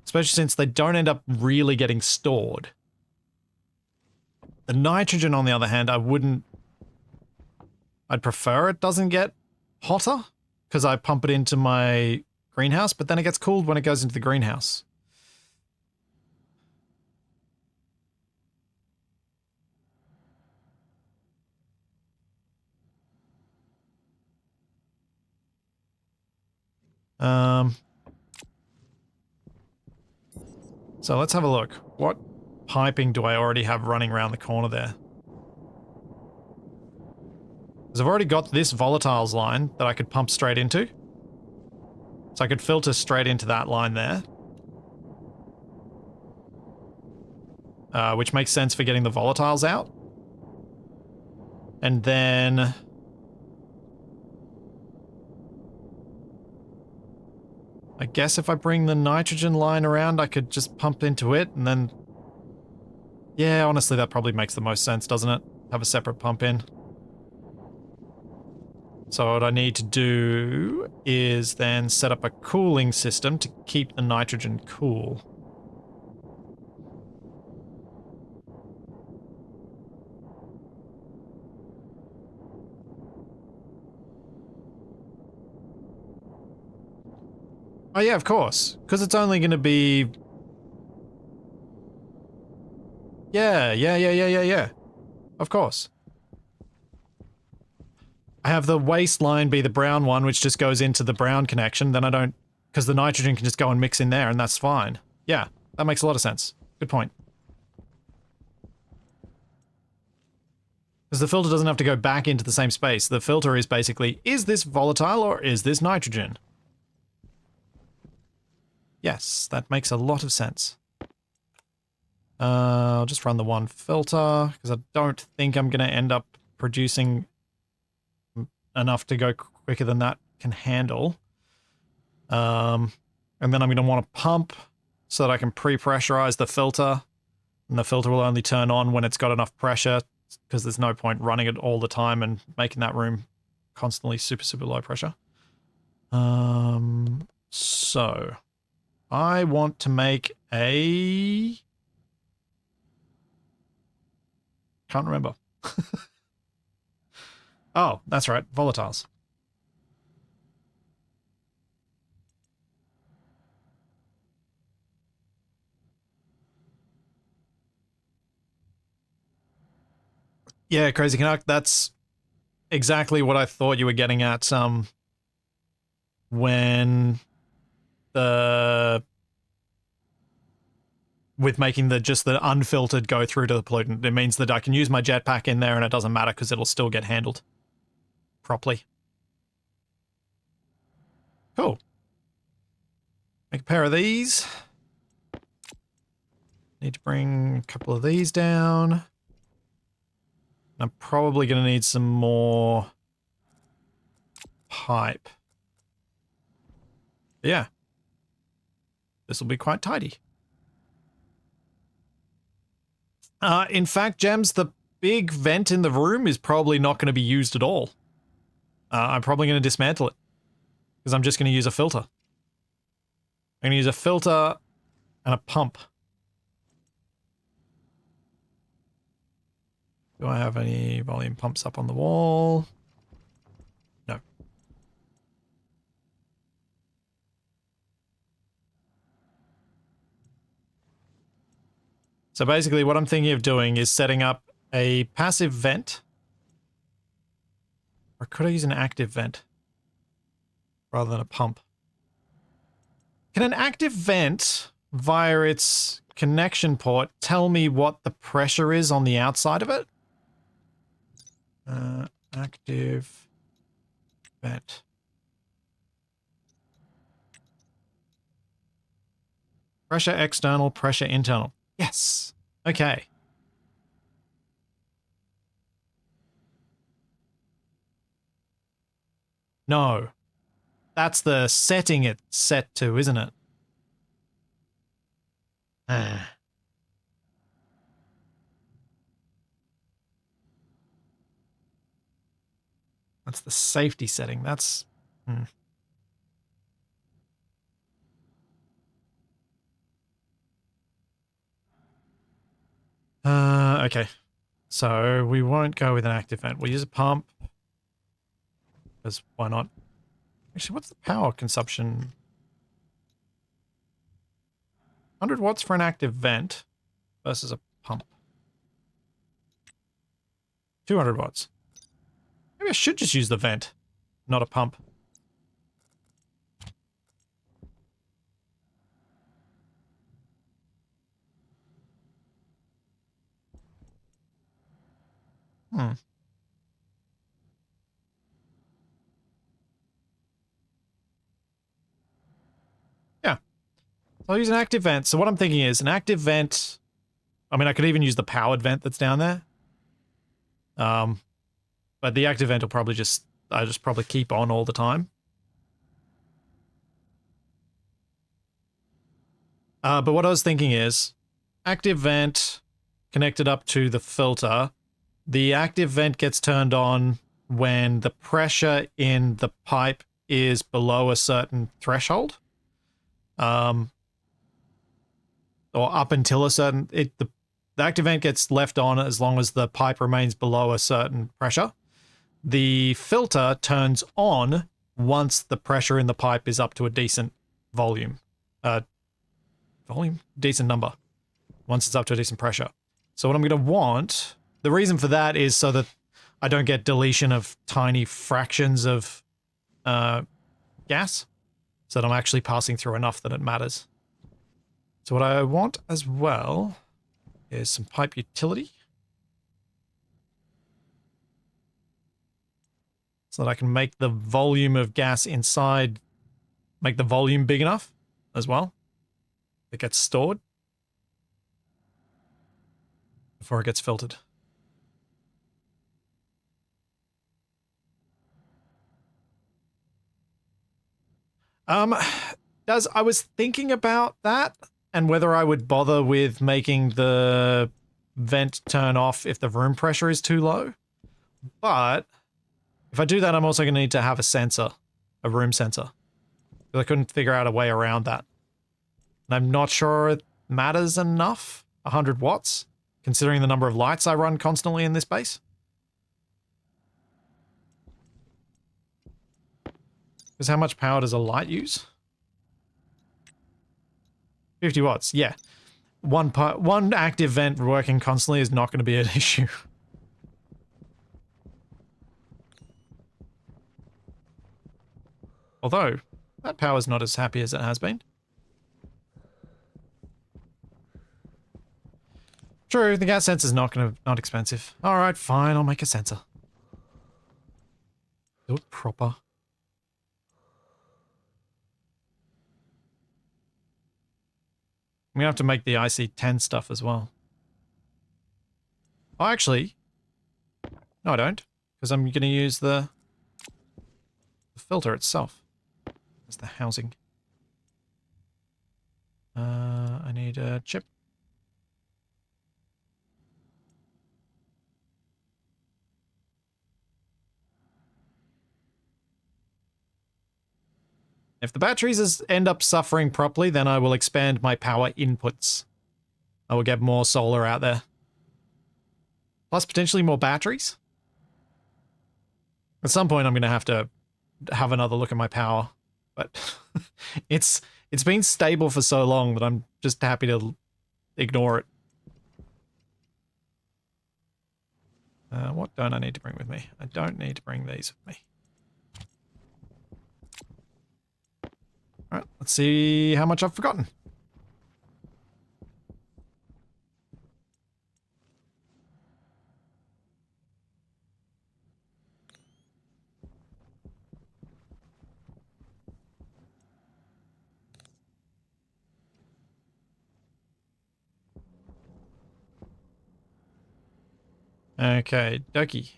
Especially since they don't end up really getting stored. The nitrogen, on the other hand, I'd prefer it doesn't get hotter, because I pump it into my greenhouse, but then it gets cooled when it goes into the greenhouse. So let's have a look. What piping do I already have running around the corner there? Because I've already got this volatiles line that I could pump straight into. So I could filter straight into that line there. Which makes sense for getting the volatiles out. And then... I guess if I bring the nitrogen line around, I could just pump into it, and then... Yeah, honestly, that probably makes the most sense, doesn't it? Have a separate pump in. So what I need to do is then set up a cooling system to keep the nitrogen cool. Oh yeah, of course. Because it's only going to be... Yeah. Of course. I have the waste line be the brown one, which just goes into the brown connection, then I don't... Because the nitrogen can just go and mix in there, and that's fine. Yeah, that makes a lot of sense. Good point. Because the filter doesn't have to go back into the same space. The filter is basically, is this volatile or is this nitrogen? Yes, that makes a lot of sense. I'll just run the one filter, because I don't think I'm going to end up producing enough to go quicker than that can handle. And then I'm going to want to pump so that I can pre-pressurize the filter. And the filter will only turn on when it's got enough pressure, because there's no point running it all the time and making that room constantly super, super low pressure. So I want to make a... Can't remember. Oh, that's right. Volatiles. Yeah, Crazy Canuck, that's exactly what I thought you were getting at, when with making just the unfiltered go through to the pollutant. It means that I can use my jetpack in there and it doesn't matter because it'll still get handled properly. Cool. Make a pair of these. Need to bring a couple of these down. I'm probably going to need some more pipe. But yeah. This will be quite tidy. In fact, Gems, the big vent in the room is probably not going to be used at all. I'm probably going to dismantle it. Because I'm just going to use a filter. I'm going to use a filter and a pump. Do I have any volume pumps up on the wall? No. So basically what I'm thinking of doing is setting up a passive vent. Or could I use an active vent rather than a pump? Can an active vent, via its connection port, tell me what the pressure is on the outside of it? Active vent. Pressure external, pressure internal. Yes. Okay. No. That's the setting it's set to, isn't it? Ah. That's the safety setting. That's... Okay. So we won't go with an active vent. We'll use a pump. Because why not? Actually, what's the power consumption? 100 watts for an active vent versus a pump. 200 watts. Maybe I should just use the vent, not a pump. Yeah. I'll use an active vent. So what I'm thinking is an active vent... I mean, I could even use the powered vent that's down there. But the active vent will probably I'll just probably keep on all the time. But what I was thinking is, active vent connected up to the filter. The active vent gets turned on when the pressure in the pipe is below a certain threshold. Or up until a certain... The active vent gets left on as long as the pipe remains below a certain pressure. The filter turns on once the pressure in the pipe is up to a decent volume. Decent number. Once it's up to a decent pressure. So what I'm going to want... The reason for that is so that I don't get deletion of tiny fractions of gas. So that I'm actually passing through enough that it matters. So what I want as well is some pipe utility. so that I can make the volume of gas inside, make the volume big enough as well. It gets stored before it gets filtered. I was thinking about that and whether I would bother with making the vent turn off if the room pressure is too low. But if I do that, I'm also going to need to have a sensor, a room sensor. But I couldn't figure out a way around that. And I'm not sure it matters enough, 100 watts, considering the number of lights I run constantly in this base. Because how much power does a light use? 50 watts, yeah. One active vent working constantly is not going to be an issue. Although, that power's not as happy as it has been. True, the gas sensor's not expensive. Alright, fine, I'll make a sensor. Do it proper. I'm gonna have to make the IC10 stuff as well. Oh, actually, no I don't, because I'm gonna use the filter itself as the housing. I need a chip. If the batteries end up suffering properly, then I will expand my power inputs. I will get more solar out there. Plus potentially more batteries. At some point I'm going to have another look at my power. But it's been stable for so long that I'm just happy to ignore it. What don't I need to bring with me? I don't need to bring these with me. Alright, let's see how much I've forgotten. Okay, dokie.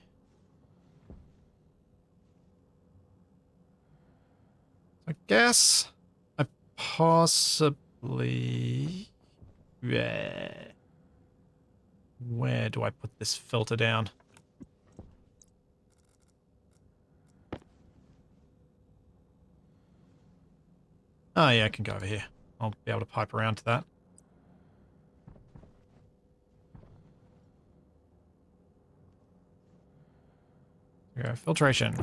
I guess I possibly... Yeah. Where do I put this filter down? Oh yeah, I can go over here. I'll be able to pipe around to that. There we go, filtration.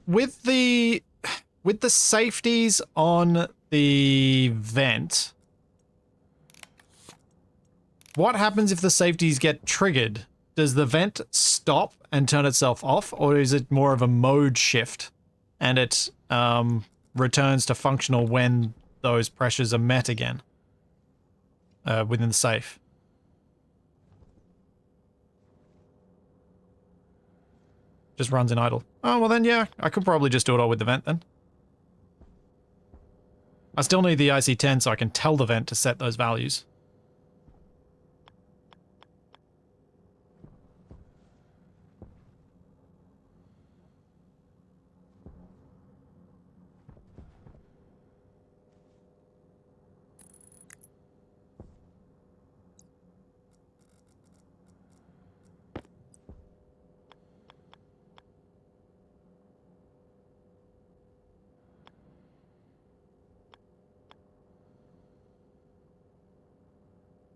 With the safeties on the vent, what happens if the safeties get triggered? Does the vent stop and turn itself off, or is it more of a mode shift and it returns to functional when those pressures are met again within the safe? Just runs in idle. Oh, well then, yeah, I could probably just do it all with the vent then. I still need the IC10 so I can tell the vent to set those values.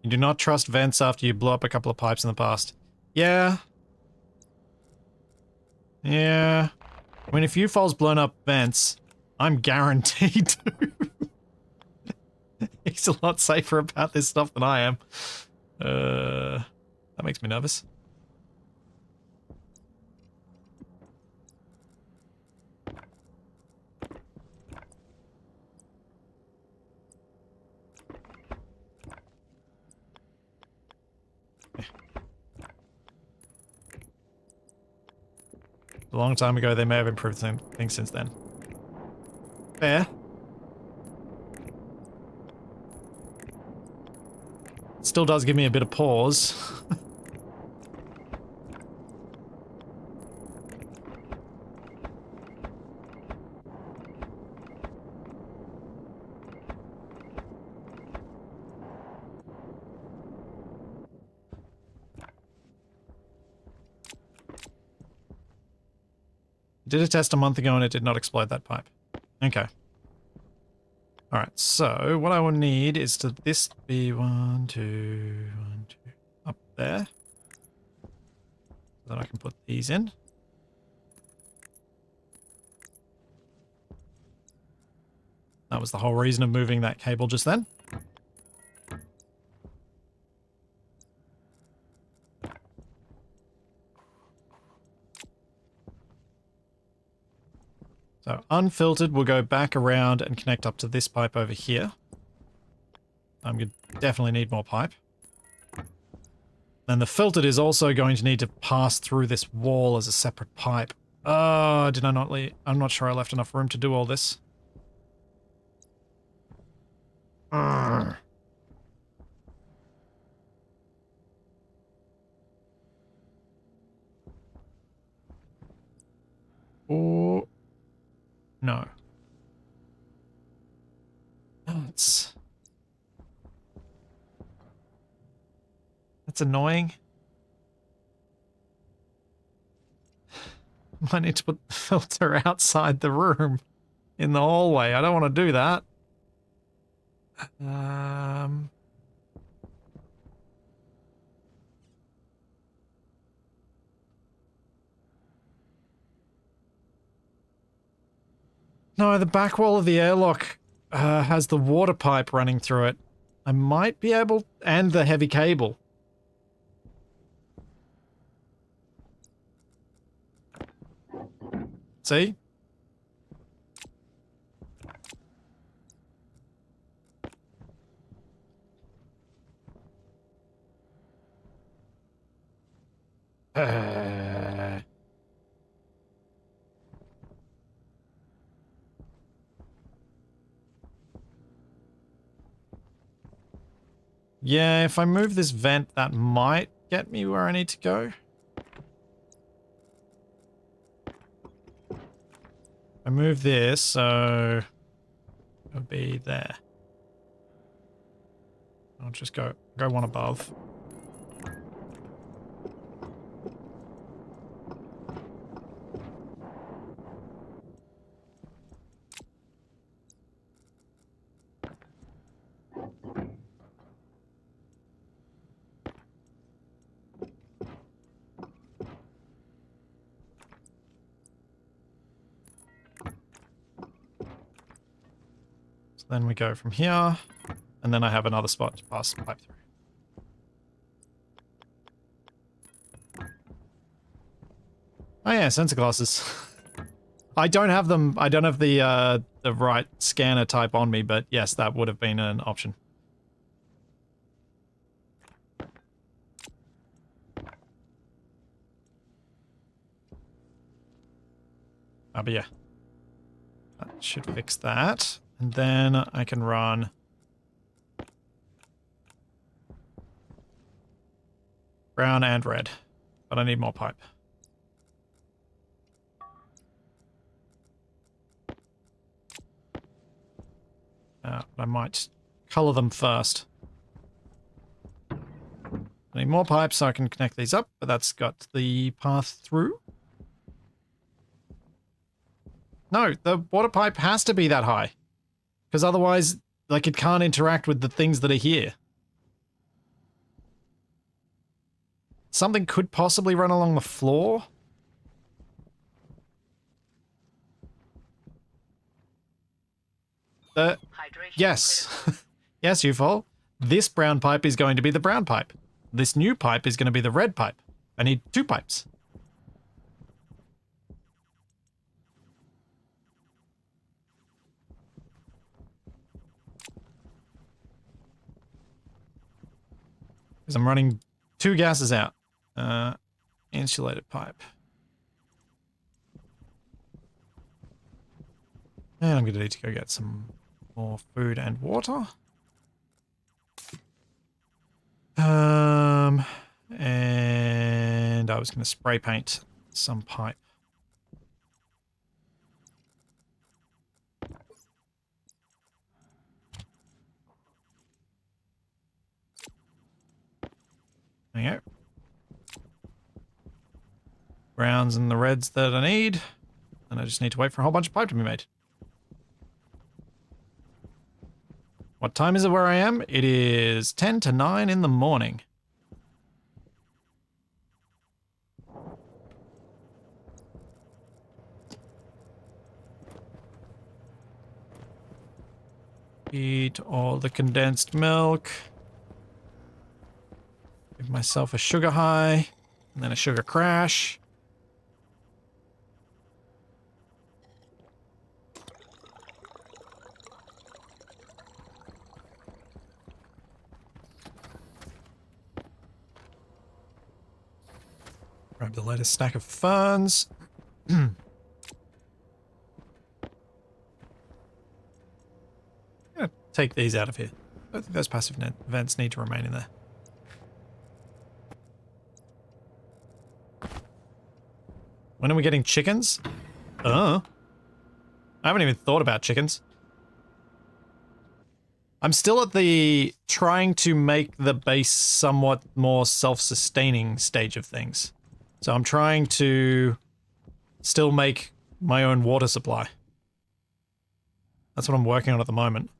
You do not trust vents after you blow up a couple of pipes in the past. Yeah. Yeah. I mean, if UFO's blown up vents, I'm guaranteed to. He's a lot safer about this stuff than I am. That makes me nervous. A long time ago, they may have improved things since then. Fair. Still does give me a bit of pause. Did a test a month ago and it did not explode that pipe. Okay. Alright, so what I will need is to this be 1, 2, 1, 2, up there. So that I can put these in. That was the whole reason of moving that cable just then. So unfiltered will go back around and connect up to this pipe over here. I'm going to definitely need more pipe. And the filtered is also going to need to pass through this wall as a separate pipe. Oh, did I not leave? I'm not sure I left enough room to do all this. Urgh. Or... no. That's annoying. I need to put the filter outside the room in the hallway. I don't want to do that. No, the back wall of the airlock has the water pipe running through it. I might be able... and the heavy cable. See? Yeah, if I move this vent, that might get me where I need to go. I move this, so it'll be there. I'll just go one above. Then we go from here, and then I have another spot to pass the pipe through. Oh yeah, sensor glasses. I don't have them. I don't have the right scanner type on me, but yes, that would have been an option. But yeah, that should fix that. And then I can run brown and red, but I need more pipe. I might color them first. I need more pipe so I can connect these up, but that's got the path through. No, the water pipe has to be that high. Because otherwise, like, it can't interact with the things that are here. Something could possibly run along the floor. Yes. Yes, UFO. This brown pipe is going to be the brown pipe. This new pipe is going to be the red pipe. I need 2 pipes. Because I'm running 2 gases out. Insulated pipe. And I'm going to need to go get some more food and water. And I was going to spray paint some pipe. There you go. Browns and the reds that I need. And I just need to wait for a whole bunch of pipe to be made. What time is it where I am? It is 10 to 9 in the morning. Eat all the condensed milk. Give myself a sugar high, and then a sugar crash. Grab the latest stack of ferns. Take these out of here. I don't think those passive vents need to remain in there. When are we getting chickens? I haven't even thought about chickens. I'm still at the trying to make the base somewhat more self-sustaining stage of things. So I'm trying to still make my own water supply. That's what I'm working on at the moment.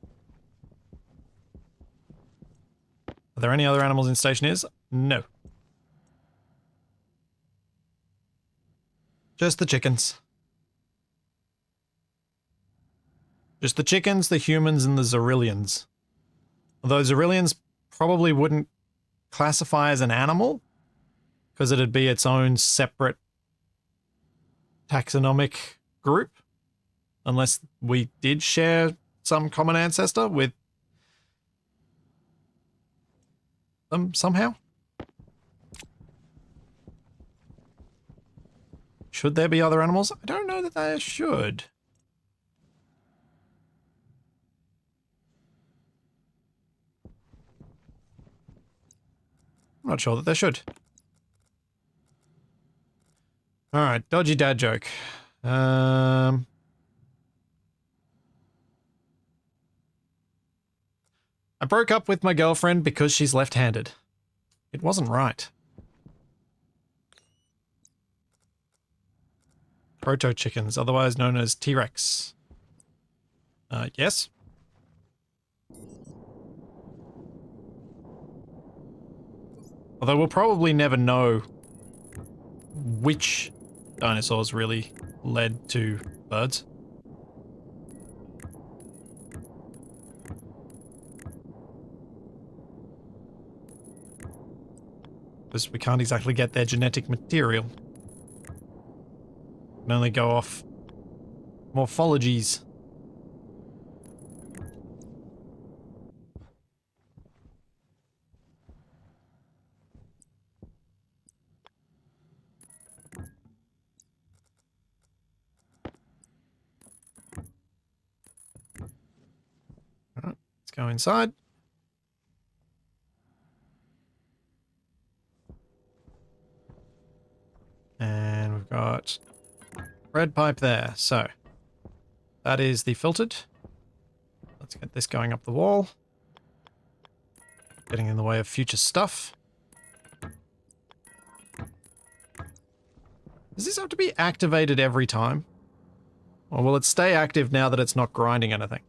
Are there any other animals in Stationeers? No. Just the chickens. Just the chickens, the humans, and the Zerillians. Although Zerillians probably wouldn't classify as an animal, because it'd be its own separate taxonomic group, unless we did share some common ancestor with them somehow. Should there be other animals? I don't know that there should. I'm not sure that there should. Alright, dodgy dad joke. I broke up with my girlfriend because she's left-handed. It wasn't right. Proto-chickens, otherwise known as T-Rex. Yes? Although we'll probably never know which dinosaurs really led to birds. Because we can't exactly get their genetic material. We can only go off morphologies. Alright, let's go inside. And we've got red pipe there. So that is the filtered. Let's get this going up the wall. Getting in the way of future stuff. Does this have to be activated every time? Or will it stay active now that it's not grinding anything?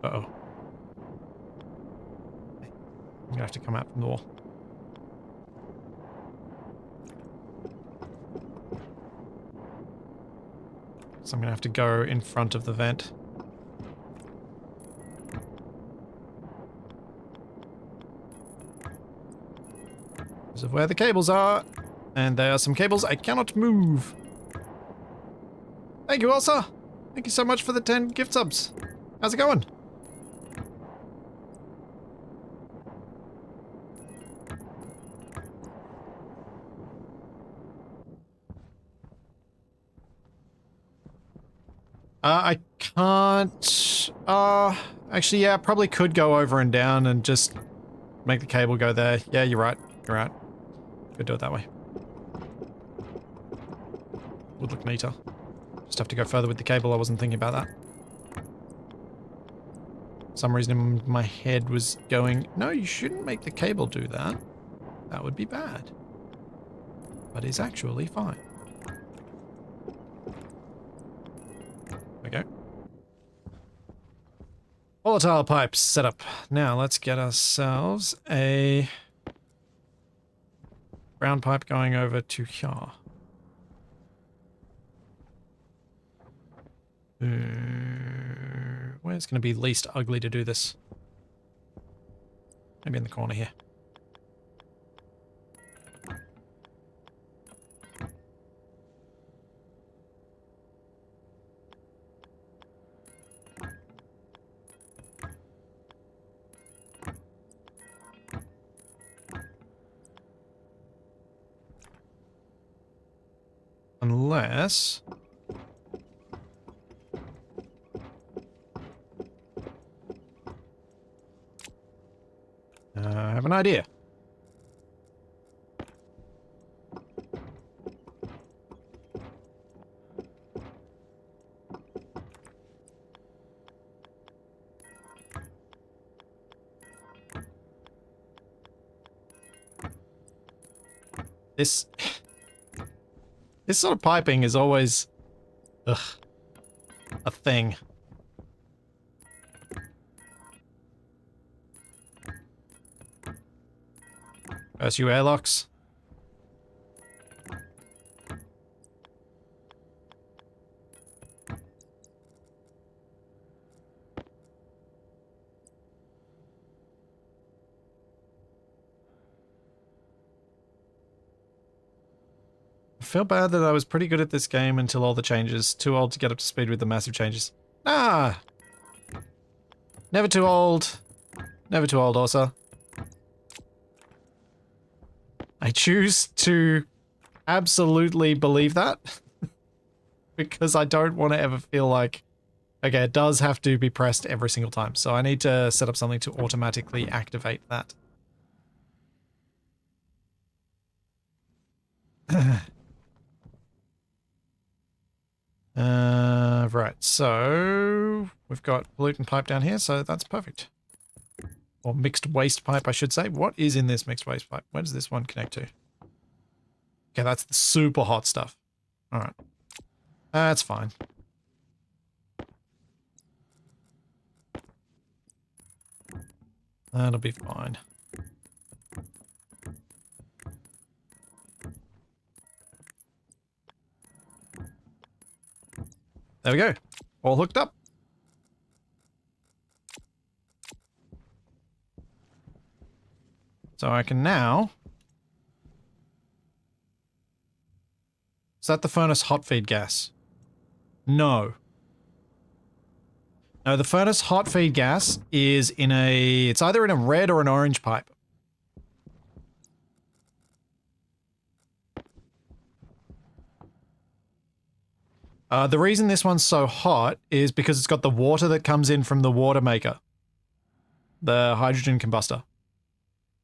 Uh-oh. I'm gonna have to come out from the wall. So I'm gonna have to go in front of the vent. Because of where the cables are. And there are some cables I cannot move. Thank you, Elsa. Thank you so much for the 10 gift subs. How's it going? I can't... actually, yeah, probably could go over and down and just make the cable go there. Yeah, you're right. You're right. Could do it that way. Would look neater. Just have to go further with the cable. I wasn't thinking about that. For some reason in my head was going, no, you shouldn't make the cable do that. That would be bad. But it's actually fine. There we go. Volatile pipes set up. Now let's get ourselves a brown pipe going over to here. Where's going to be least ugly to do this? Maybe in the corner here. Unless... I have an idea. This sort of piping is always, ugh, a thing. First you airlocks. I feel bad that I was pretty good at this game until all the changes. Too old to get up to speed with the massive changes. Ah! Never too old. Never too old, Orsa. I choose to absolutely believe that. Because I don't want to ever feel like... Okay, it does have to be pressed every single time. So I need to set up something to automatically activate that. Right, so we've got pollutant pipe down here, so that's perfect. Or mixed waste pipe, I should say. What is in this mixed waste pipe? Where does this one connect to? Okay, that's the super hot stuff. Alright. That's fine. That'll be fine. There we go. All hooked up. So I can now... Is that the furnace hot feed gas? No. No, the furnace hot feed gas is in a... It's either in a red or an orange pipe. The reason this one's so hot is because it's got the water that comes in from the water maker. The hydrogen combustor.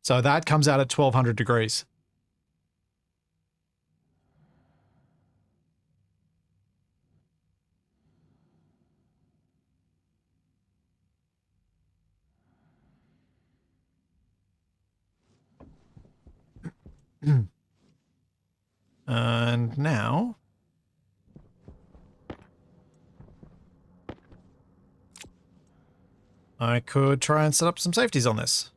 So that comes out at 1200 degrees. And now... I could try and set up some safeties on this.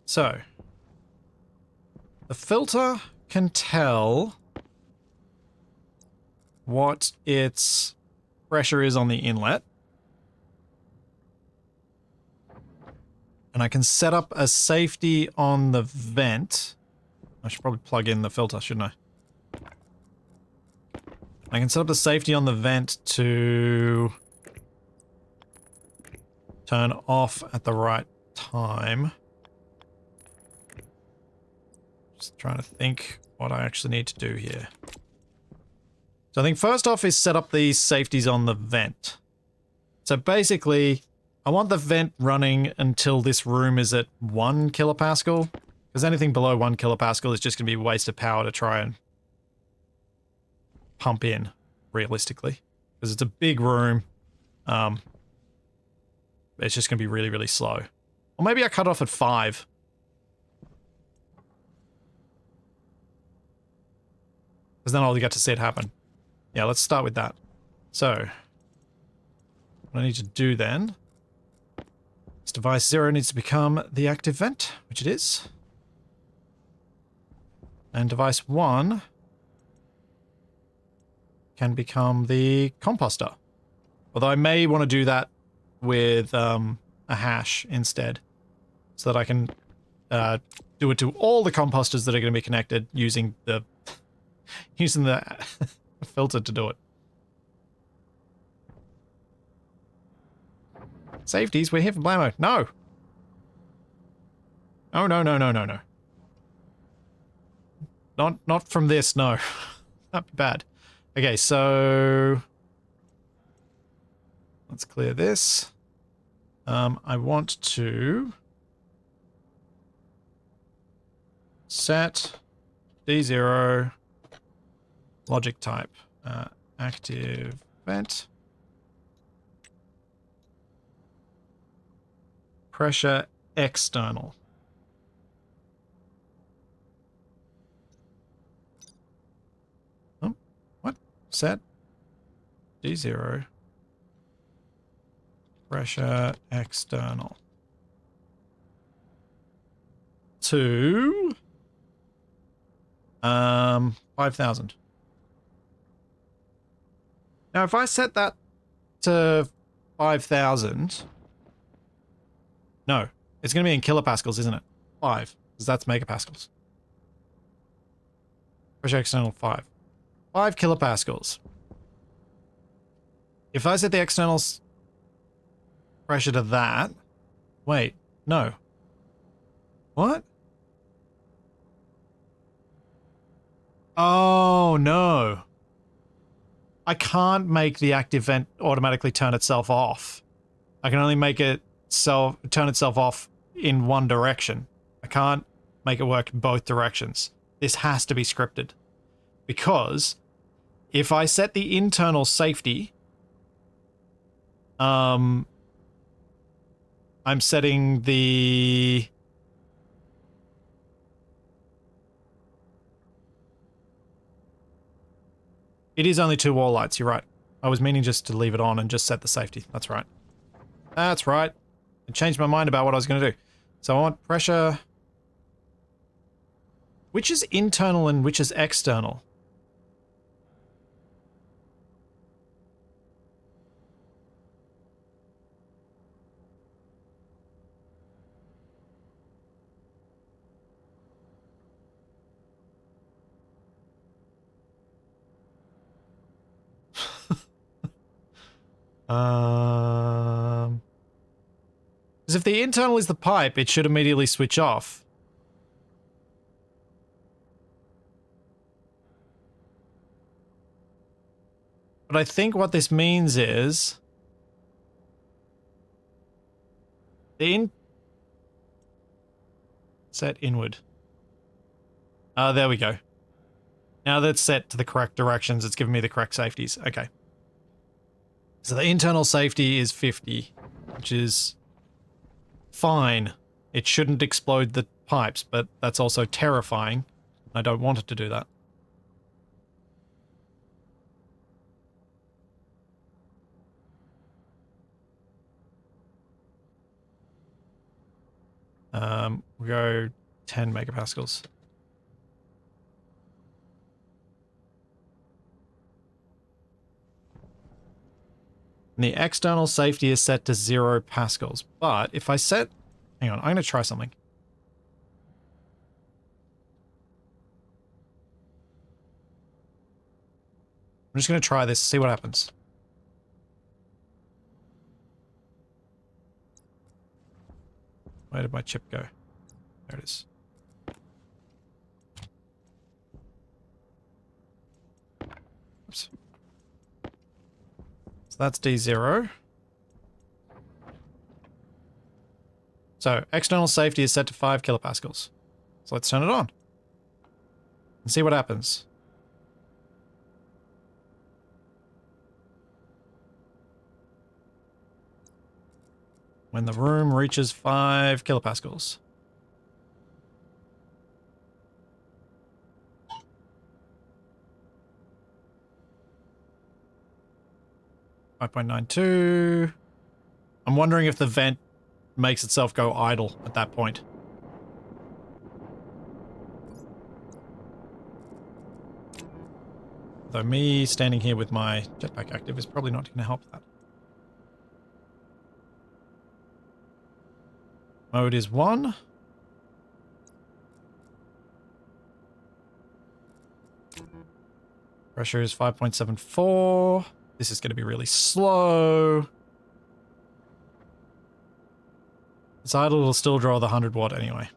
So, the filter can tell what its pressure is on the inlet. And I can set up a safety on the vent. I should probably plug in the filter, shouldn't I can set up the safety on the vent to turn off at the right time. Just trying to think what I actually need to do here. So I think first off is set up these safeties on the vent. So basically, I want the vent running until this room is at 1 kilopascal. Because anything below 1 kilopascal is just going to be a waste of power to try and pump in, realistically. Because it's a big room. It's just going to be really, really slow. Or maybe I cut off at 5. Because then I'll get to see it happen. Yeah, let's start with that. So, what I need to do then, this device 0 needs to become the active vent, which it is. And device 1 can become the composter. Although I may want to do that with a hash instead, so that I can do it to all the composters that are going to be connected using the filter to do it. Safeties, we're here for blammo. No! Oh, no, no, no, no, no. Not from this, no. That'd be bad. Okay, so... let's clear this. I want to... set D0 logic type. Active vent. Pressure external. Oh, what? Set D0. Pressure external. To 5,000. Now, if I set that to 5,000, no, it's going to be in kilopascals, isn't it? 5, because that's megapascals. Pressure external 5. 5 kilopascals. If I set the external pressure to that, wait, no. What? Oh, no. I can't make the active vent automatically turn itself off. I can only make it turn itself off in one direction. I can't make it work in both directions. This has to be scripted. Because if I set the internal safety, I'm setting the... It is only 2 wall lights, you're right. I was meaning just to leave it on and just set the safety. That's right. That's right. I changed my mind about what I was going to do. So I want pressure... Which is internal and which is external? Because if the internal is the pipe, it should immediately switch off. But I think what this means is... Set inward. There we go. Now that's set to the correct directions, it's given me the correct safeties. Okay. So the internal safety is 50, which is fine. It shouldn't explode the pipes, but that's also terrifying. I don't want it to do that. We'll go 10 megapascals. And the external safety is set to 0 pascals. But if I set... Hang on, I'm going to try something. I'm just going to try this, see what happens. Where did my chip go? There it is. Oops. So that's D0. So, external safety is set to 5 kilopascals. So let's turn it on. And see what happens. When the room reaches 5 kilopascals. .92. I'm wondering if the vent makes itself go idle at that point. Though me standing here with my jetpack active is probably not going to help that. Mode is 1. Pressure is 5.74. This is going to be really slow. It's idle, it'll still draw the 100 watt anyway.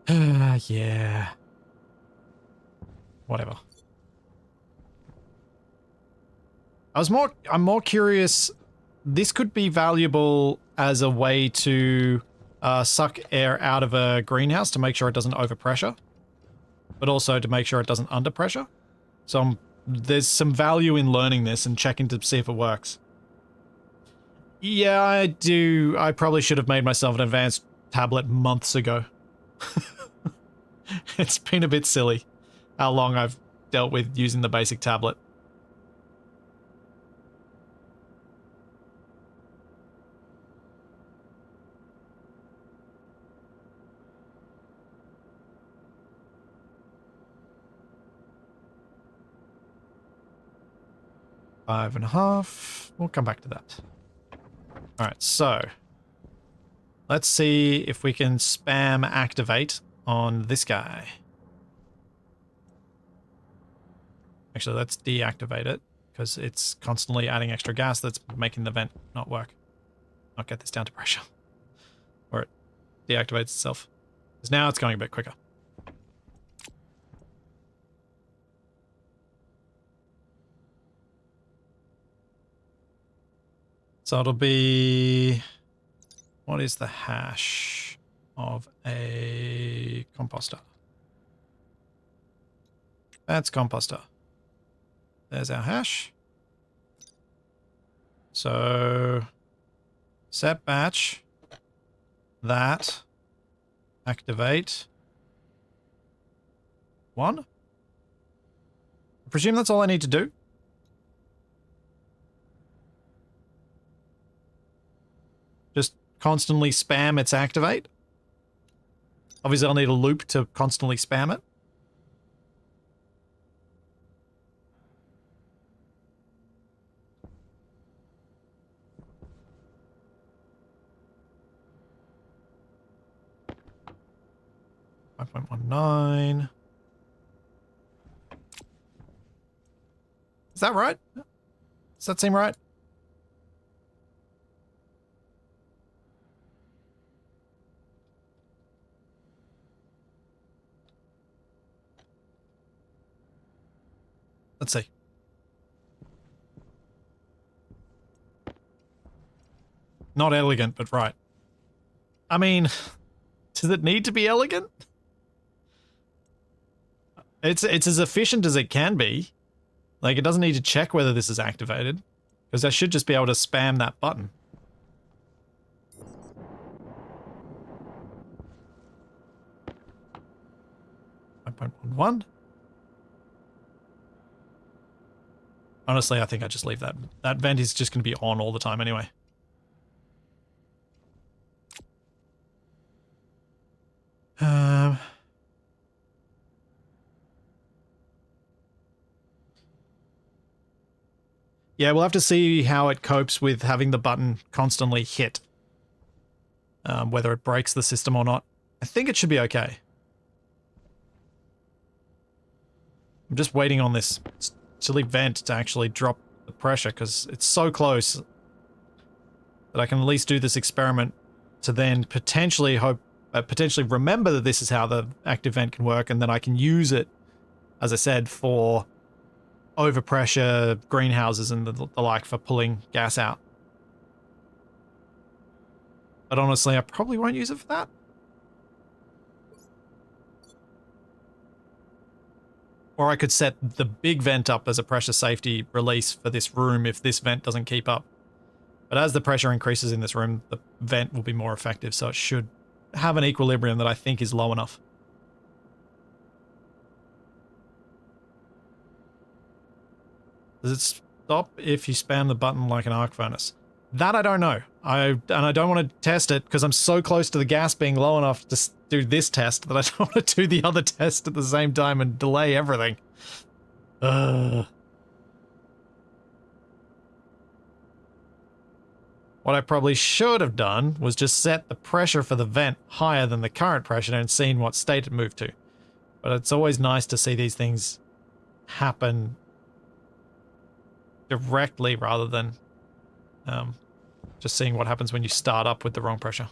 Yeah. Whatever. I'm more curious. This could be valuable as a way to suck air out of a greenhouse to make sure it doesn't overpressure, but also to make sure it doesn't underpressure. So there's some value in learning this and checking to see if it works. Yeah, I do. I probably should have made myself an advanced tablet months ago. It's been a bit silly how long I've dealt with using the basic tablet. Five and a half. We'll come back to that. Alright, so let's see if we can spam activate on this guy. Actually, let's deactivate it because it's constantly adding extra gas that's making the vent not work. Not get this down to pressure. Or it deactivates itself. Because now it's going a bit quicker. So it'll be... What is the hash of a composter? That's composter. There's our hash. So... Set batch. That. Activate. 1. I presume that's all I need to do. Just constantly spam its activate. Obviously, I'll need a loop to constantly spam it. .19. Is that right? Does that seem right? Let's see. Not elegant, but right. I mean, does it need to be elegant? It's as efficient as it can be. Like, it doesn't need to check whether this is activated. Because I should just be able to spam that button. .11. Honestly, I think I just leave that. That vent is just going to be on all the time anyway. Yeah, we'll have to see how it copes with having the button constantly hit. Whether it breaks the system or not. I think it should be okay. I'm just waiting on this silly vent to actually drop the pressure, because it's so close that I can at least do this experiment to then potentially potentially remember that this is how the active vent can work, and then I can use it, as I said, for overpressure greenhouses and the like, for pulling gas out. But honestly, I probably won't use it for that. Or I could set the big vent up as a pressure safety release for this room if this vent doesn't keep up. But as the pressure increases in this room, the vent will be more effective, so it should have an equilibrium that I think is low enough. Does it stop if you spam the button like an arc furnace? That I don't know. And I don't want to test it because I'm so close to the gas being low enough to do this test that I don't want to do the other test at the same time and delay everything. What I probably should have done was just set the pressure for the vent higher than the current pressure and seen what state it moved to. But it's always nice to see these things happen directly rather than just seeing what happens when you start up with the wrong pressure.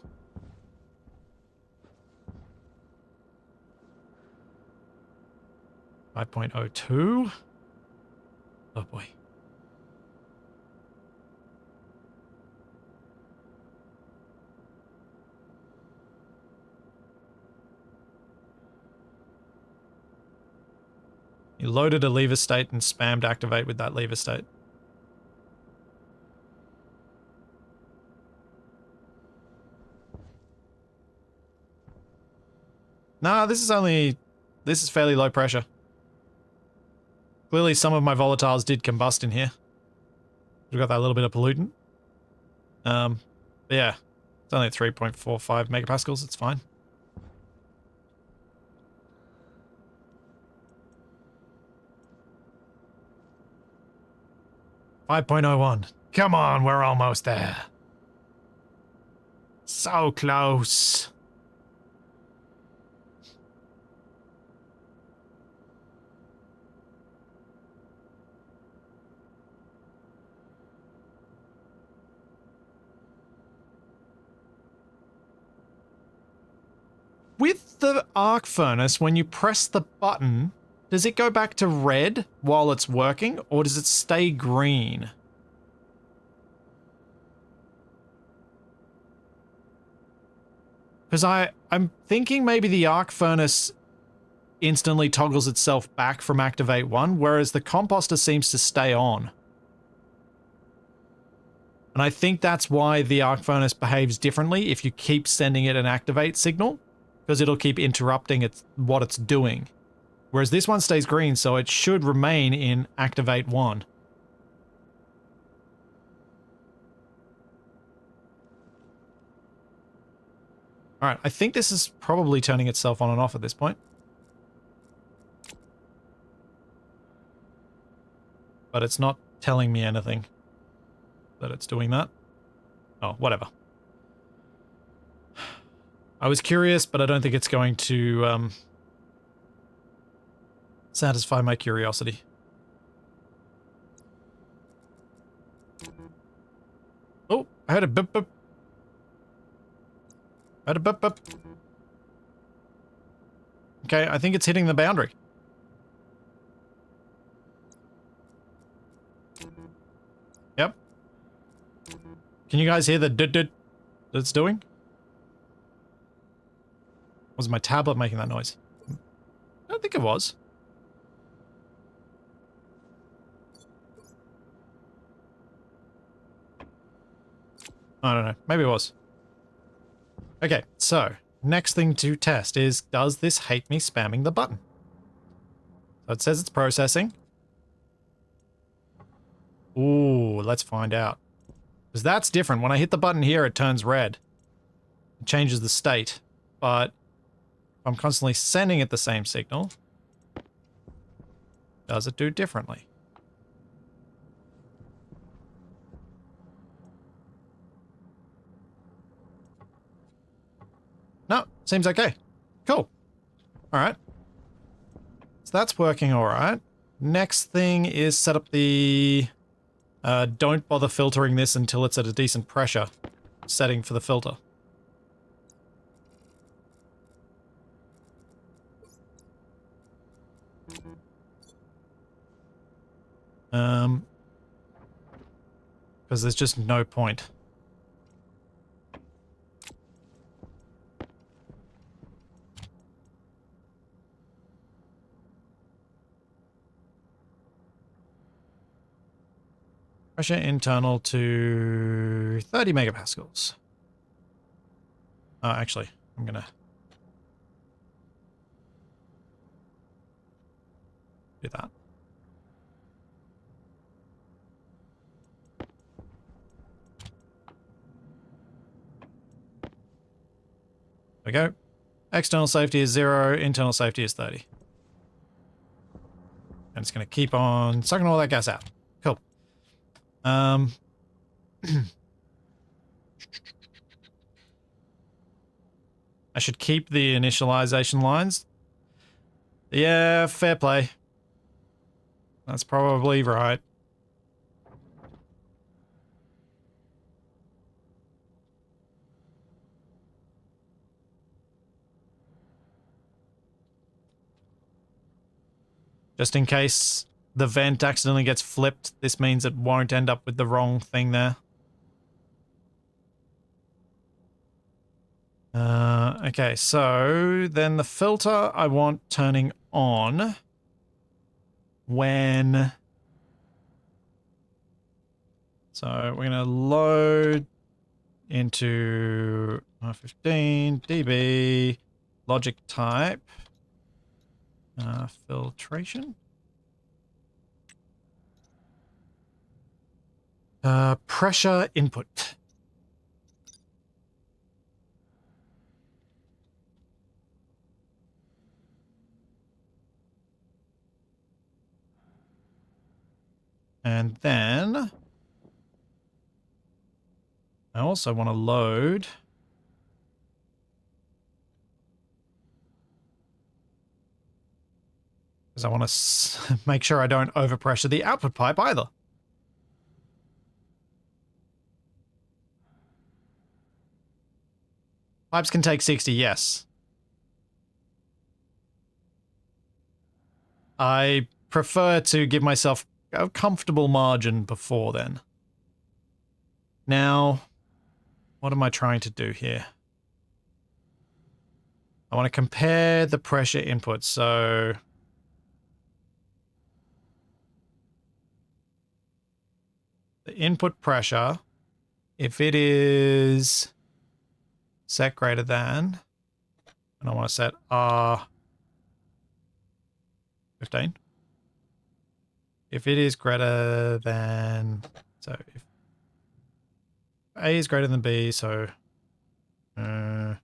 .02. Oh boy. You loaded a lever state and spammed activate with that lever state. Nah, this is fairly low pressure. Clearly some of my volatiles did combust in here. We've got that little bit of pollutant. But yeah, it's only at 3.45 megapascals, it's fine. .01. Come on, we're almost there. So close. With the arc furnace, when you press the button, does it go back to red while it's working, or does it stay green? Because I'm thinking maybe the arc furnace instantly toggles itself back from activate 1, whereas the composter seems to stay on. And I think that's why the arc furnace behaves differently if you keep sending it an activate signal, because it'll keep interrupting what it's doing. Whereas this one stays green, so it should remain in activate 1. Alright, I think this is probably turning itself on and off at this point. But it's not telling me anything that it's doing that. Oh, whatever. I was curious, but I don't think it's going to satisfy my curiosity. Oh, I heard a bip bip. I heard a bip bip. Okay, I think it's hitting the boundary. Yep. Can you guys hear the dud-dud that it's doing? Was my tablet making that noise? I don't think it was. I don't know. Maybe it was. Okay, so next thing to test is, does this hate me spamming the button? So it says it's processing. Ooh, let's find out. Because that's different. When I hit the button here, it turns red. It changes the state. But if I'm constantly sending it the same signal, does it do differently? No, seems okay. Cool. Alright. So that's working alright. Next thing is set up the don't bother filtering this until it's at a decent pressure setting for the filter. Because there's just no point. Pressure internal to 30 megapascals. Actually, I'm gonna do that. There we go. External safety is 0, internal safety is 30. And it's going to keep on sucking all that gas out. Cool. I should keep the initialization lines. Yeah, fair play. That's probably right. Just in case the vent accidentally gets flipped, this means it won't end up with the wrong thing there. Okay, so then the filter I want turning on when... So we're going to load into R15, dB, logic type, filtration. Pressure input. And then I also want to load because I want to make sure I don't overpressure the output pipe either. Pipes can take 60, yes. I prefer to give myself a comfortable margin before then. Now, what am I trying to do here? I want to compare the pressure inputs, so... The input pressure, if it is set greater than, and I want to set R15. If it is greater than, so if A is greater than B, so, no,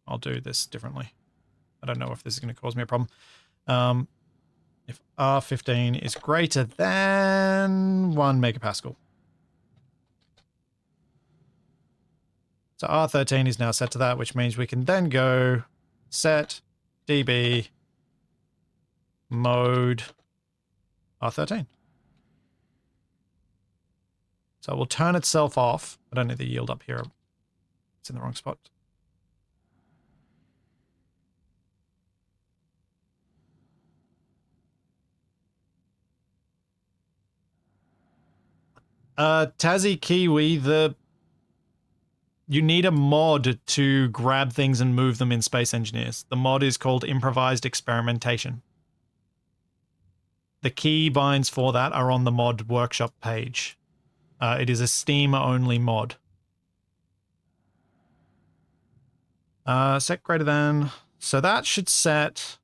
I'll do this differently. I don't know if this is going to cause me a problem. If R15 is greater than 1 megapascal. So R13 is now set to that, which means we can then go set dB mode R13. So it will turn itself off. I don't need the yield up here. It's in the wrong spot. Tassie Kiwi, you need a mod to grab things and move them in Space Engineers. The mod is called Improvised Experimentation. The key binds for that are on the mod workshop page. It is a Steam-only mod. Set greater than... So that should set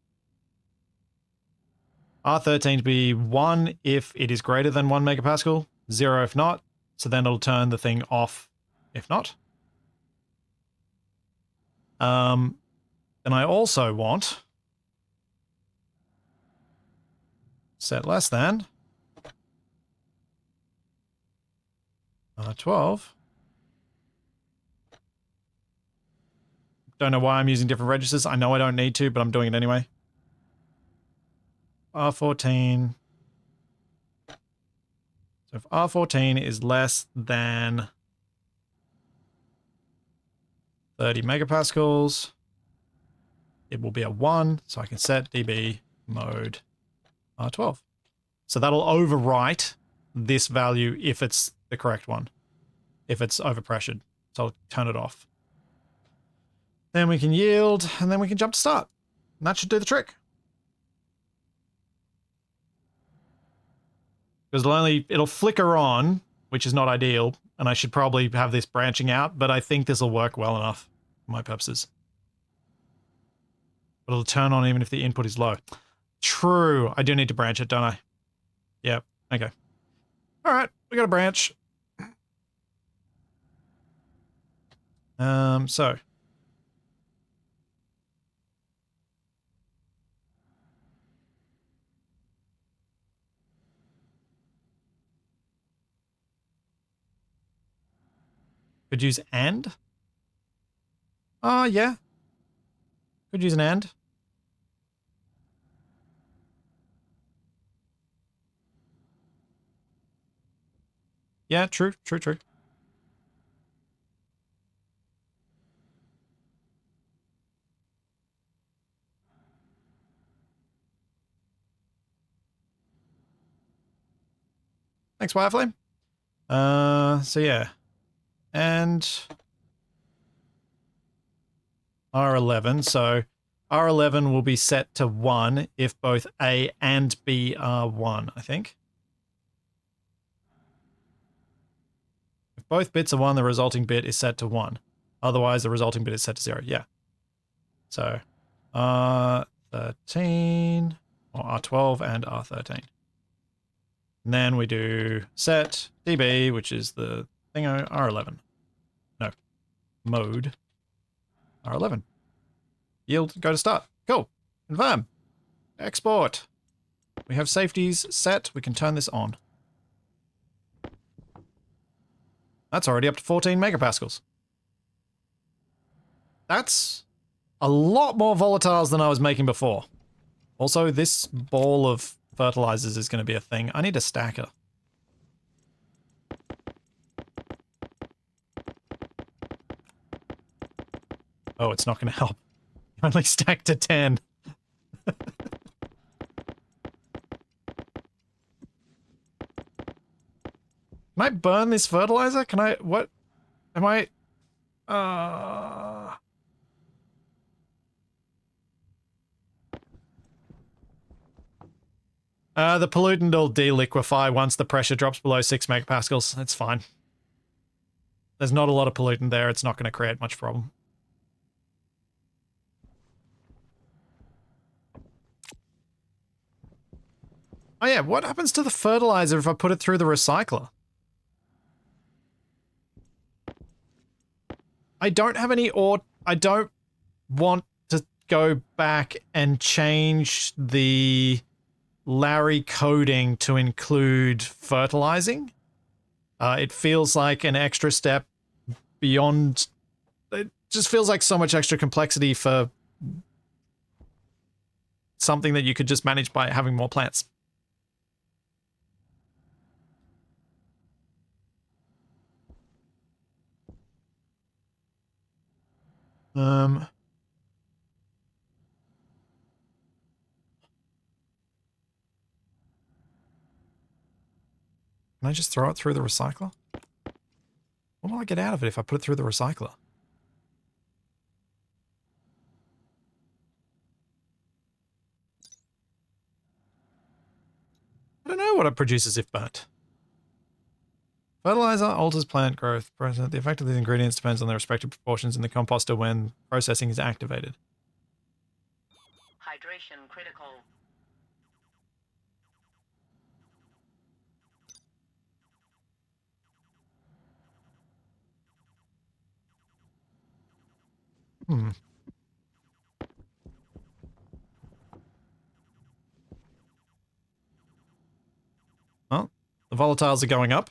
R13 to be 1 if it is greater than 1 megapascal, 0 if not. So then it'll turn the thing off if not. Then I also want set less than 12. Don't know why I'm using different registers. I know I don't need to, but I'm doing it anyway. R14. So if R14 is less than 30 megapascals, it will be a 1, so I can set dB mode R12. So that'll overwrite this value if it's the correct one, if it's overpressured. So I'll turn it off. Then we can yield, and then we can jump to start. And that should do the trick. Because it'll flicker on, which is not ideal, and I should probably have this branching out, but I think this will work well enough for my purposes. But it'll turn on even if the input is low. True. I do need to branch it, don't I? Yep. Okay. All right. We got a branch. So. Could use and. Oh, yeah. Could use an and. Yeah, true. Thanks, Wireflame. So yeah. And R11. So R11 will be set to 1 if both A and B are 1, I think. If both bits are 1, the resulting bit is set to 1. Otherwise, the resulting bit is set to 0. Yeah. So R13, or R12 and R13. And then we do set dB, which is the thingo, R11. No. Mode. R11. Yield, go to start. Cool. Confirm. Export. We have safeties set. We can turn this on. That's already up to 14 megapascals. That's a lot more volatiles than I was making before. Also, this ball of fertilizers is going to be a thing. I need a stacker. Oh, it's not going to help. You only stack to 10. Can I burn this fertilizer? Can I... What? Am I... The pollutant will deliquefy once the pressure drops below 6 megapascals. It's fine. There's not a lot of pollutant there. It's not going to create much problem. Oh yeah, what happens to the fertilizer if I put it through the recycler? I don't have any I don't want to go back and change the Larry coding to include fertilizing. It feels like an extra step beyond... It just feels like so much extra complexity for something that you could just manage by having more plants. Can I just throw it through the recycler? What will I get out of it if I put it through the recycler? I don't know what it produces if burnt. Fertilizer alters plant growth. The effect of these ingredients depends on their respective proportions in the composter when processing is activated. Hydration critical. Well, the volatiles are going up.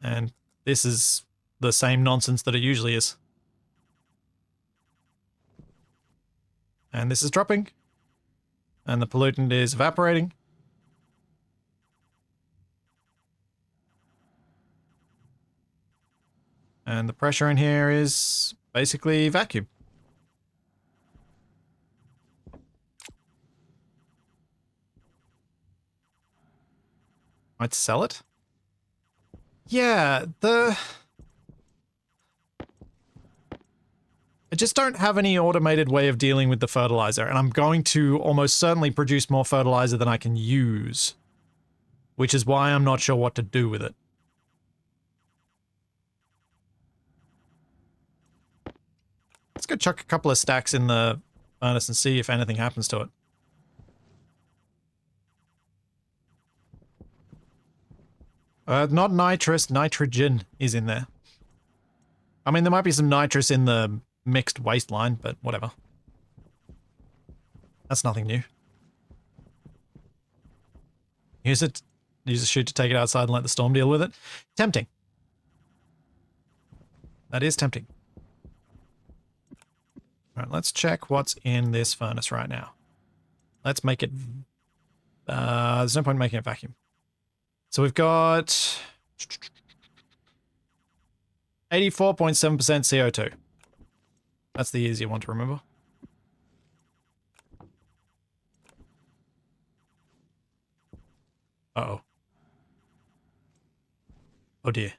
And this is the same nonsense that it usually is. And this is dropping. And the pollutant is evaporating. And the pressure in here is basically vacuum. Might sell it? Yeah, I just don't have any automated way of dealing with the fertilizer, and I'm going to almost certainly produce more fertilizer than I can use. Which is why I'm not sure what to do with it. Let's go chuck a couple of stacks in the furnace and see if anything happens to it. Not nitrous, nitrogen is in there. I mean, there might be some nitrous in the mixed waste line, but whatever. That's nothing new. Use it. Use a chute to take it outside and let the storm deal with it. Tempting. That is tempting. Alright, let's check what's in this furnace right now. Let's make it... there's no point in making it vacuum. So we've got 84.7% CO2. That's the easier one to remember. Uh-oh. Oh dear.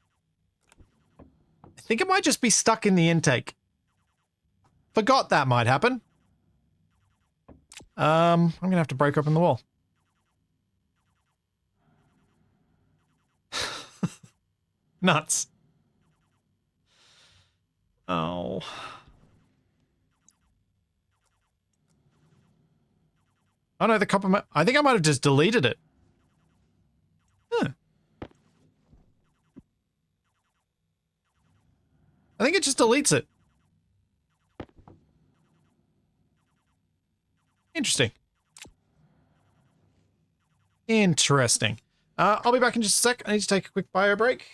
I think it might just be stuck in the intake. Forgot that might happen. I'm gonna have to break open the wall. Nuts. Oh. Oh no, the copper... I think I might have just deleted it. Huh. I think it just deletes it. Interesting. Interesting. I'll be back in just a sec. I need to take a quick bio break.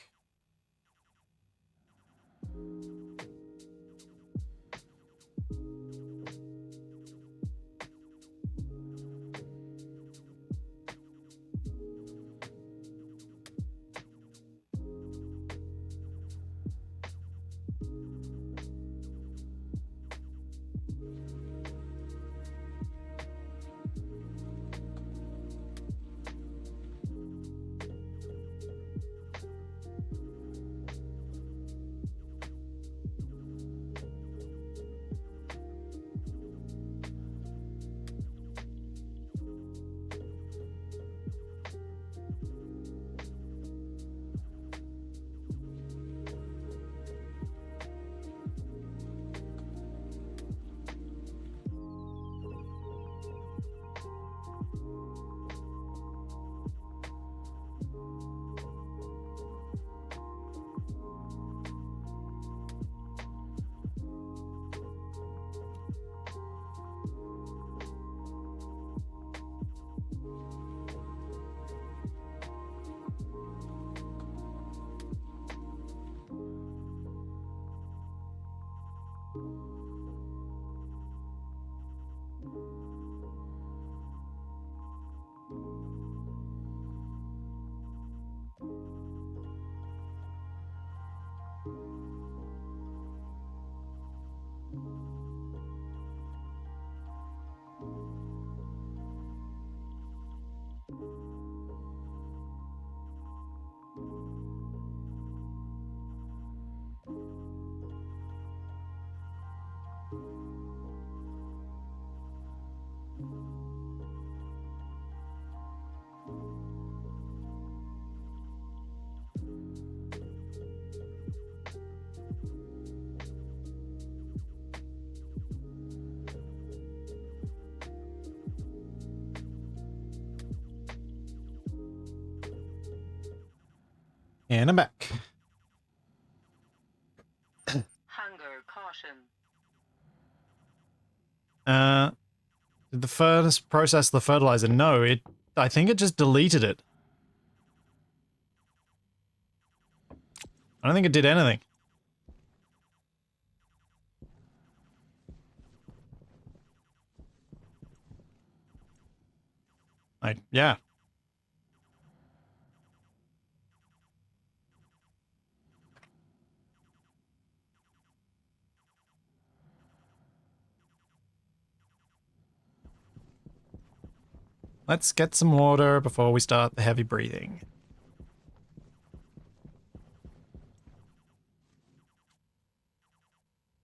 And I'm back. Hunger caution. Did the furnace process the fertilizer? No, I think it just deleted it. I don't think it did anything. Yeah. Let's get some water before we start the heavy breathing.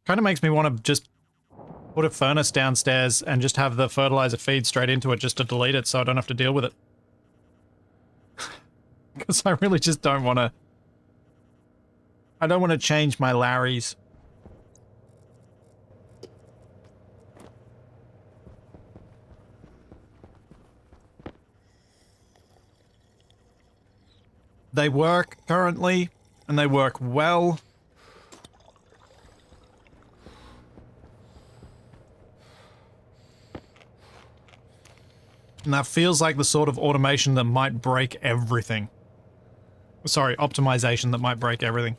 Kind of makes me want to just put a furnace downstairs and just have the fertilizer feed straight into it just to delete it so I don't have to deal with it. Because I really just don't want to... I don't want to change my Larrys. They work currently, and they work well. And that feels like the sort of automation that might break everything. Sorry, optimization that might break everything.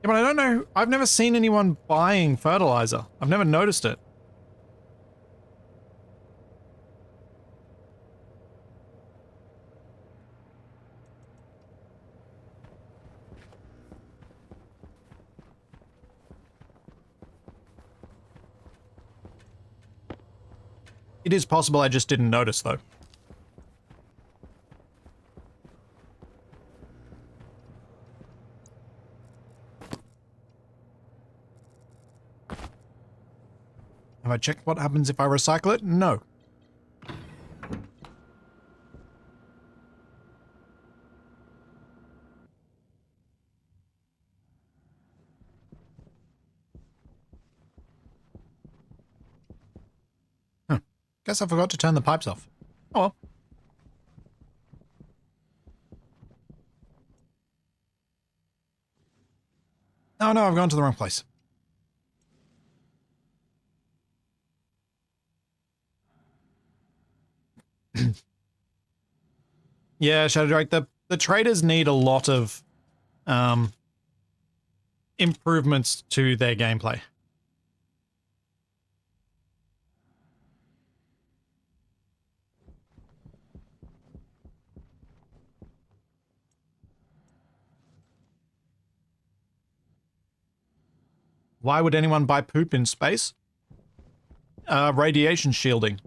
Yeah, but I don't know. I've never seen anyone buying fertilizer. I've never noticed it. It is possible I just didn't notice, though. Have I checked what happens if I recycle it? No. Huh. Guess I forgot to turn the pipes off. Oh well. Oh no, I've gone to the wrong place. Yeah, Shadow Drake, the traders need a lot of improvements to their gameplay. Why would anyone buy poop in space? Radiation shielding.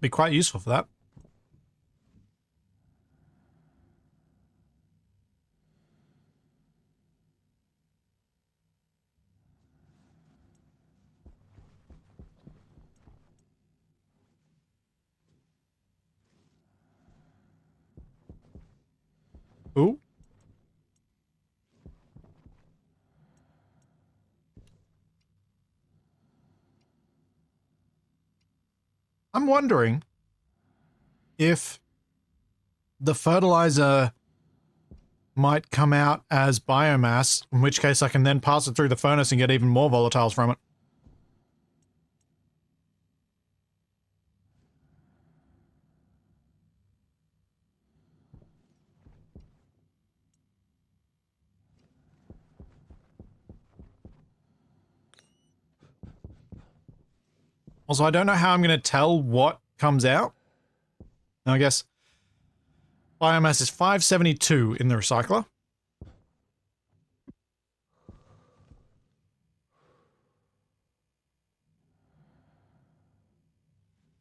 Be quite useful for that. Ooh. I'm wondering if the fertilizer might come out as biomass, in which case I can then pass it through the furnace and get even more volatiles from it. Also, I don't know how I'm going to tell what comes out. Now, I guess biomass is 572 in the recycler.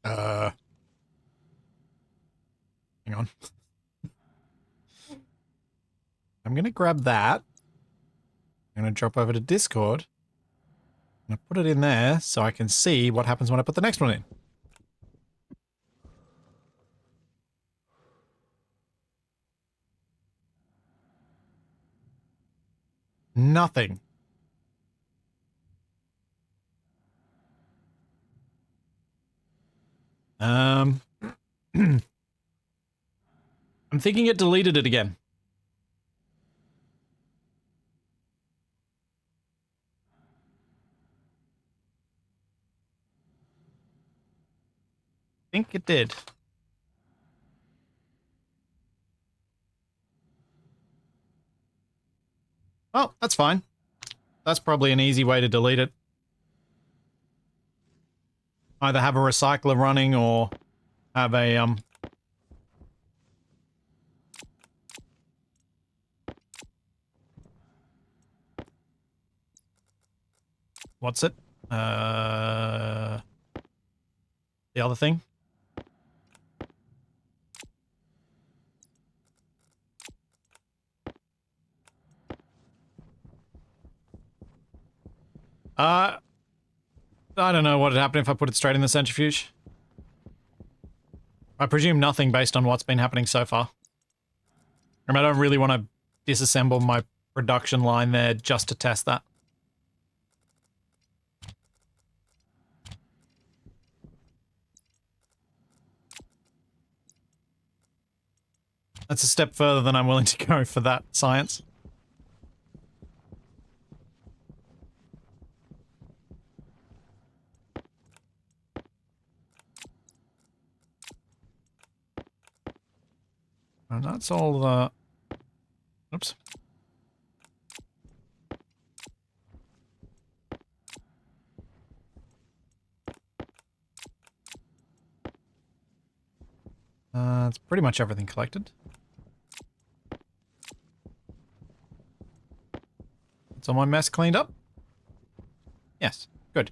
Hang on. I'm going to grab that. I'm going to drop over to Discord. I'm going to put it in there so I can see what happens when I put the next one in. Nothing. I'm thinking it deleted it again. think it did. Oh, that's fine. That's probably an easy way to delete it. Either have a recycler running or have a, what's it? The other thing? I don't know what would happen if I put it straight in the centrifuge. I presume nothing based on what's been happening so far. I mean, I don't really want to disassemble my production line there just to test that. That's a step further than I'm willing to go for that science. And that's all the... Oops. It's pretty much everything collected. Is all my mess cleaned up? Yes, good.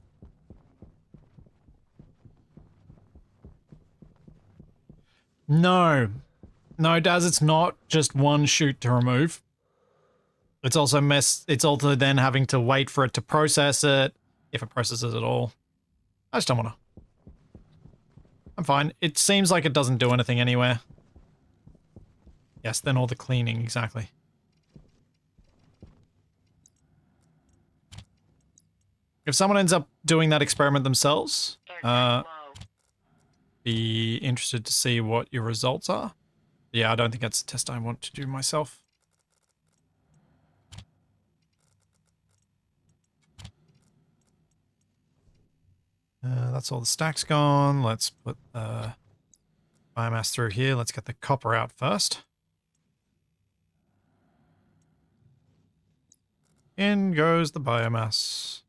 No. No, Daz, it's not just one chute to remove. It's also it's also then having to wait for it to process it, if it processes at all. I just don't wanna. I'm fine. It seems like it doesn't do anything anywhere. Yes, then all the cleaning, exactly. If someone ends up doing that experiment themselves, be interested to see what your results are. Yeah, I don't think that's a test I want to do myself. That's all the stacks gone. Let's put the biomass through here. Let's get the copper out first. In goes the biomass.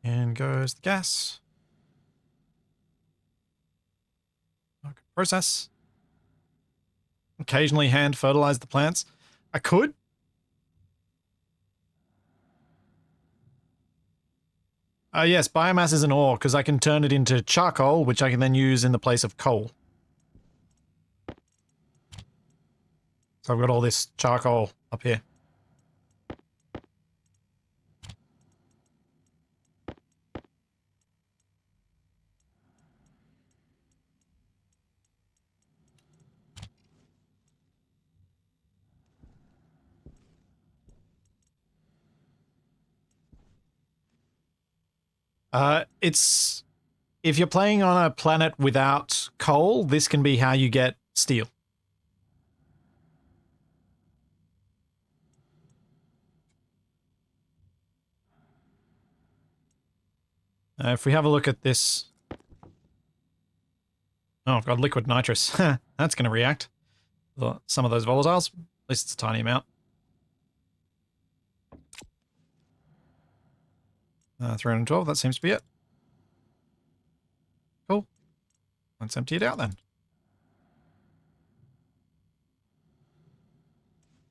In goes the gas. Okay, process. Occasionally hand fertilize the plants. I could. Yes, biomass is an ore, because I can turn it into charcoal, which I can then use in the place of coal. So I've got all this charcoal up here. It's... If you're playing on a planet without coal, this can be how you get steel. If we have a look at this... Oh, I've got liquid nitrous. That's going to react. Some of those volatiles. At least it's a tiny amount. 312, that seems to be it. Cool. Let's empty it out then.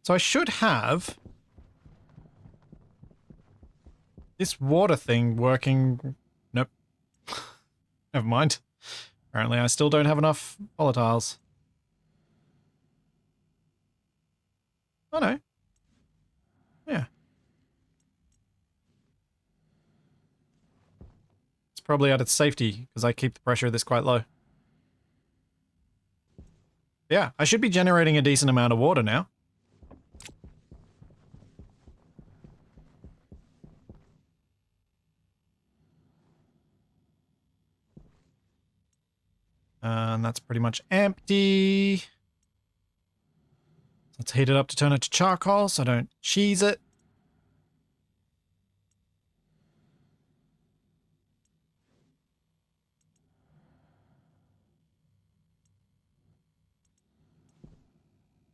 So I should have this water thing working. Nope. Never mind. Apparently I still don't have enough volatiles. Oh no. Yeah. It's probably at its safety, because I keep the pressure of this quite low. Yeah, I should be generating a decent amount of water now. And that's pretty much empty. Let's heat it up to turn it to charcoal so I don't cheese it.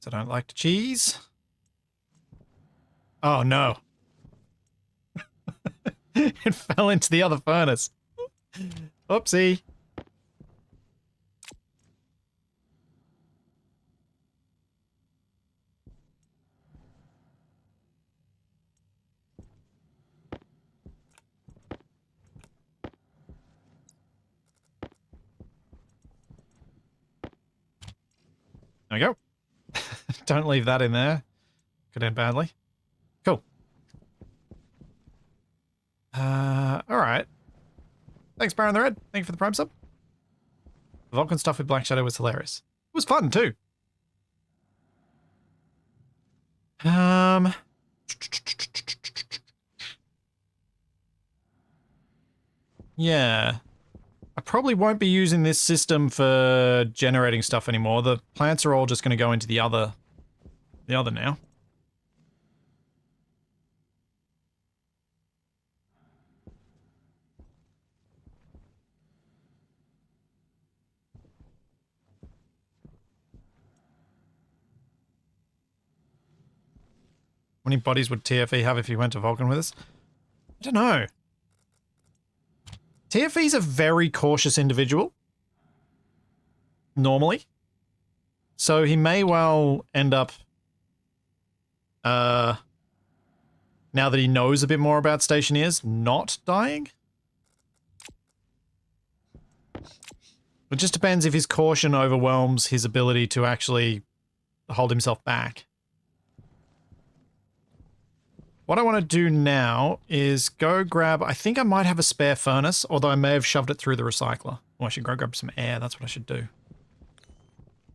So I don't like to cheese. Oh no. It fell into the other furnace. Oopsie. There we go. Don't leave that in there. Could end badly. Cool. Alright. Thanks, Baron the Red. Thank you for the Prime sub. The Vulcan stuff with Black Shadow was hilarious. It was fun, too. Yeah. I probably won't be using this system for generating stuff anymore. The plants are all just going to go into the other now. How many bodies would TFE have if he went to Vulcan with us? I don't know. TFE's a very cautious individual. Normally. So he may well end up, now that he knows a bit more about Stationeers, not dying. It just depends if his caution overwhelms his ability to actually hold himself back. What I want to do now is go grab, I think I might have a spare furnace, although I may have shoved it through the recycler. Oh, I should go grab some air, that's what I should do.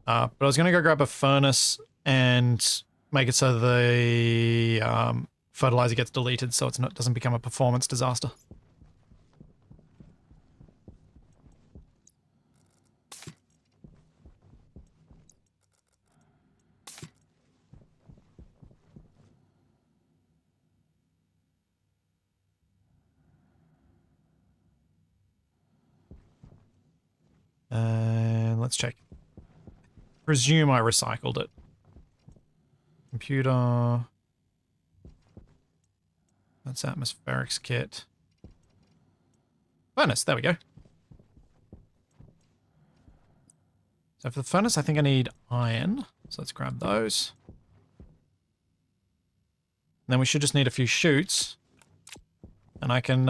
But I was going to go grab a furnace and make it so the fertilizer gets deleted so it doesn't become a performance disaster. And let's check. Presume I recycled it. Computer. That's atmospherics kit. Furnace, there we go. So for the furnace, I think I need iron. So let's grab those. And then we should just need a few chutes. And I can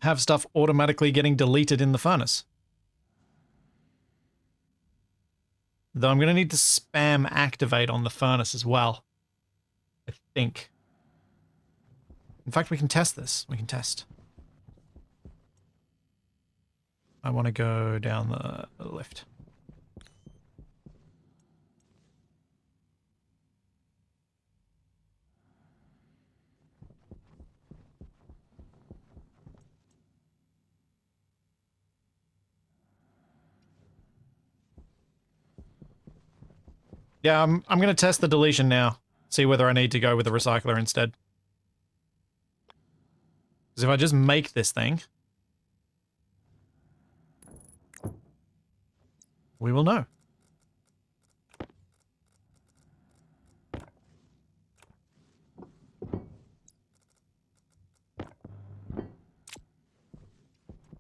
have stuff automatically getting deleted in the furnace. Though I'm going to need to spam activate on the furnace as well. I think. In fact, we can test this. We can test. I want to go down the lift. Yeah, I'm going to test the deletion now. See whether I need to go with the recycler instead. Because if I just make this thing, we will know.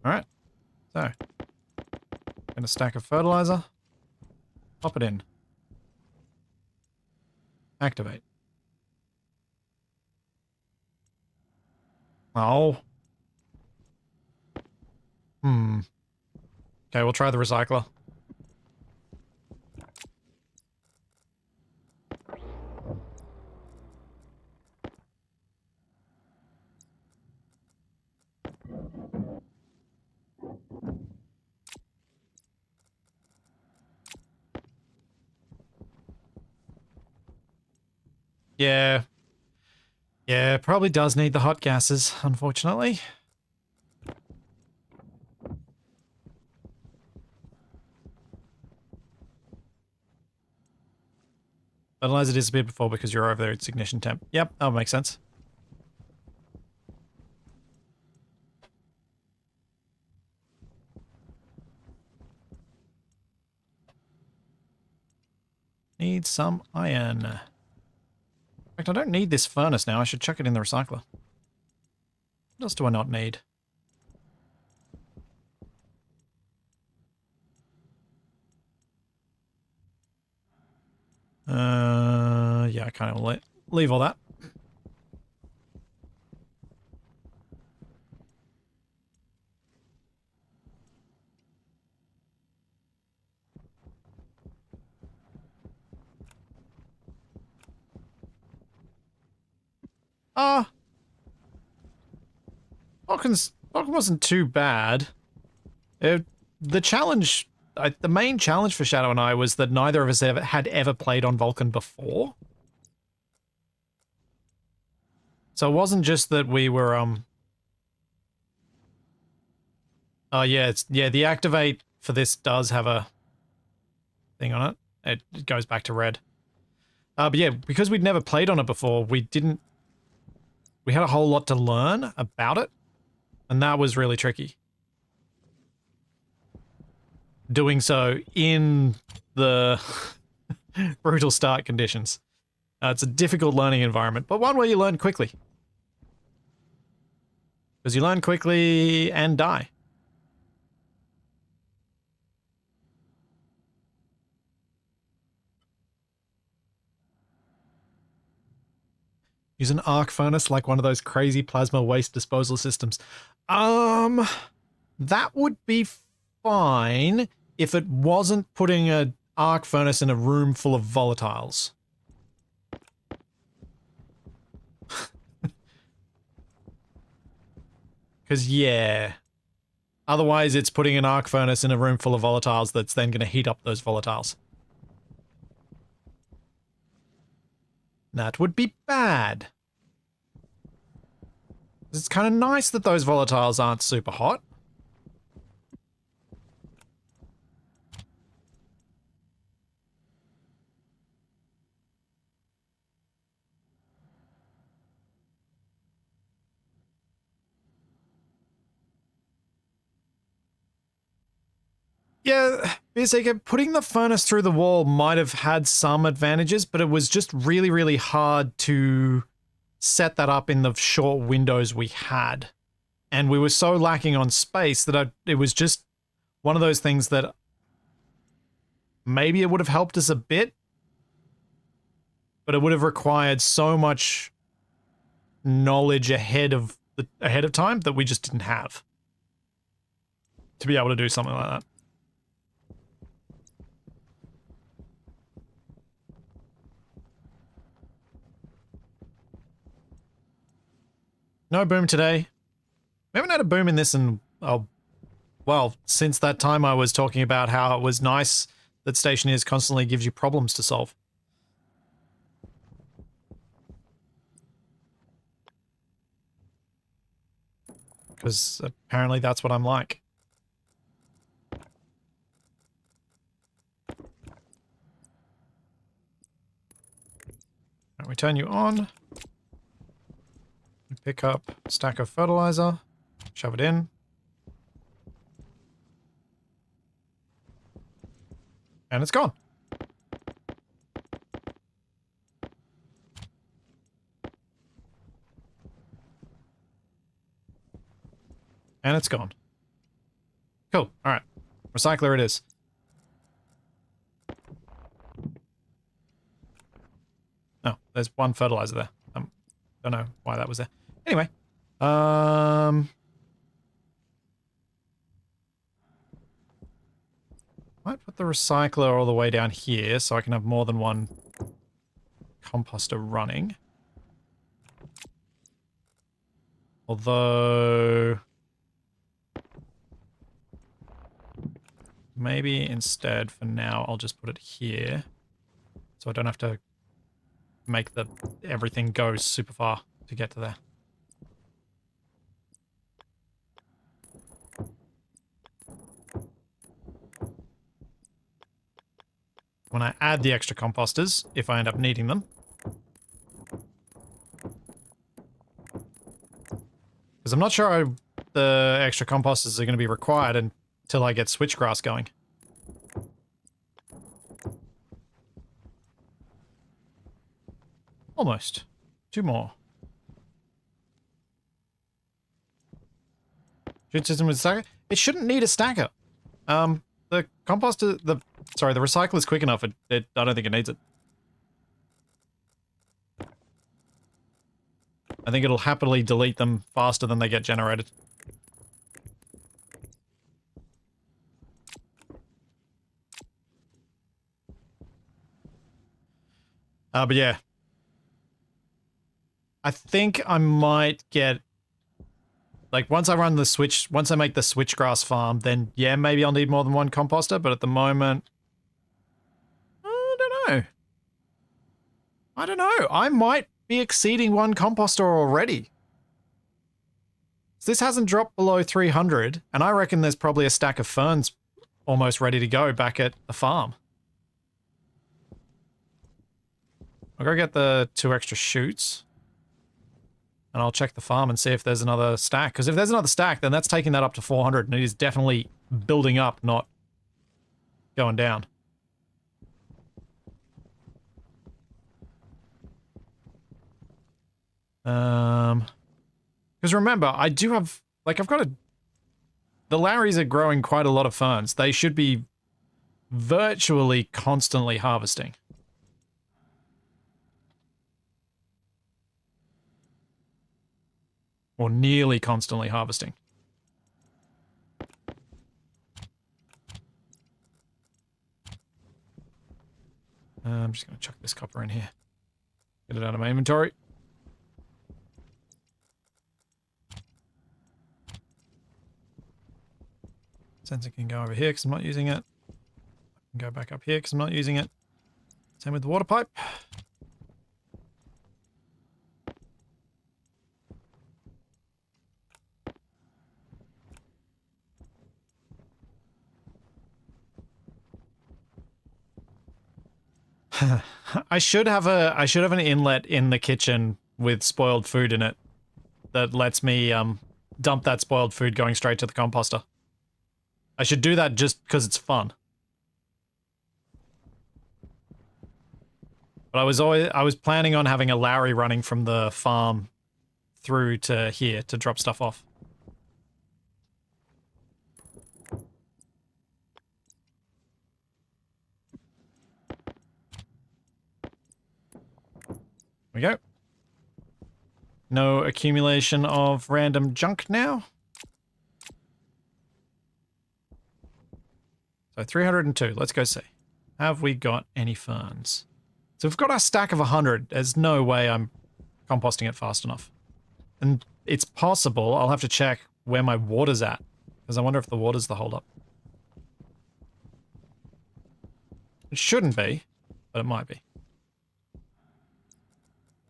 Alright. So, get a stack of fertilizer. Pop it in. Activate. Oh. Okay, we'll try the recycler. Yeah. Yeah, probably does need the hot gases, unfortunately. Fertilizer disappeared before because you're over there. It's ignition temp. Yep, that would make sense. Need some iron. In fact, I don't need this furnace now. I should chuck it in the recycler. What else do I not need? Yeah, I kind of leave all that. Vulcan wasn't too bad. The challenge, the main challenge for Shadow and I was that neither of us had ever played on Vulcan before. So it wasn't just that we were, oh yeah, the activate for this does have a thing on it. It goes back to red. But yeah, because we'd never played on it before, we had a whole lot to learn about it, and that was really tricky. Doing so in the brutal start conditions. It's a difficult learning environment, but one where you learn quickly. Because you learn quickly and die. Use an arc furnace like one of those crazy plasma waste disposal systems. That would be fine if it wasn't putting an arc furnace in a room full of volatiles. Because, yeah. Otherwise, it's putting an arc furnace in a room full of volatiles that's then going to heat up those volatiles. That would be bad. It's kind of nice that those volatiles aren't super hot. Yeah, basically, putting the furnace through the wall might have had some advantages, but it was just really, really hard to set that up in the short windows we had. And we were so lacking on space that it was just one of those things that maybe it would have helped us a bit, but it would have required so much knowledge ahead of time that we just didn't have to be able to do something like that. No boom today. We haven't had a boom in this in, well, since that time I was talking about how it was nice that Stationeers constantly gives you problems to solve. Because apparently that's what I'm like. Right, we turn you on. We pick up a stack of fertilizer, shove it in. And it's gone. And it's gone. Cool. Alright. Recycler it is. Oh, there's one fertilizer there. Don't know why that was there. Anyway. Might put the recycler all the way down here so I can have more than one composter running. Although... maybe instead, for now, I'll just put it here. So I don't have to make everything go super far to get to there. when I add the extra composters, if I end up needing them. Because I'm not sure the extra composters are going to be required until I get switchgrass going. Almost. 2 more. Shoot system with stacker? It shouldn't need a stacker. The composter, the recycler's quick enough. I don't think it needs it. I think it'll happily delete them faster than they get generated. But yeah. I think I might get... Like, once I make the switchgrass farm, then yeah, maybe I'll need more than one composter, but at the moment... I don't know. I might be exceeding one composter already. This hasn't dropped below 300, and I reckon there's probably a stack of ferns almost ready to go back at the farm. I'll go get the 2 extra shoots. And I'll check the farm and see if there's another stack. Because if there's another stack, then that's taking that up to 400. And it is definitely building up, not going down. Because remember, I do have... Like, I've got a... The Lowrys are growing quite a lot of ferns. They should be virtually constantly harvesting. Or nearly constantly harvesting. I'm just going to chuck this copper in here. Get it out of my inventory. Sensor can go over here because I'm not using it. I can go back up here because I'm not using it. Same with the water pipe. I should have an inlet in the kitchen with spoiled food in it that lets me dump that spoiled food going straight to the composter. I should do that just because it's fun. But I was planning on having a Lowry running from the farm through to here to drop stuff off. We go. No accumulation of random junk now. So 302, let's go see. Have we got any ferns? So we've got our stack of 100. There's no way I'm composting it fast enough. And it's possible, I'll have to check where my water's at. Because I wonder if the water's the holdup. It shouldn't be, but it might be.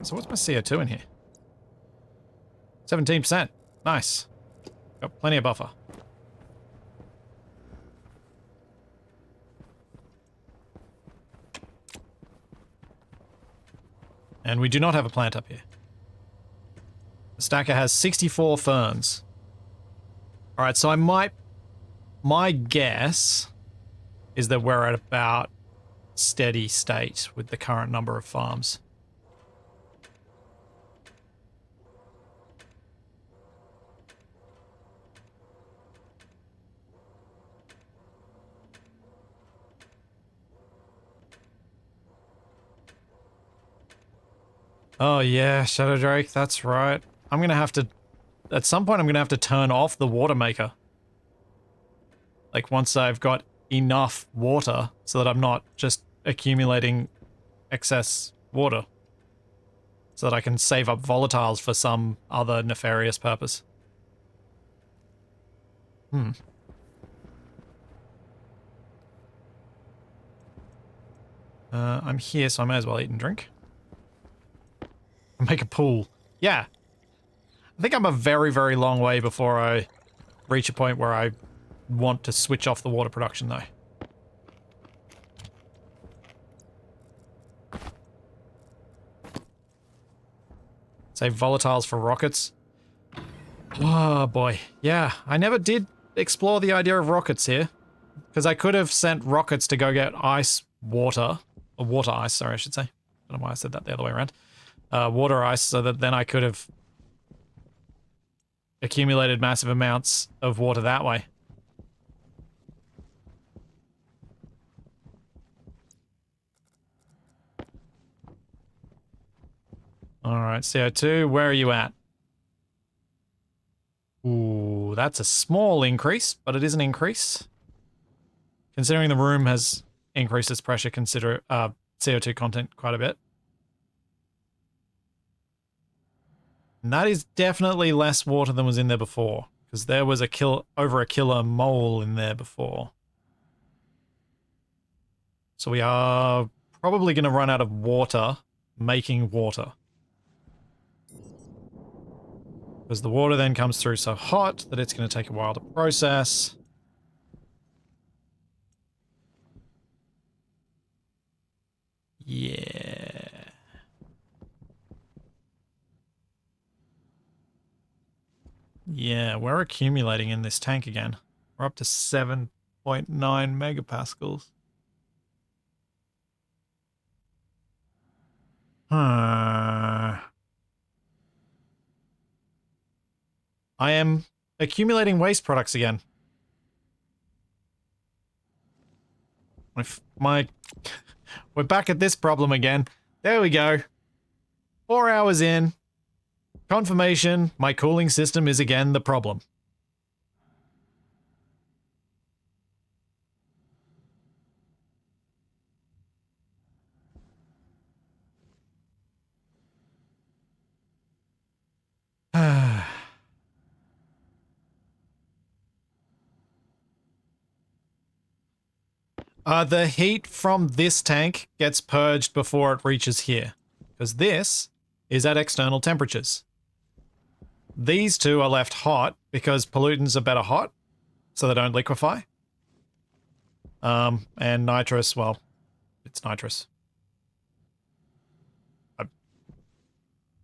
So what's my CO2 in here? 17%. Nice. Got plenty of buffer. And we do not have a plant up here. The stacker has 64 ferns. Alright, so I might... My guess is that we're at about steady state with the current number of farms. Oh yeah, Shadow Drake, that's right. I'm gonna have to... At some point I'm gonna have to turn off the water maker. Like once I've got enough water so that I'm not just accumulating excess water. So that I can save up volatiles for some other nefarious purpose. I'm here, so I may as well eat and drink. Make a pool. Yeah. I think I'm a very, very long way before I reach a point where I want to switch off the water production, though. Save volatiles for rockets. Oh boy. Yeah, I never did explore the idea of rockets here. Because I could have sent rockets to go get ice water. Or water ice, sorry, I should say. I don't know why I said that the other way around. Water ice, so that then I could have accumulated massive amounts of water that way. Alright, CO2, where are you at? Ooh, that's a small increase, but it is an increase. Considering the room has increased its pressure, consider CO2 content quite a bit. And that is definitely less water than was in there before, because there was over a killer mole in there before. So we are probably going to run out of water making water. Because the water then comes through so hot that it's going to take a while to process. Yeah. Yeah, we're accumulating in this tank again. We're up to 7.9 megapascals. I am accumulating waste products again. We're back at this problem again. There we go. 4 hours in. Confirmation, my cooling system is again the problem. The heat from this tank gets purged before it reaches here, because this is at external temperatures. These two are left hot because pollutants are better hot, so they don't liquefy. And nitrous, well, it's nitrous.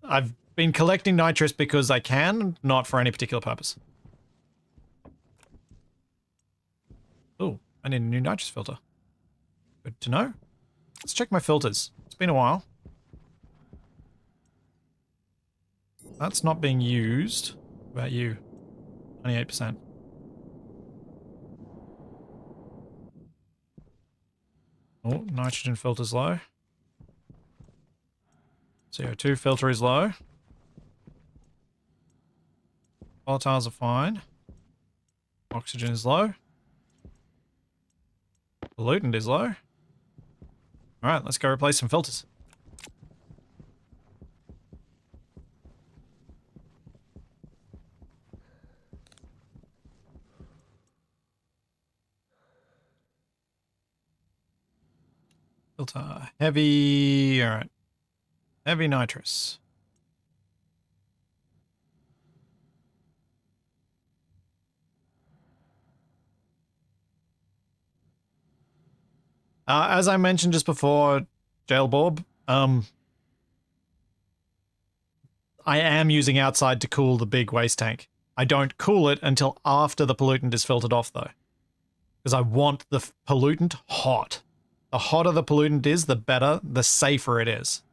I've been collecting nitrous because I can, not for any particular purpose. Oh, I need a new nitrous filter. Good to know. Let's check my filters. It's been a while. That's not being used. What about you? 28%. Oh, nitrogen filter's low. CO2 filter is low. Volatiles are fine. Oxygen is low. Pollutant is low. Alright, let's go replace some filters. Filter. Heavy. Alright. Heavy nitrous. As I mentioned just before, Jailborb, I am using outside to cool the big waste tank. I don't cool it until after the pollutant is filtered off, though. Because I want the pollutant hot. The hotter the pollutant is, the better, the safer it is.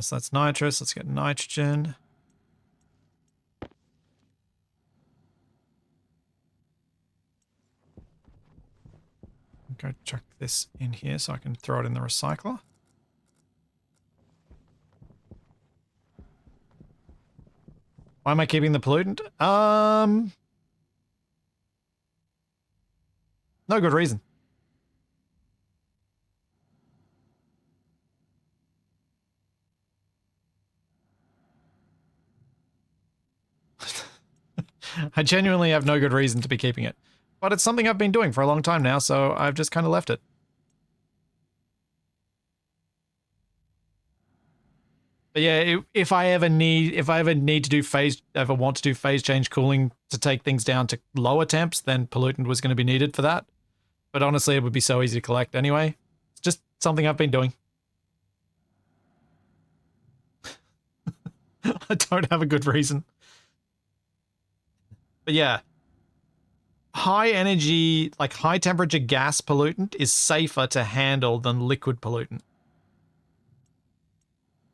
So that's nitrous. Let's get nitrogen. Go chuck this in here so I can throw it in the recycler. Why am I keeping the pollutant? No good reason. I genuinely have no good reason to be keeping it. But it's something I've been doing for a long time now, so I've just kind of left it. But yeah, if I ever need to do ever want to do phase change cooling to take things down to lower temps, then pollutant was going to be needed for that. But honestly, it would be so easy to collect anyway. It's just something I've been doing. I don't have a good reason. But yeah, high energy, like high temperature gas pollutant is safer to handle than liquid pollutant.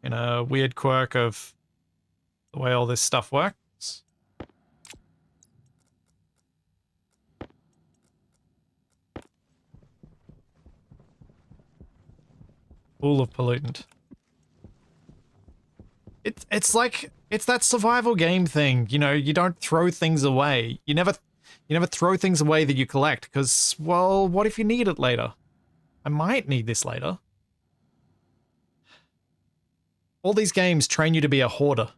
In a weird quirk of the way all this stuff works. Full of pollutant. It's like, it's that survival game thing, you know, you don't throw things away. You never throw things away that you collect, because, well, what if you need it later? I might need this later. All these games train you to be a hoarder.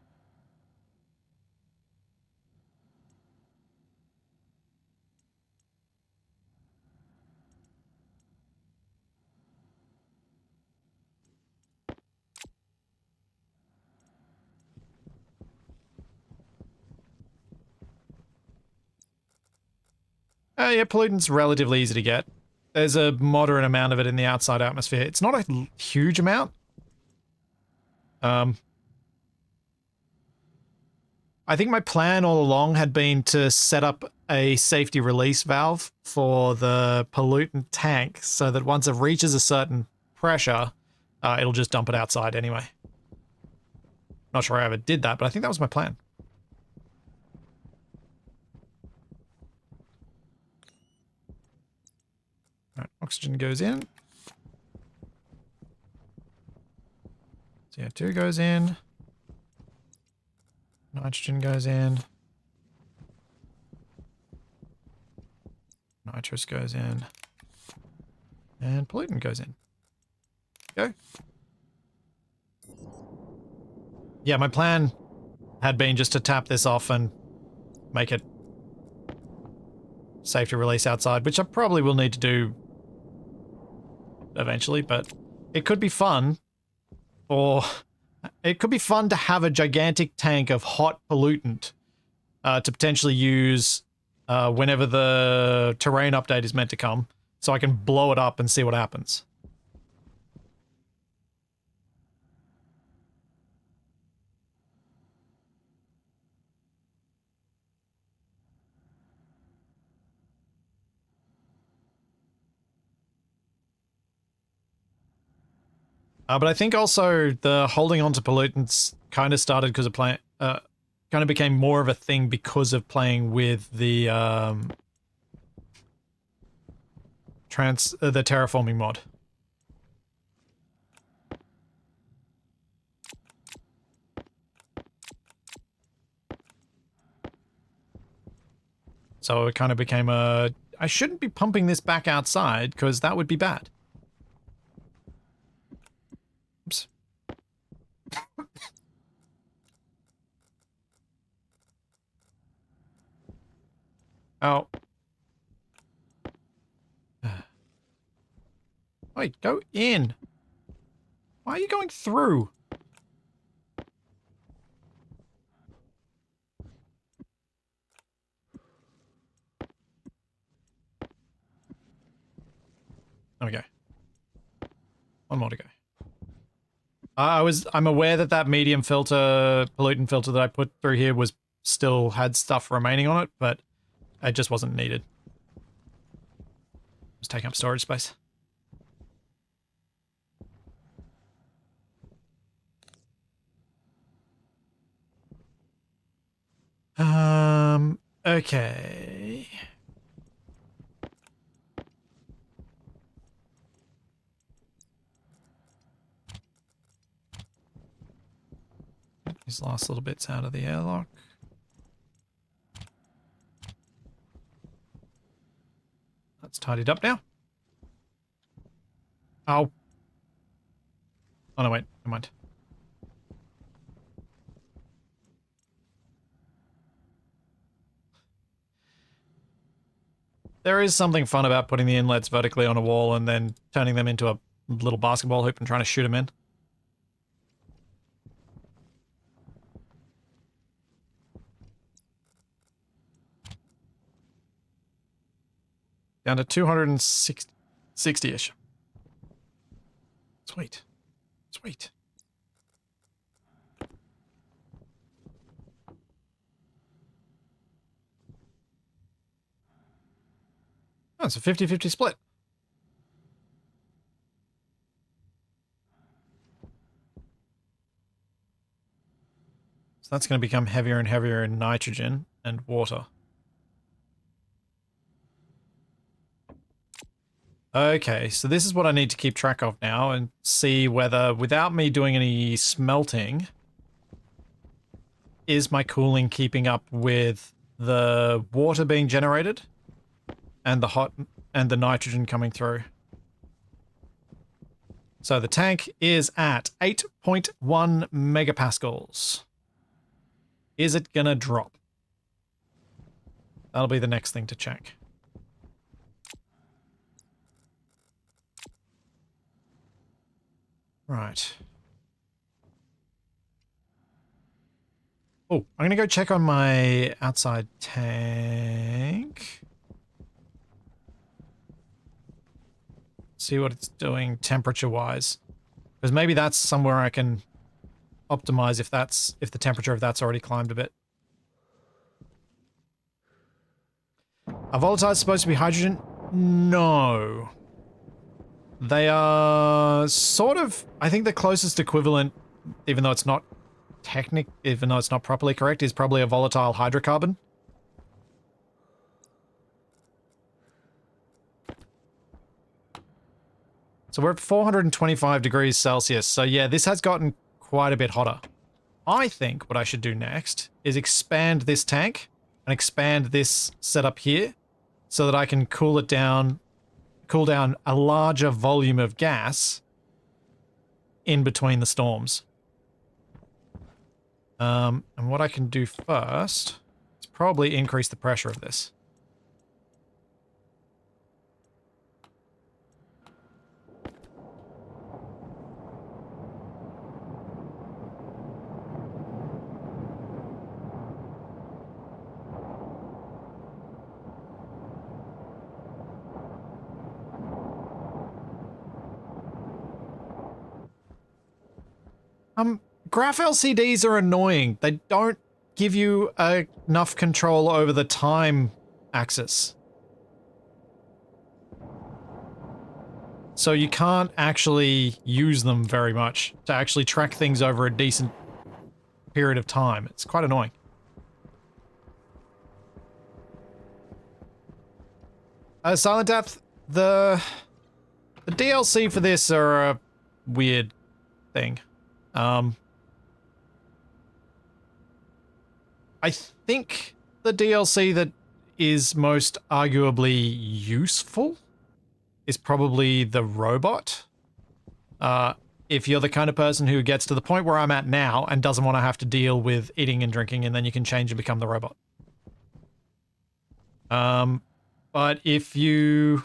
Yeah, pollutant's relatively easy to get. There's a moderate amount of it in the outside atmosphere. It's not a huge amount. I think my plan all along had been to set up a safety release valve for the pollutant tank so that once it reaches a certain pressure, it'll just dump it outside anyway. Not sure I ever did that, but I think that was my plan. Alright, oxygen goes in. CO2 goes in. Nitrogen goes in. Nitrous goes in. And pollutant goes in. Go. Yeah, my plan had been just to tap this off and make it safe to release outside, which I probably will need to do eventually, but it could be fun, or it could be fun to have a gigantic tank of hot pollutant to potentially use whenever the terrain update is meant to come, so I can blow it up and see what happens. But I think also the holding on to pollutants kind of started because of playing, kind of became more of a thing because of playing with the the terraforming mod. So it kind of became a, I shouldn't be pumping this back outside because that would be bad. Oops. Oh. Wait, go in. Why are you going through? There we go. One more to go. I'm aware that that medium filter, pollutant filter that I put through here still had stuff remaining on it, but it just wasn't needed. It was taking up storage space. Okay. These last little bits out of the airlock. That's tidied up now. Oh. Oh no, wait, never mind. There is something fun about putting the inlets vertically on a wall and then turning them into a little basketball hoop and trying to shoot them in. Down to 260-ish. Sweet. Sweet. Oh, it's a 50-50 split. So that's going to become heavier and heavier in nitrogen and water. Okay, so this is what I need to keep track of now and see whether, without me doing any smelting, is my cooling keeping up with the water being generated and the nitrogen coming through. So the tank is at 8.1 megapascals. Is it gonna drop? That'll be the next thing to check. Right. Oh, I'm gonna go check on my outside tank. See what it's doing temperature-wise. Because maybe that's somewhere I can optimize if the temperature of that's already climbed a bit. Are volatiles supposed to be hydrogen? No. They are sort of, I think the closest equivalent, even though it's not properly correct, is probably a volatile hydrocarbon. So we're at 425 degrees Celsius. So yeah, this has gotten quite a bit hotter. I think what I should do next is expand this tank and expand this setup here so that I can cool down a larger volume of gas in between the storms. And what I can do first is probably increase the pressure of this. Graph LCDs are annoying. They don't give you enough control over the time axis. So you can't actually use them very much to actually track things over a decent period of time. It's quite annoying. Silent Depth, the DLC for this are a weird thing. I think the DLC that is most arguably useful is probably the robot. If you're the kind of person who gets to the point where I'm at now and doesn't want to have to deal with eating and drinking, and then you can change and become the robot. But if you...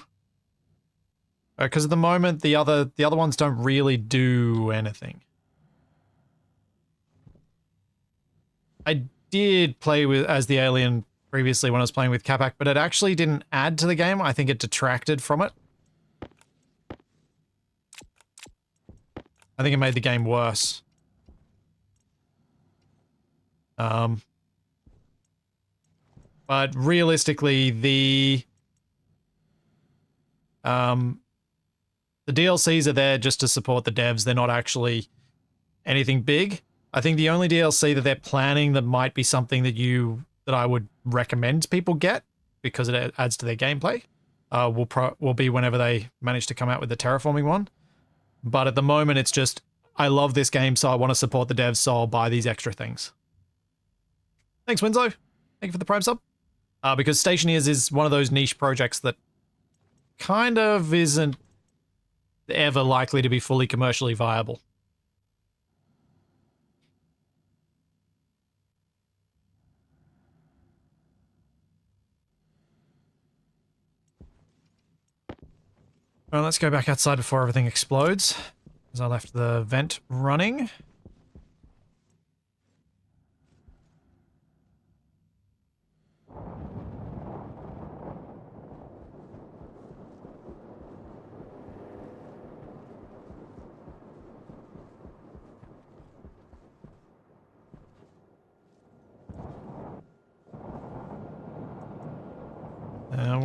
because at the moment, the other ones don't really do anything. I did play as the alien previously when I was playing with Capac, but it actually didn't add to the game. I think it detracted from it. I think it made the game worse. But realistically, the DLCs are there just to support the devs. They're not actually anything big. I think the only DLC that they're planning that might be something that I would recommend people get, because it adds to their gameplay, will be whenever they manage to come out with the terraforming one. But at the moment, it's just, I love this game, so I want to support the devs, so I'll buy these extra things. Thanks, Winslow. Thank you for the Prime sub. Because Stationeers is one of those niche projects that kind of isn't ever likely to be fully commercially viable. Well, let's go back outside before everything explodes, because I left the vent running.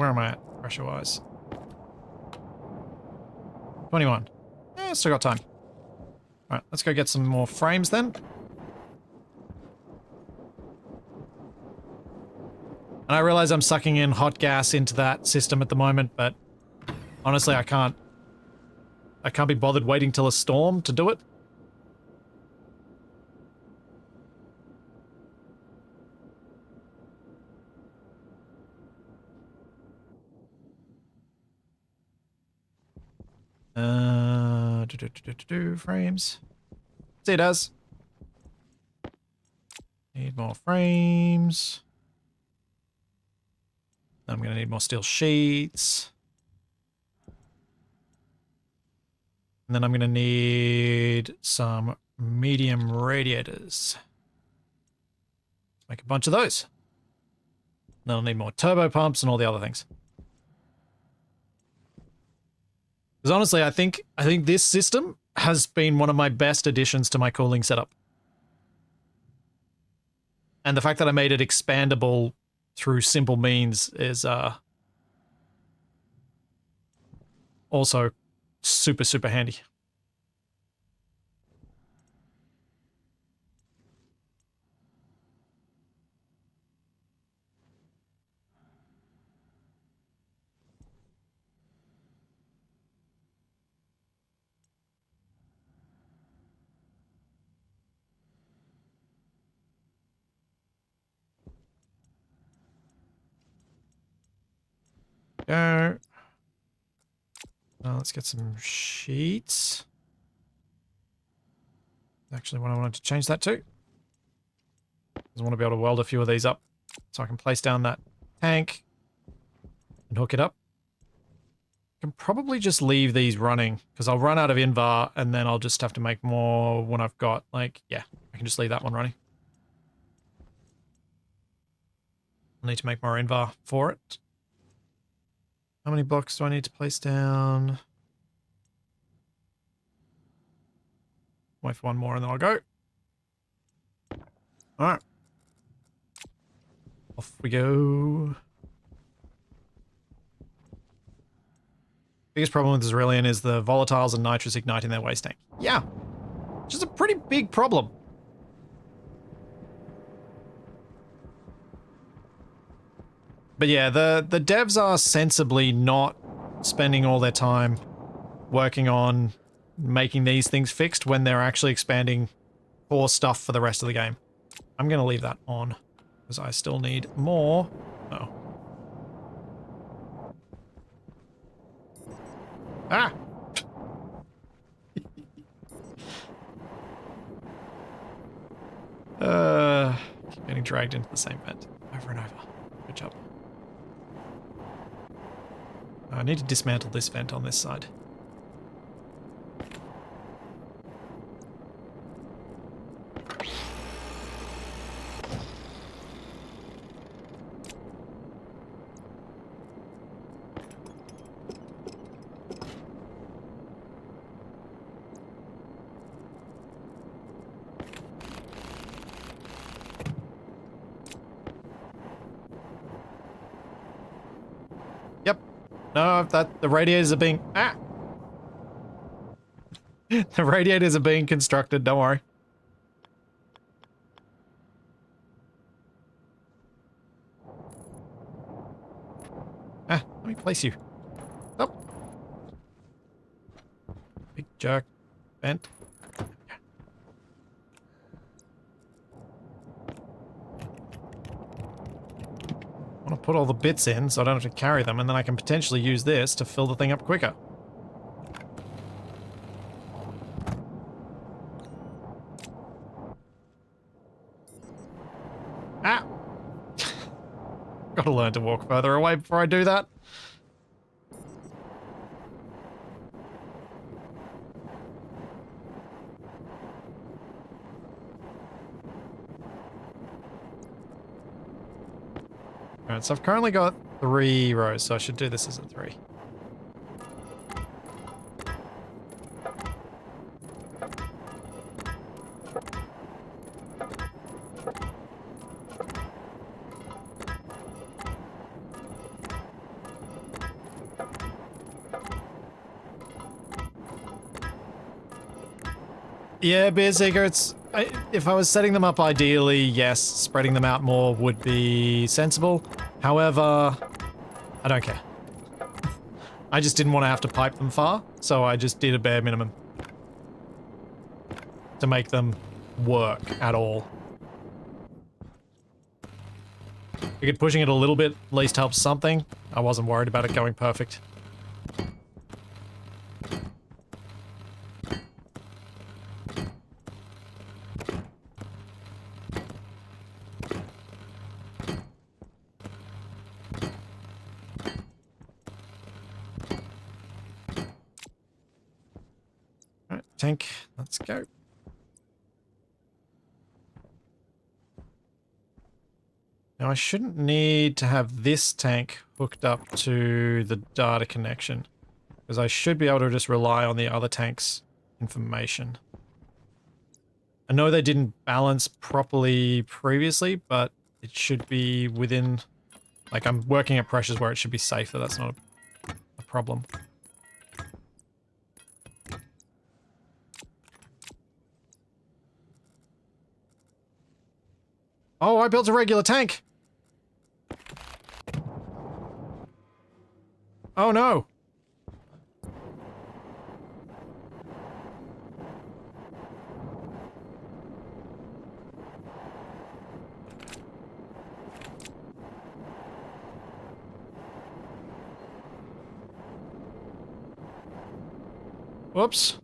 Where am I at, pressure-wise? 21. Still got time. Alright, let's go get some more frames then. And I realize I'm sucking in hot gas into that system at the moment, but honestly, I can't be bothered waiting till a storm to do it. Frames. See, it does. Need more frames. I'm gonna need more steel sheets. And then I'm gonna need some medium radiators. Make a bunch of those. Then I'll need more turbo pumps and all the other things. Because honestly, I think this system has been one of my best additions to my cooling setup. And the fact that I made it expandable through simple means is also super, super handy. Go. Let's get some sheets. Actually, what I wanted to change that to. I want to be able to weld a few of these up so I can place down that tank and hook it up. I can probably just leave these running because I'll run out of Invar and then I'll just have to make more when I've got, like, yeah, I can just leave that one running. I'll need to make more Invar for it. How many blocks do I need to place down? Wait for one more and then I'll go. Alright. Off we go. Biggest problem with this Aurelian is the volatiles and nitrous igniting their waste tank. Yeah. Which is a pretty big problem. But yeah, the devs are sensibly not spending all their time working on making these things fixed when they're actually expanding core stuff for the rest of the game. I'm going to leave that on because I still need more. Oh. Ah! Keep getting dragged into the same vent over and over. Good job. I need to dismantle this vent on this side. No, the radiators are being... Ah! The radiators are being constructed, don't worry. Ah, let me place you. Oh. Big jerk. Vent. I want to put all the bits in so I don't have to carry them, and then I can potentially use this to fill the thing up quicker. Ah! Gotta learn to walk further away before I do that. Alright, so I've currently got 3 rows, so I should do this as a 3. Yeah, beer secrets. If I was setting them up ideally, yes, spreading them out more would be sensible. However, I don't care. I just didn't want to have to pipe them far, so I just did a bare minimum to make them work at all. Figured pushing it a little bit at least helps something. I wasn't worried about it going perfect. Alright, tank, let's go. Now I shouldn't need to have this tank hooked up to the data connection, because I should be able to just rely on the other tank's information. I know they didn't balance properly previously, but it should be within... Like, I'm working at pressures where it should be safe, so that's not a problem. Oh, I built a regular tank! Oh no! Whoops.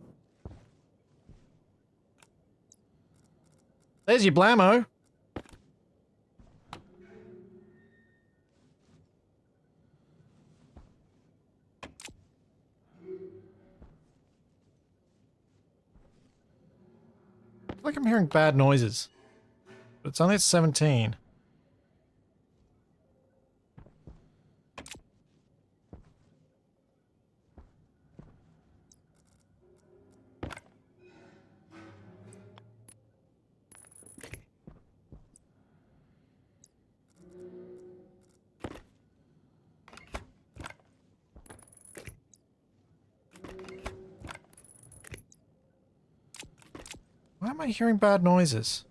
There's your blammo. I feel like I'm hearing bad noises. But it's only at 17. Why am I hearing bad noises?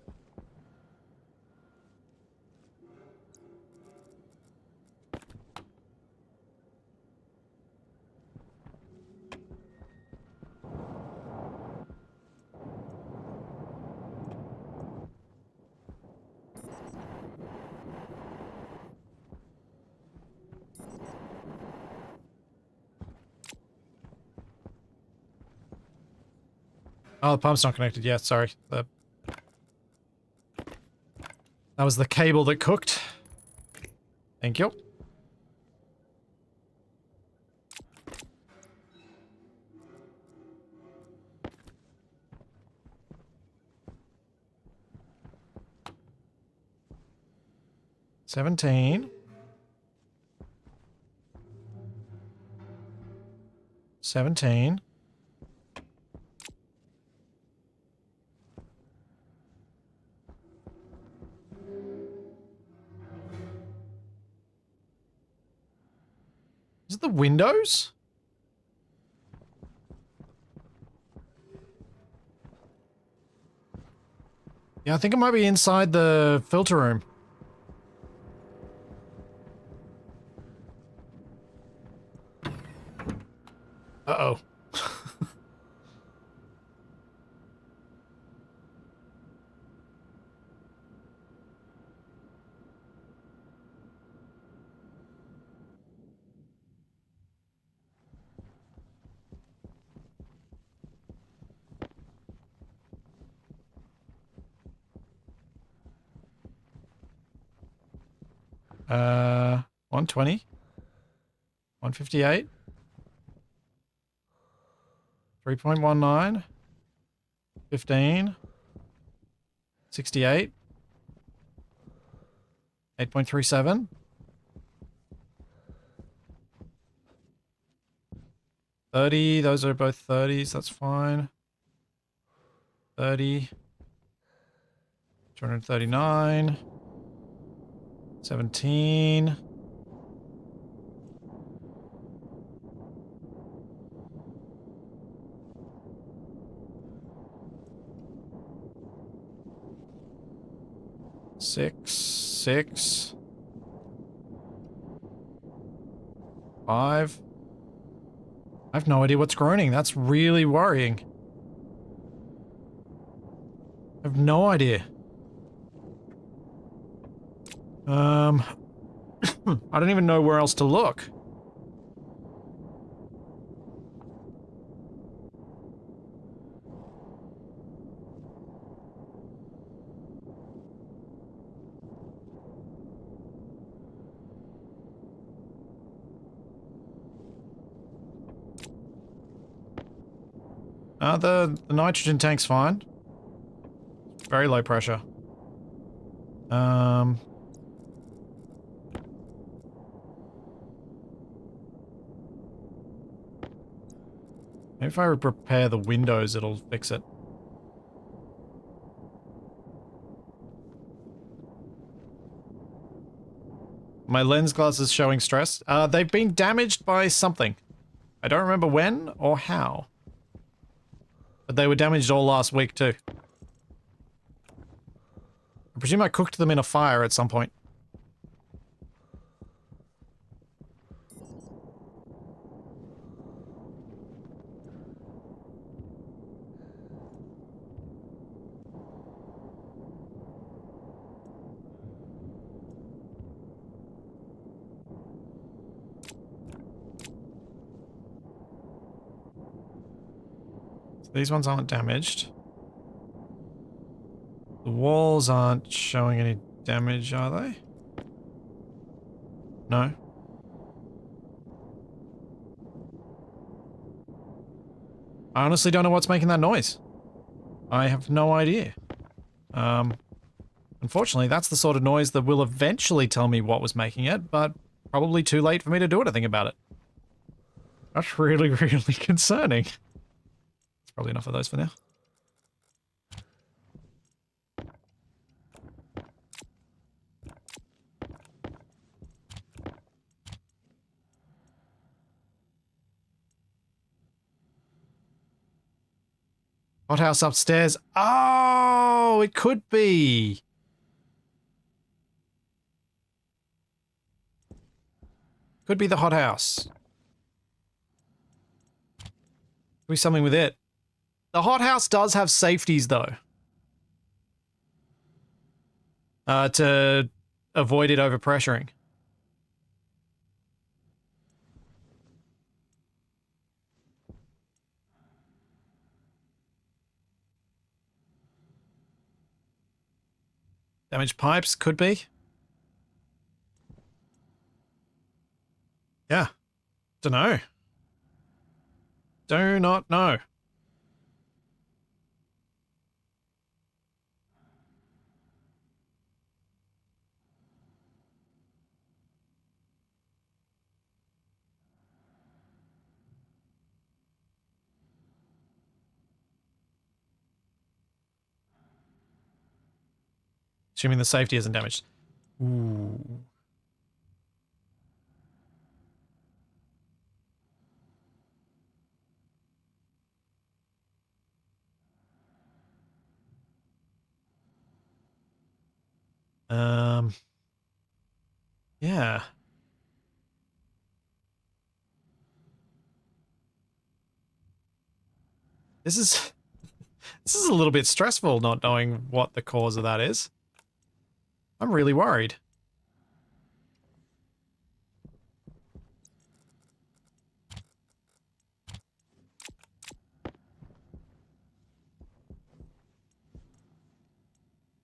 Oh, the pump's not connected yet, sorry. That was the cable that cooked. Thank you. $17. 17. Is it the windows? Yeah, I think it might be inside the filter room. Uh-oh. 120. 158. 3.19. 15. 68. 8.37. 30. Those are both 30s. That's fine. 30. 239. 17. 6, 6, 5. I have no idea what's groaning. That's really worrying. I have no idea. I don't even know where else to look. The nitrogen tank's fine. Very low pressure. Maybe if I repair the windows, it'll fix it. My lens glass is showing stress. They've been damaged by something. I don't remember when or how. But they were damaged all last week too. I presume I cooked them in a fire at some point. These ones aren't damaged. The walls aren't showing any damage, are they? No. I honestly don't know what's making that noise. I have no idea. Unfortunately, that's the sort of noise that will eventually tell me what was making it, but probably too late for me to do anything about it. That's really, really concerning. That's probably enough of those for now. Hothouse upstairs. Oh, it could be. Could be the hothouse. Could be something with it. The hothouse does have safeties, though. To avoid it overpressuring. Damaged pipes, could be. Yeah. Dunno. Do not know. Assuming the safety isn't damaged. Ooh. Yeah. This is this is a little bit stressful not knowing what the cause of that is. I'm really worried.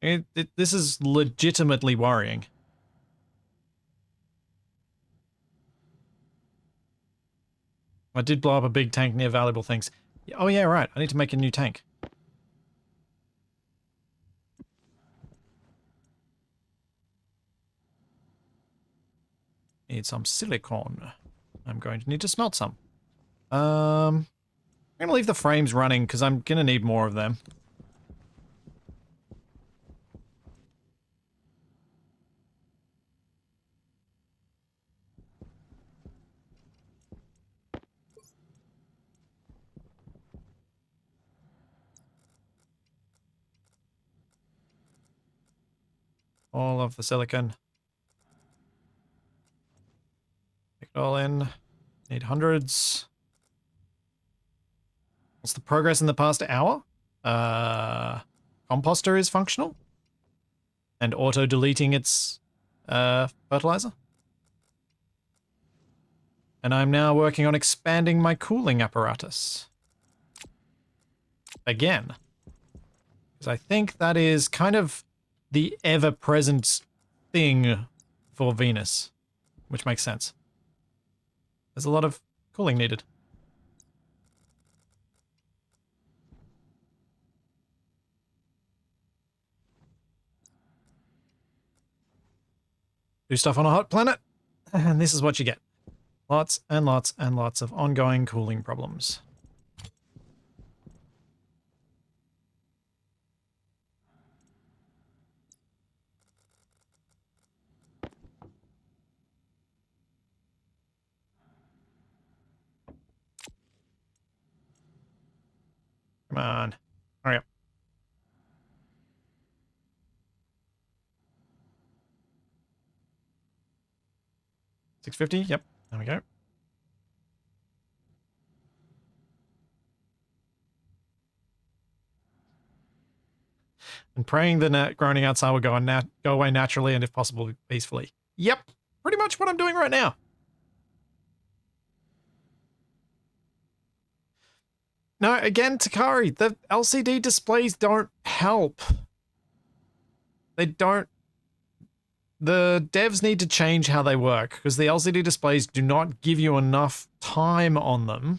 This is legitimately worrying. I did blow up a big tank near valuable things. Oh yeah, right. I need to make a new tank. Need some silicone. I'm going to need to smelt some. I'm gonna leave the frames running because I'm gonna need more of them. All of the silicon. Take it all in. Need hundreds. What's the progress in the past hour? Composter is functional. And auto-deleting its fertilizer. And I'm now working on expanding my cooling apparatus. Again. Because I think that is kind of the ever-present thing for Venus. Which makes sense. There's a lot of cooling needed. Do stuff on a hot planet, and this is what you get. Lots and lots and lots of ongoing cooling problems. Come on. Hurry up. 650? Yep. There we go. And praying the groaning outside will go away naturally and if possible peacefully. Yep. Pretty much what I'm doing right now. No, again, Takari, the LCD displays don't help. They don't. The devs need to change how they work because the LCD displays do not give you enough time on them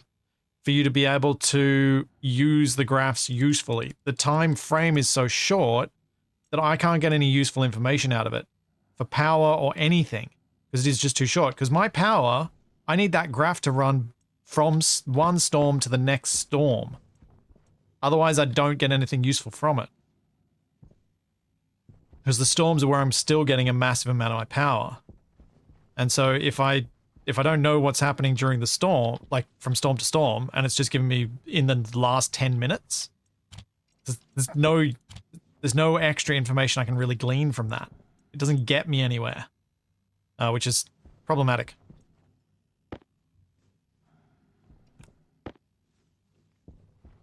for you to be able to use the graphs usefully. The time frame is so short that I can't get any useful information out of it for power or anything because it is just too short. Because my power, I need that graph to run from one storm to the next storm. Otherwise, I don't get anything useful from it. Because the storms are where I'm still getting a massive amount of my power. And so if I don't know what's happening during the storm, like from storm to storm, and it's just giving me in the last 10 minutes, there's no extra information I can really glean from that. It doesn't get me anywhere, which is problematic.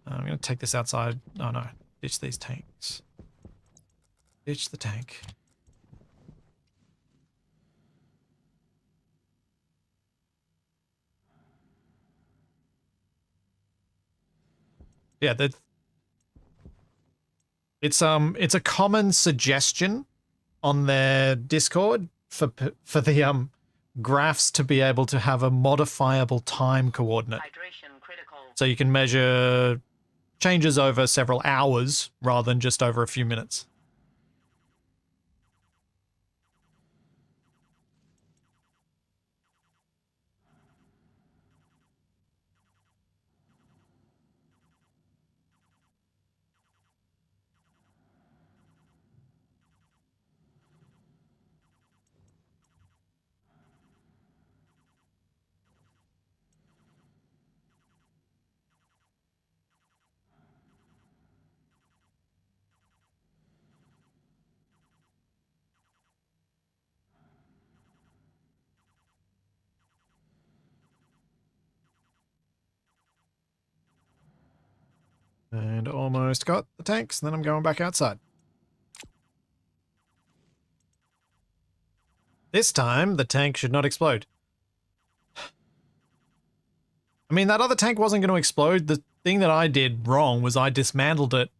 I'm going to take this outside. Oh no, ditch these tanks. Ditch the tank. Yeah, it's a common suggestion on their Discord for the graphs to be able to have a modifiable time coordinate. Hydration critical. So you can measure changes over several hours rather than just over a few minutes. And almost got the tanks, and then I'm going back outside. This time, the tank should not explode. I mean, that other tank wasn't going to explode. The thing that I did wrong was I dismantled it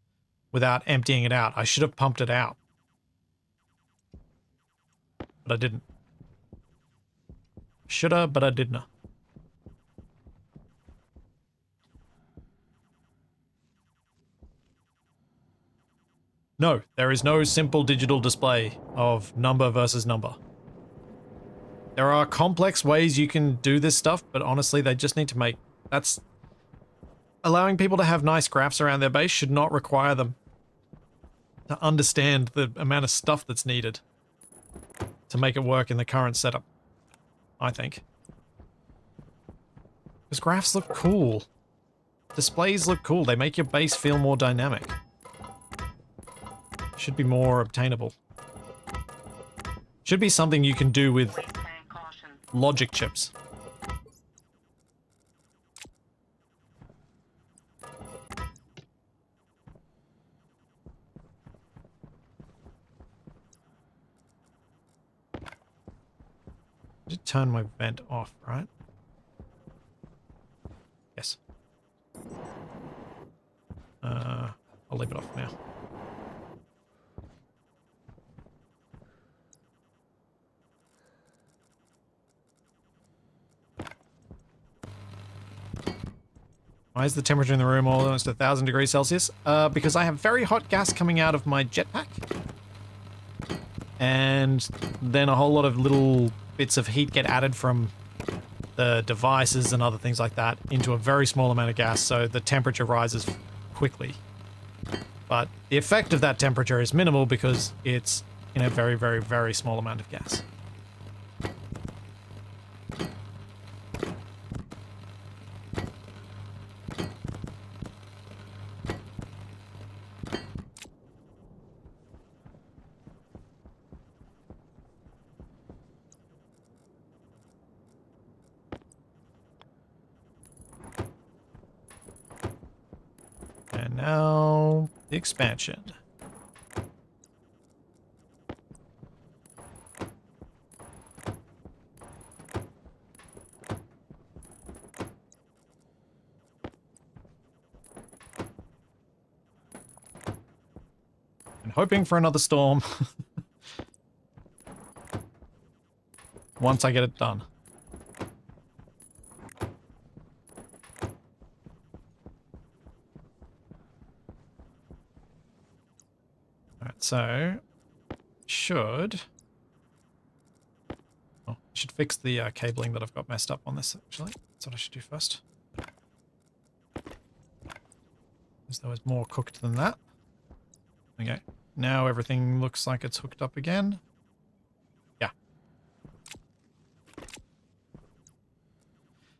without emptying it out. I should have pumped it out. But I didn't. Shoulda, but I didn't. No, there is no simple digital display of number versus number. There are complex ways you can do this stuff, but honestly, they just need to make... That's... Allowing people to have nice graphs around their base should not require them to understand the amount of stuff that's needed to make it work in the current setup, I think. Because graphs look cool. Displays look cool. They make your base feel more dynamic. Should be more obtainable. Should be something you can do with Waste tank caution. logic chips. I did turn my vent off, right? Yes. I'll leave it off now. Why is the temperature in the room almost 1,000 degrees Celsius? Because I have very hot gas coming out of my jetpack. And then a whole lot of little bits of heat get added from the devices and other things like that into a very small amount of gas, so the temperature rises quickly. But the effect of that temperature is minimal because it's in a very, very, very small amount of gas. And now the expansion. And hoping for another storm once I get it done. So, should... Oh, I should fix the cabling that I've got messed up on this, actually. That's what I should do first. Because there was more cooked than that. Okay, now everything looks like it's hooked up again. Yeah.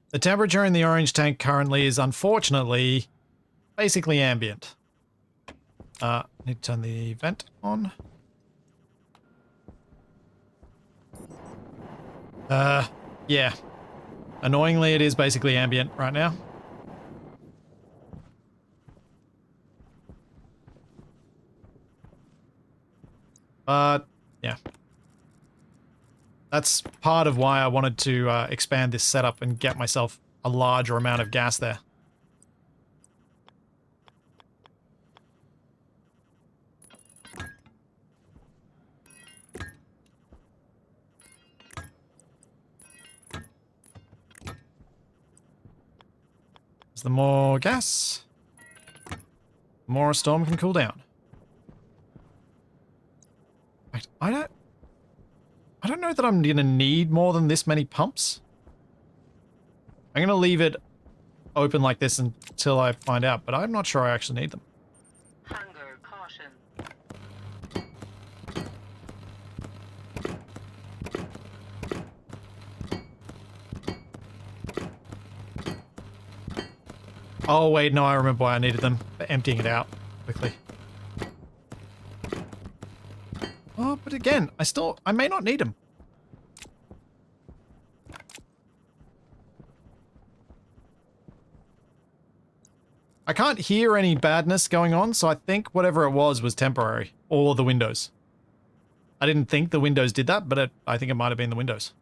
The temperature in the orange tank currently is, unfortunately, basically ambient. Need to turn the vent on. Yeah. Annoyingly, it is basically ambient right now. But, yeah. That's part of why I wanted to expand this setup and get myself a larger amount of gas there. The more gas, the more a storm can cool down. I don't know that I'm gonna need more than this many pumps. I'm gonna leave it open like this until I find out, but I'm not sure I actually need them. Hunger caution. Oh wait, no, I remember why I needed them. For emptying it out quickly. Oh, but again, I may not need them. I can't hear any badness going on, so I think whatever it was temporary. Or the windows. I didn't think the windows did that, but I think it might have been the windows.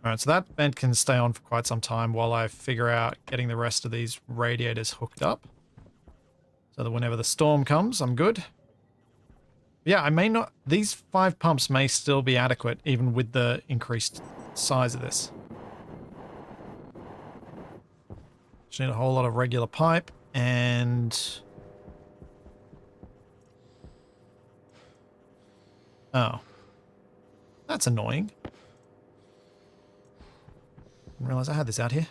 Alright, so that vent can stay on for quite some time while I figure out getting the rest of these radiators hooked up. So that whenever the storm comes, I'm good. Yeah, I may not... These 5 pumps may still be adequate, even with the increased size of this. Just need a whole lot of regular pipe, and... Oh. That's annoying. Didn't realize I had this out here.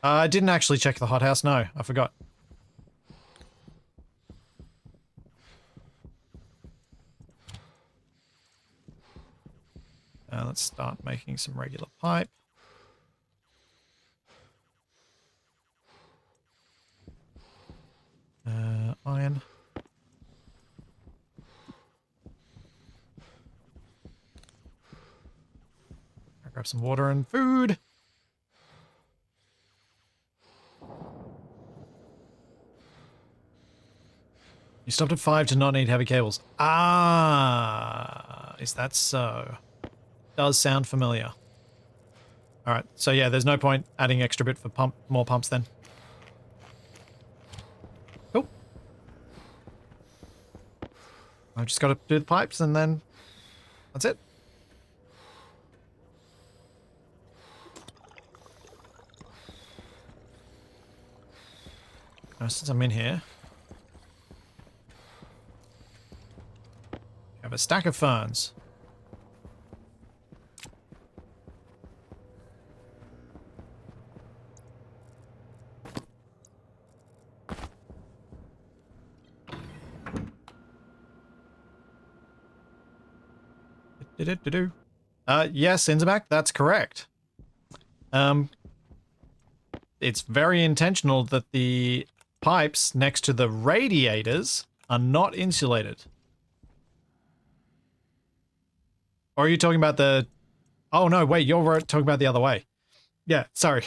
I didn't actually check the hothouse, no, I forgot. Let's start making some regular pipe. Iron. I'll grab some water and food. You stopped at 5 to not need heavy cables. Ah, is that so? Does sound familiar. All right, so yeah, there's no point adding extra bit for more pumps then. Cool. I've just got to do the pipes and then that's it. Now, since I'm in here, I have a stack of ferns. Yes, Inzabak, that's correct. It's very intentional that the pipes next to the radiators are not insulated. Or are you talking about the... Oh no, wait, you're talking about the other way. Yeah, sorry.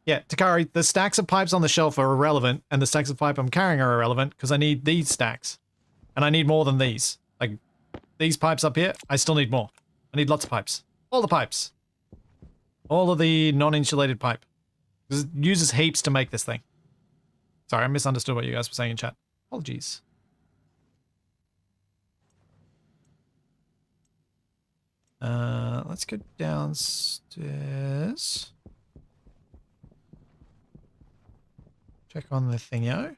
Yeah, Takari, the stacks of pipes on the shelf are irrelevant, and the stacks of pipe I'm carrying are irrelevant, because I need these stacks. And I need more than these. Like, these pipes up here, I still need more. I need lots of pipes. All the pipes. All of the non-insulated pipe. Because it uses heaps to make this thing. Sorry, I misunderstood what you guys were saying in chat. Apologies. Let's go downstairs. Check on the thingio.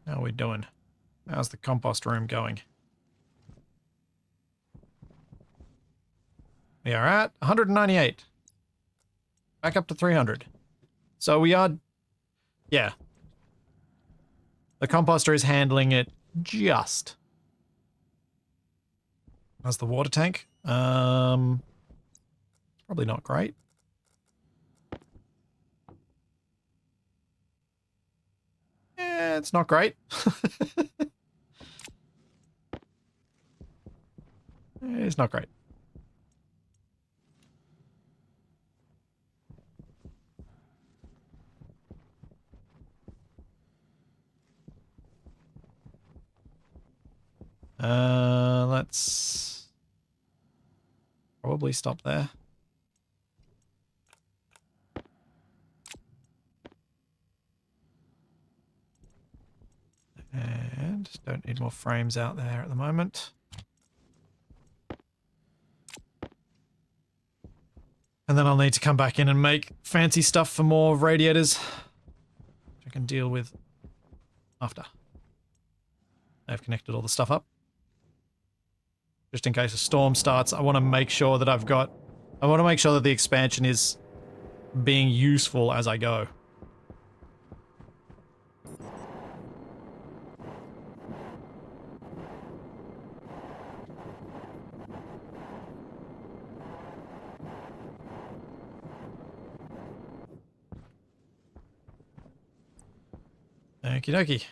How are we doing? How's the compost room going? We are at 198. Back up to 300. So we are... Yeah. The composter is handling it just. How's the water tank? Probably not great. Yeah, it's not great. It's not great. Let's probably stop there. And don't need more frames out there at the moment. And then I'll need to come back in and make fancy stuff for more radiators, which I can deal with after. I've connected all the stuff up. Just in case a storm starts, I want to make sure that I want to make sure that the expansion is being useful as I go. Okie dokie.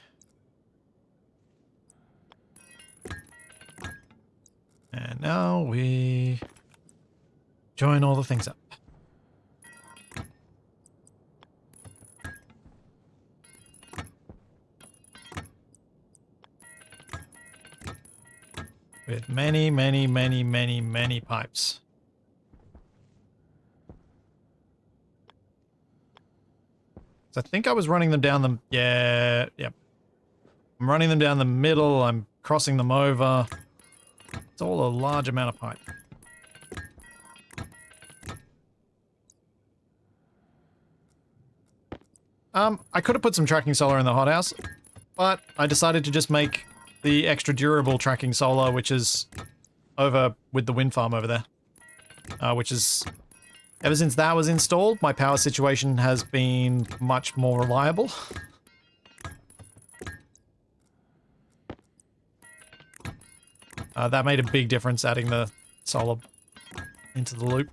And now we join all the things up. With many, many, many, many, many pipes. So I think I was running them down the... Yeah, yep. I'm running them down the middle. I'm crossing them over. It's all a large amount of pipe. I could have put some tracking solar in the hothouse, but I decided to just make the extra durable tracking solar, which is over with the wind farm over there. Which is... Ever since that was installed, my power situation has been much more reliable. That made a big difference adding the solar into the loop.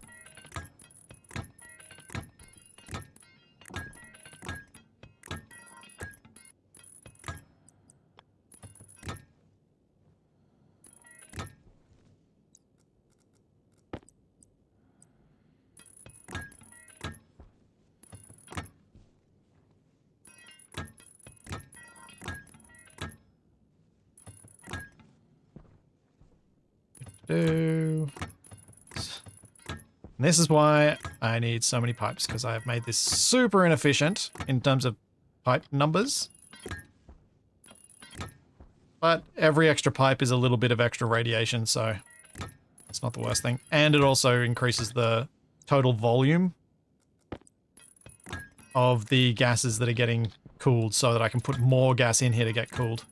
And this is why I need so many pipes, because I have made this super inefficient in terms of pipe numbers. But every extra pipe is a little bit of extra radiation, so it's not the worst thing. And it also increases the total volume of the gases that are getting cooled so that I can put more gas in here to get cooled.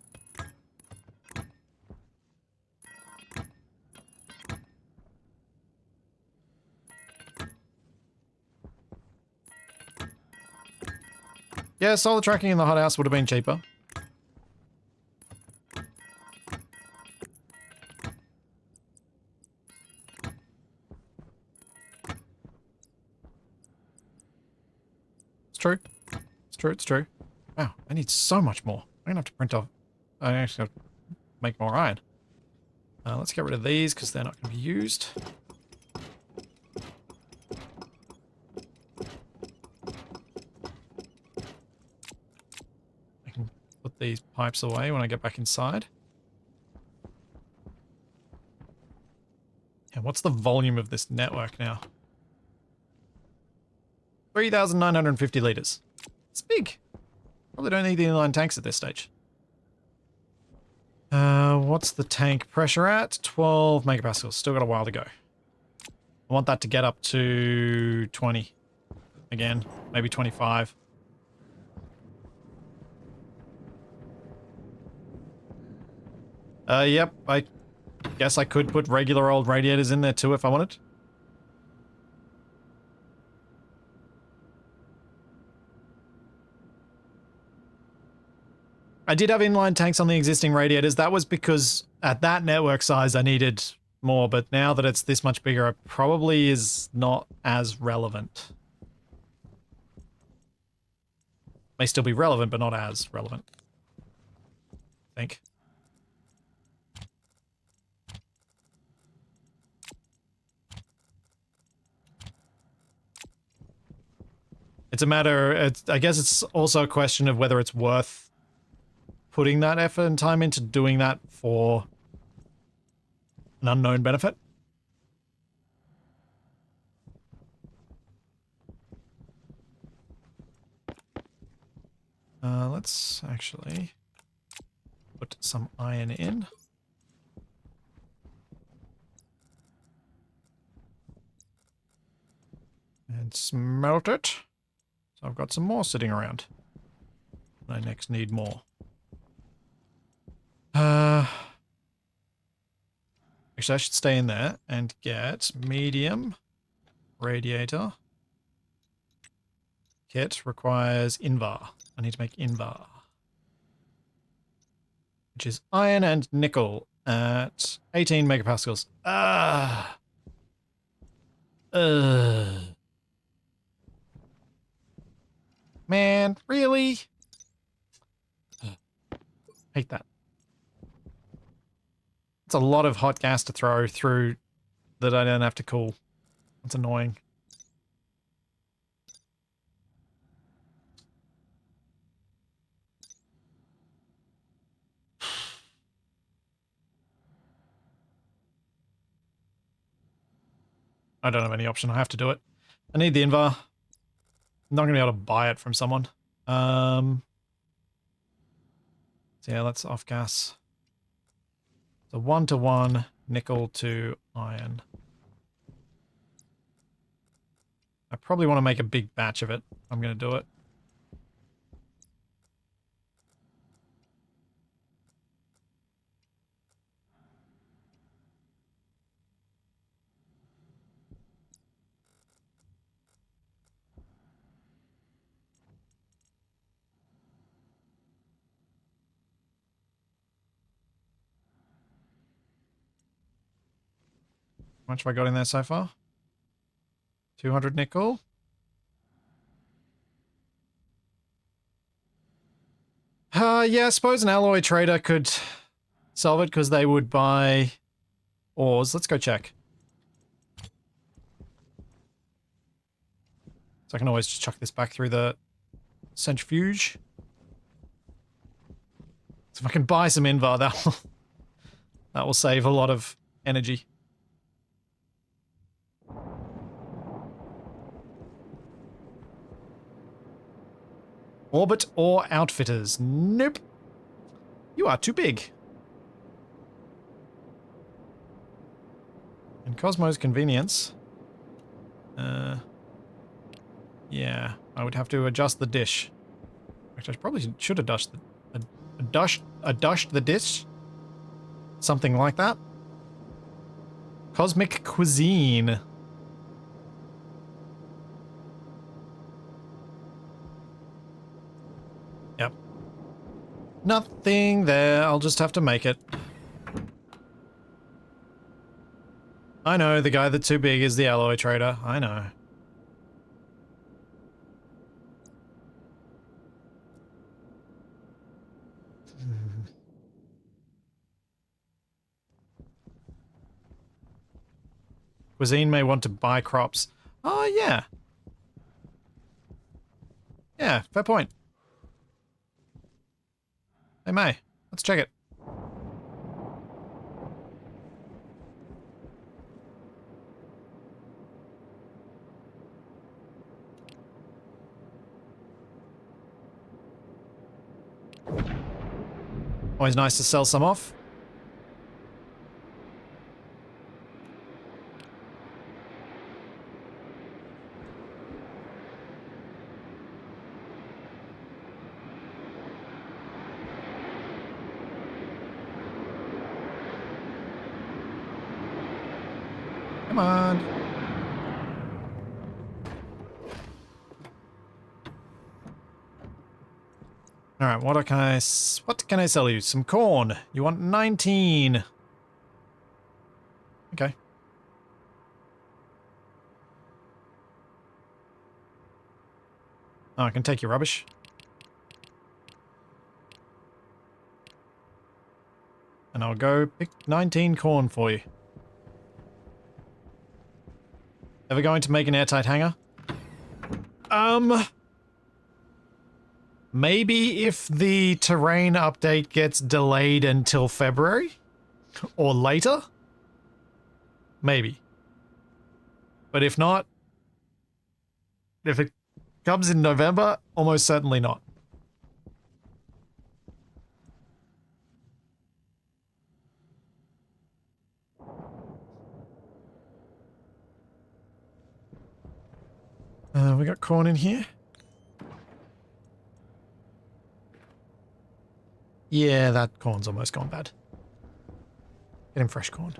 Yeah, solar tracking in the hothouse would have been cheaper. It's true. It's true, it's true. Wow, I need so much more. I'm gonna have to print off... I actually have to make more iron. Let's get rid of these because they're not going to be used. I can put these pipes away when I get back inside. And what's the volume of this network now? 3,950 litres. It's big. Probably don't need the inline tanks at this stage. What's the tank pressure at? 12 megapascals. Still got a while to go. I want that to get up to 20. Again, maybe 25. Yep, I guess I could put regular old radiators in there too if I wanted. I did have inline tanks on the existing radiators. That was because at that network size I needed more, but now that it's this much bigger, it probably is not as relevant. May still be relevant, but not as relevant. I think. It's a matter, I guess it's also a question of whether it's worth putting that effort and time into doing that for an unknown benefit. Let's actually put some iron in. And smelt it. So I've got some more sitting around. I next need more. Actually, I should stay in there and get medium radiator. Kit requires Invar. I need to make Invar. Which is iron and nickel at 18 megapascals. Man, really? Hate that. It's a lot of hot gas to throw through that I don't have to cool. It's annoying. I don't have any option. I have to do it. I need the Invar. I'm not going to be able to buy it from someone. So yeah, let's off gas. So 1-to-1 nickel to iron. I probably want to make a big batch of it. I'm going to do it. much have I got in there so far? 200 nickel. Yeah, I suppose an alloy trader could solve it because they would buy ores. Let's go check. So I can always just chuck this back through the centrifuge. So if I can buy some Invar, that will save a lot of energy. Orbit or outfitters? Nope. You are too big. And Cosmo's convenience. Yeah, I would have to adjust the dish. Actually, I probably should have dushed the dish. Something like that. Cosmic cuisine. Yep. Nothing there. I'll just have to make it. I know, the guy that's too big is the alloy trader. I know. Cuisine may want to buy crops. Oh, yeah. Yeah, fair point. Hey, May. Let's check it. Always nice to sell some off. Come on. All right, what can I sell you? Some corn. You want 19. Okay. Oh, I can take your rubbish. And I'll go pick 19 corn for you. Ever going to make an airtight hangar? Maybe if the terrain update gets delayed until February? Or later? Maybe. But if not, if it comes in November, almost certainly not. We got corn in here. Yeah, that corn's almost gone bad. Get him fresh corn.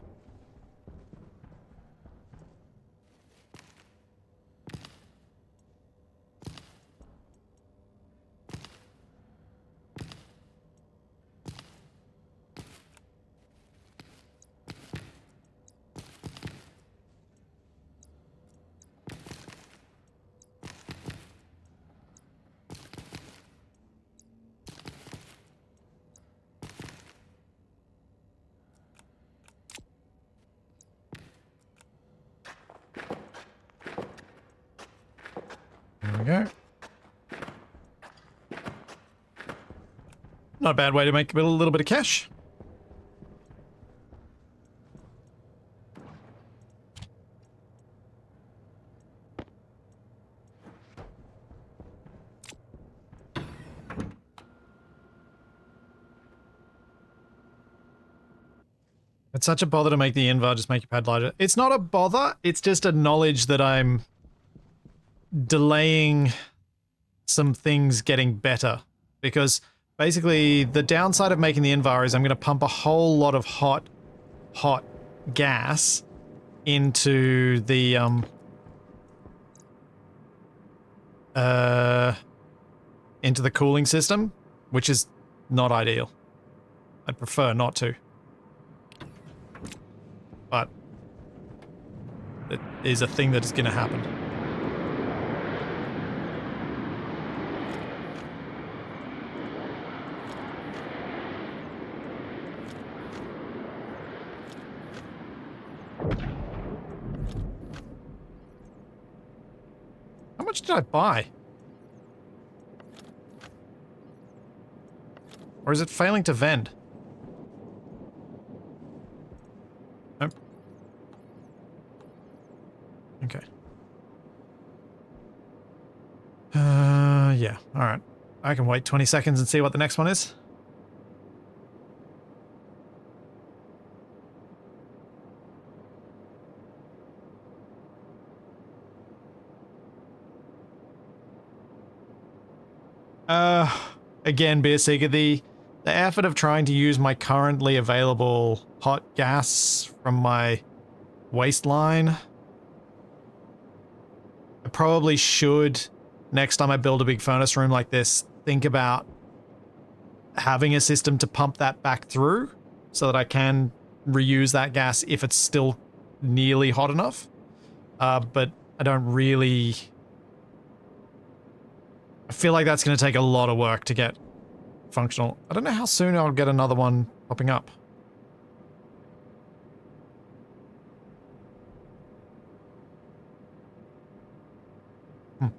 There we go. Not a bad way to make a little bit of cash. It's such a bother to make the invar just make your pad larger. It's not a bother, it's just a knowledge that I'm delaying some things getting better. Because basically the downside of making the invar is I'm going to pump a whole lot of hot gas into the cooling system, which is not ideal. I'd prefer not to. But is a thing that is going to happen. How much did I buy? Or is it failing to vend? Nope. Okay. Yeah, alright. I can wait 20 seconds and see what the next one is. Again, Beer Seeker, the effort of trying to use my currently available hot gas from my waistline. I probably should, next time I build a big furnace room like this, think about having a system to pump that back through so that I can reuse that gas if it's still nearly hot enough. But I don't really... I feel like that's going to take a lot of work to get functional. I don't know how soon I'll get another one popping up. Oh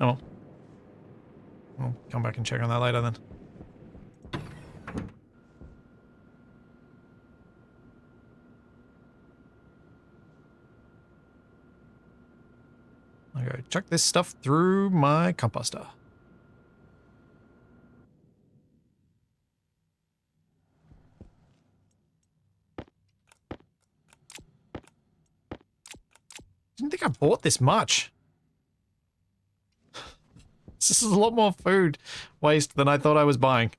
well. I'll come back and check on that later then. I'll go check this stuff through my composter. Didn't think I bought this much. This is a lot more food waste than I thought I was buying.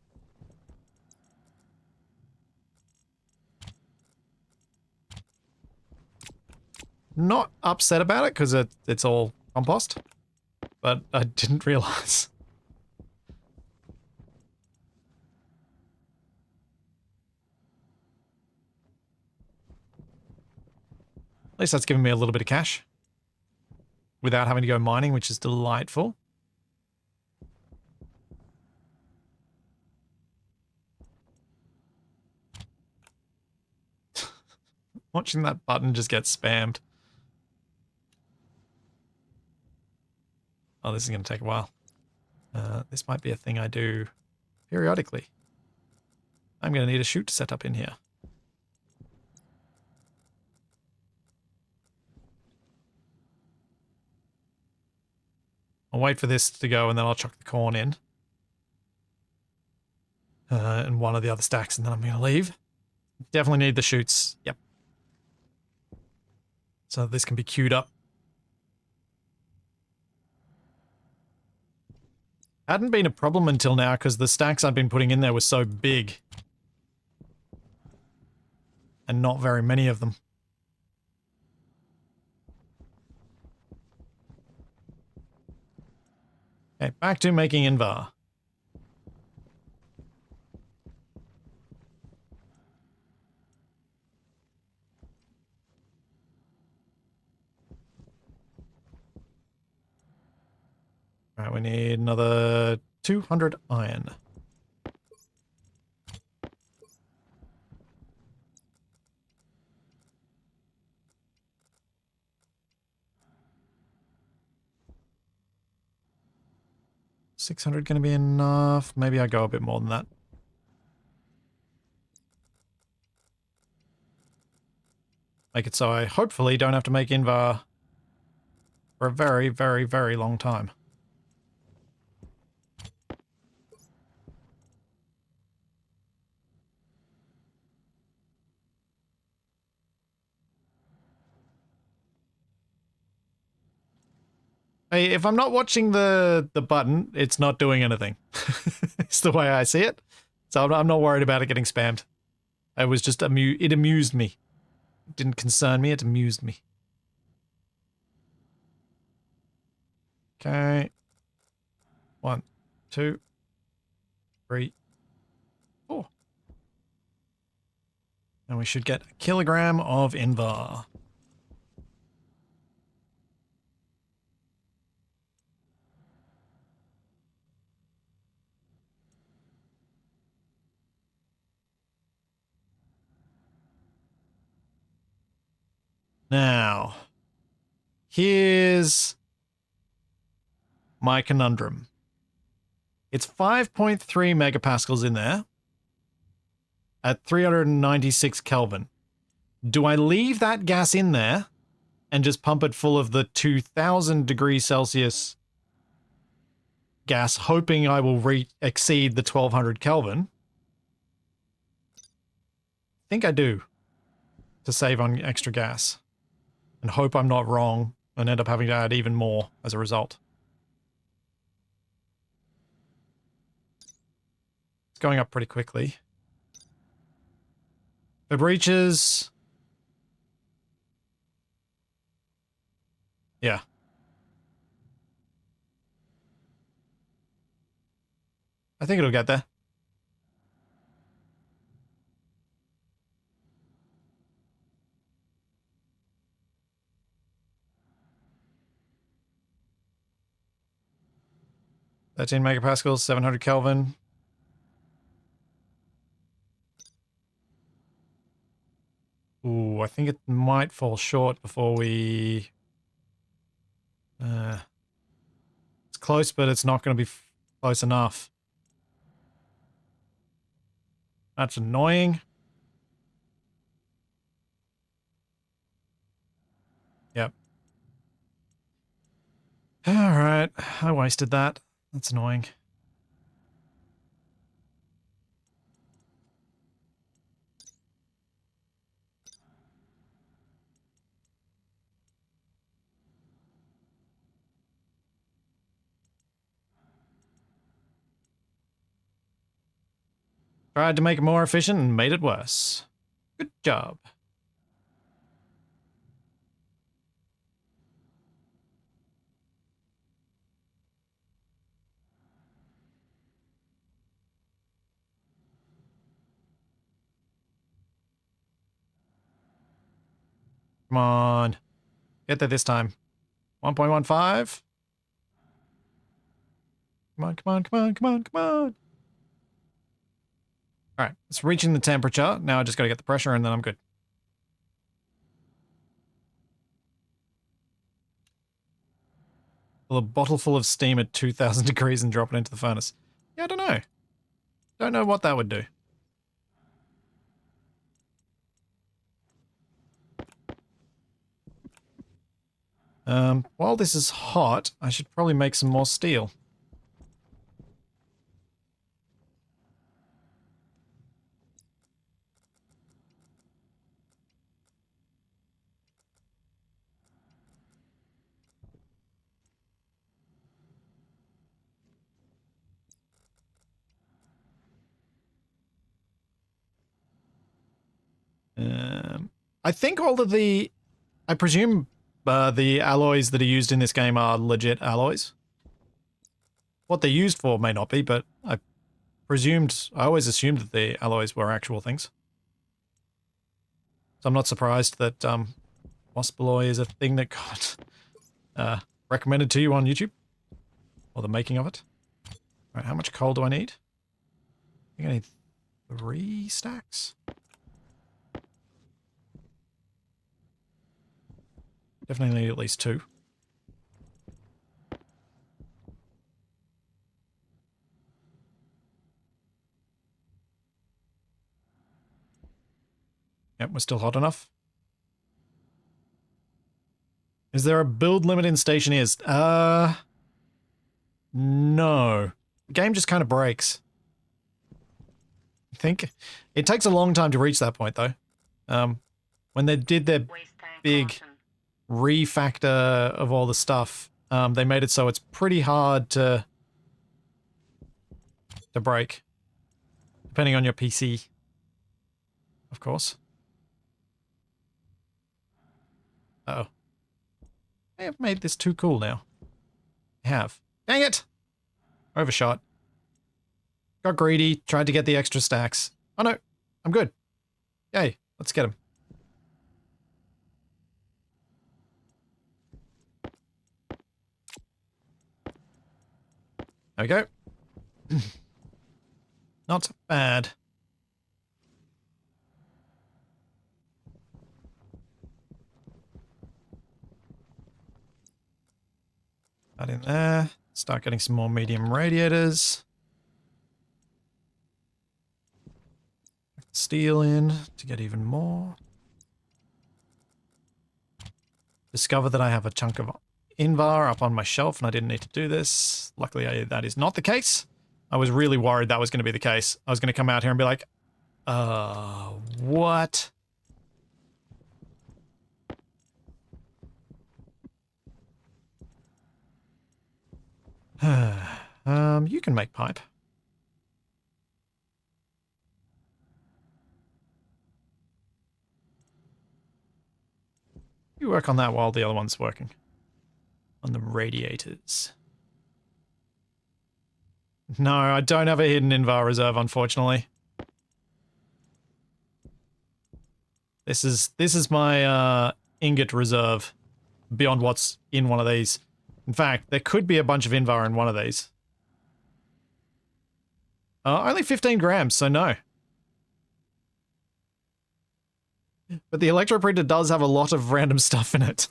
Not upset about it because it's all compost, but I didn't realize. At least that's giving me a little bit of cash without having to go mining, which is delightful. Watching that button just get spammed. Oh, this is going to take a while. This might be a thing I do periodically. I'm going to need a chute set up in here. I'll wait for this to go and then I'll chuck the corn in. And one of the other stacks and then I'm going to leave. Definitely need the chutes. Yep. So this can be queued up. Hadn't been a problem until now because the stacks I'd been putting in there were so big. And not very many of them. Okay, back to making Invar. Alright, we need another 200 iron. $600 gonna be enough? Maybe I go a bit more than that. Make it so I hopefully don't have to make Invar for a very, very, very long time. Hey, if I'm not watching the button, it's not doing anything. It's the way I see it. So I'm not worried about it getting spammed. I was just it amused me. It didn't concern me, it amused me. Okay. 1, 2, 3, 4. And we should get a kilogram of Invar. Now, here's my conundrum. It's 5.3 megapascals in there at 396 Kelvin. Do I leave that gas in there and just pump it full of the 2000 degrees Celsius gas, hoping I will exceed the 1200 Kelvin? I think I do, to save on extra gas, and hope I'm not wrong and end up having to add even more as a result. It's going up pretty quickly. If it reaches... yeah. I think it'll get there. (13 megapascals, 700 Kelvin. Ooh, I think it might fall short before we... it's close, but it's not going to be close enough. That's annoying. Yep. Alright, I wasted that. That's annoying. Tried to make it more efficient and made it worse. Good job. Come on. Get there this time. 1.15. Come on, come on, come on, come on, come on. Alright, it's reaching the temperature. Now I just gotta get the pressure and then I'm good. Fill a bottle full of steam at 2000 degrees and drop it into the furnace. Yeah, I don't know. Don't know what that would do. While this is hot, I should probably make some more steel. I think all of the... I presume the alloys that are used in this game are legit alloys. What they're used for may not be, but I always assumed that the alloys were actual things. So I'm not surprised that wasp alloy is a thing that got recommended to you on YouTube. Or the making of it. Alright, how much coal do I need? I think I need 3 stacks. Definitely need at least 2. Yep, we're still hot enough. Is there a build limit in Stationeers? No. The game just kind of breaks. I think it takes a long time to reach that point, though. When they did their big refactor of all the stuff, they made it so it's pretty hard to break, depending on your PC, of course. Uh-oh. I have made this too cool now. I have. Dang it! Overshot. Got greedy, tried to get the extra stacks. Oh no, I'm good. Yay, let's get him. There we go. Not bad. That in there. Start getting some more medium radiators. Steel in to get even more. Discover that I have a chunk of Invar up on my shelf and I didn't need to do this. Luckily, that is not the case. I was really worried that was going to be the case. I was going to come out here and be like, what? You can make pipe. You work on that while the other one's working. On the radiators. No, I don't have a hidden Invar reserve, unfortunately. This is my ingot reserve beyond what's in one of these. In fact, there could be a bunch of Invar in one of these. Only 15 grams, so no. But the electroprinter does have a lot of random stuff in it.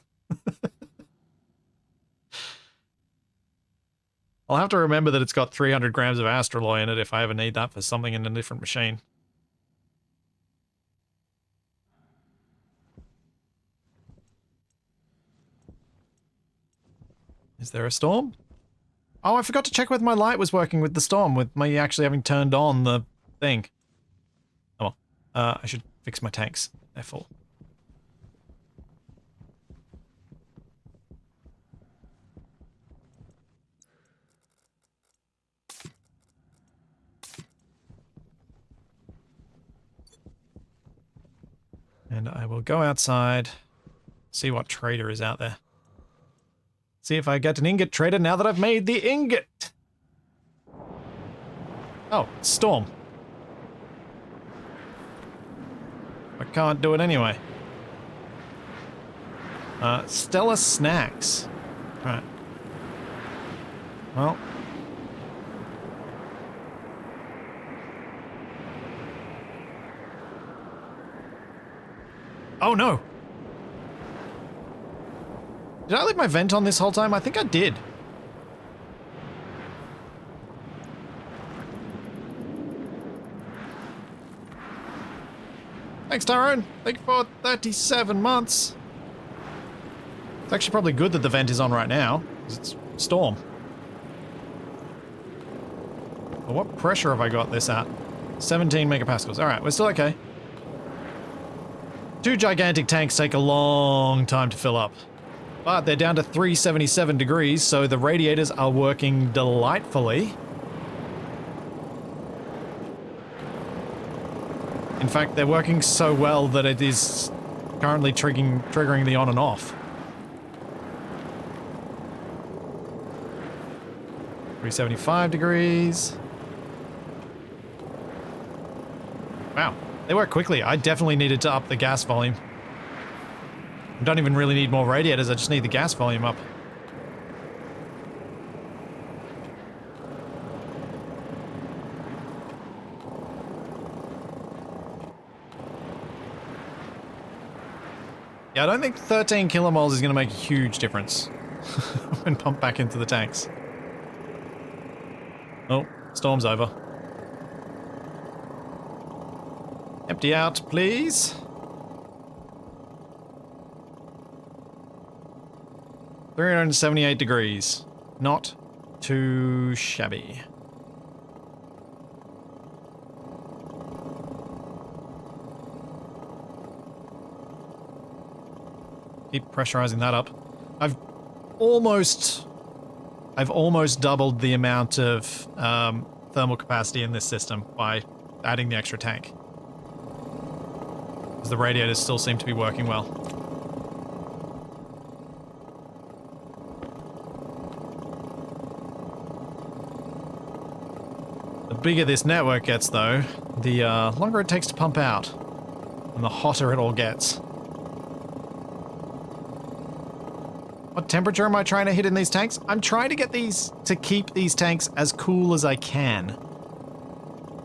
I'll have to remember that it's got 300 grams of astraloy in it if I ever need that for something in a different machine. Is there a storm? Oh, I forgot to check whether my light was working with the storm, with me actually having turned on the thing. Oh well. I should fix my tanks. They're full. And I will go outside, see what trader is out there. See if I get an ingot trader now that I've made the ingot. Oh, storm. I can't do it anyway. Stellar snacks. Right. Well. Oh no! Did I leave my vent on this whole time? I think I did. Thanks, Tyrone. Thank you for 37 months. It's actually probably good that the vent is on right now, because it's storm. Well, what pressure have I got this at? 17 megapascals. Alright, we're still okay. Two gigantic tanks take a long time to fill up. But they're down to 377 degrees, so the radiators are working delightfully. In fact, they're working so well that it is currently triggering the on and off. 375 degrees. Wow, they work quickly. I definitely needed to up the gas volume. I don't even really need more radiators, I just need the gas volume up. Yeah, I don't think 13 kilomoles is going to make a huge difference when pumped back into the tanks. Oh, storm's over. Empty out, please. $378 degrees. Not too shabby. Keep pressurizing that up. I've almost doubled the amount of thermal capacity in this system by adding the extra tank. Because the radiators still seem to be working well. The bigger this network gets, though, the longer it takes to pump out, and the hotter it all gets. What temperature am I trying to hit in these tanks? I'm trying to get these to keep these tanks as cool as I can.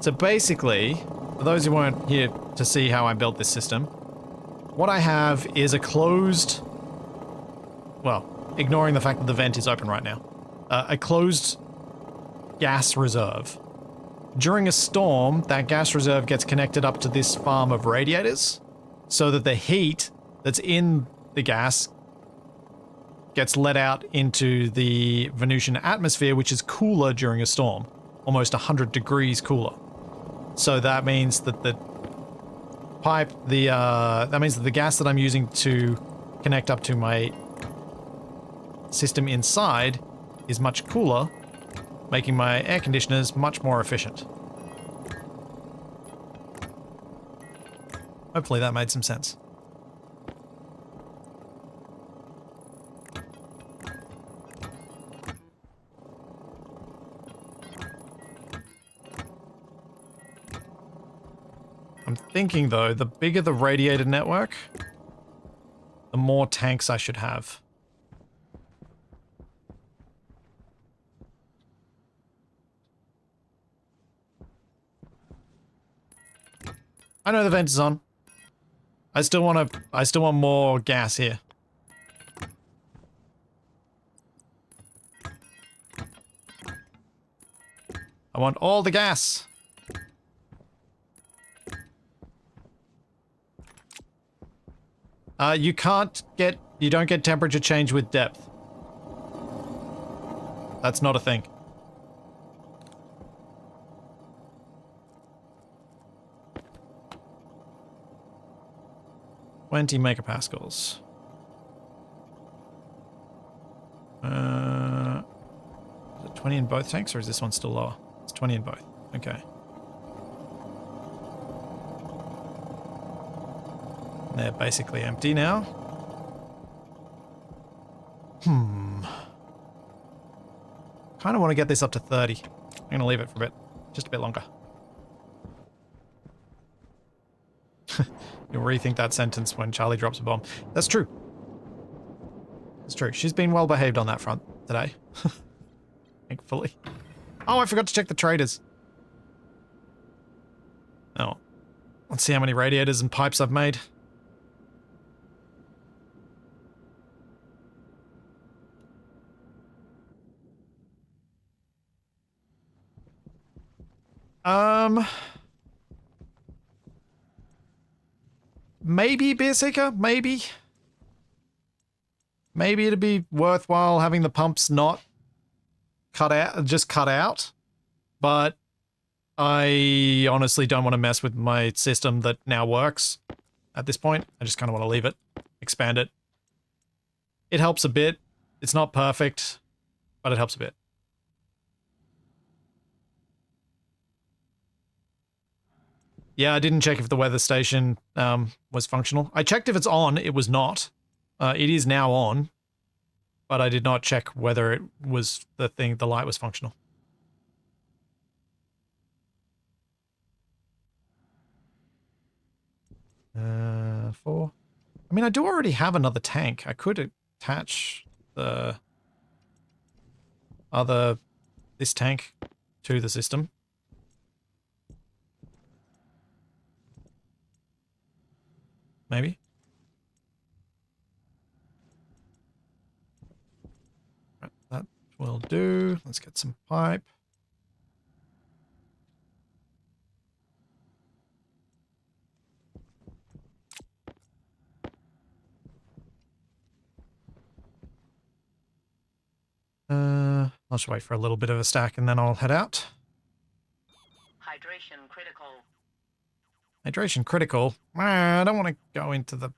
So basically, for those who weren't here to see how I built this system, what I have is a closed, well, ignoring the fact that the vent is open right now. a closed gas reserve. During a storm, that gas reserve gets connected up to this farm of radiators so that the heat that's in the gas gets let out into the Venusian atmosphere, which is cooler during a storm, almost 100 degrees cooler. So that means that the gas that I'm using to connect up to my system inside is much cooler, making my air conditioners much more efficient. Hopefully that made some sense. I'm thinking though, the bigger the radiator network, the more tanks I should have. I know the vent is on. I still want more gas here. I want all the gas. You don't get temperature change with depth. That's not a thing. $20 megapascals. Is it 20 in both tanks, or is this one still lower? It's 20 in both. Okay. They're basically empty now. Kind of want to get this up to 30. I'm going to leave it for a bit. Just a bit longer. You'll rethink that sentence when Charlie drops a bomb. That's true. That's true. She's been well behaved on that front today. Thankfully. Oh, I forgot to check the traders. Oh. Let's see how many radiators and pipes I've made. Maybe Beer Seeker, maybe. Maybe it'd be worthwhile having the pumps not cut out, but I honestly don't want to mess with my system that now works at this point. I just kind of want to leave it, expand it. It helps a bit. It's not perfect, but it helps a bit. Yeah, I didn't check if the weather station was functional. I checked if it's on. It was not. It is now on, but I did not check whether it was the light was functional. Four. I mean, I do already have another tank. I could attach this tank to the system. Maybe. Right, that will do. Let's get some pipe. I'll just wait for a little bit of a stack and then I'll head out. Hydration critical. Hydration critical. I don't want to go into the...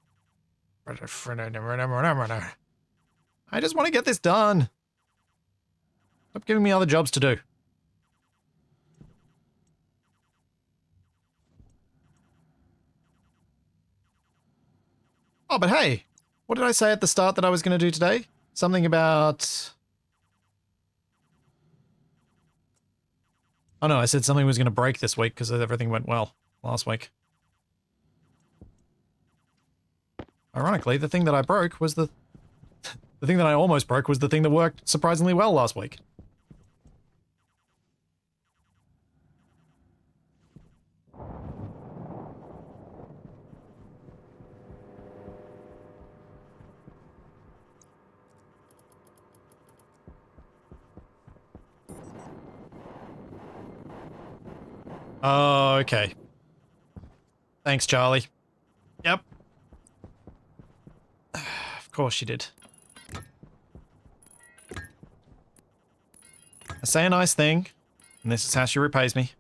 I just want to get this done. Stop giving me other jobs to do. Oh, but hey, what did I say at the start that I was going to do today? Something about... Oh no, I said something was going to break this week because everything went well last week. Ironically, the thing that I broke was the thing that I almost broke was the thing that worked surprisingly well last week. Oh, okay. Thanks, Charlie. Yep. Of course you did. I say a nice thing, and this is how she repays me.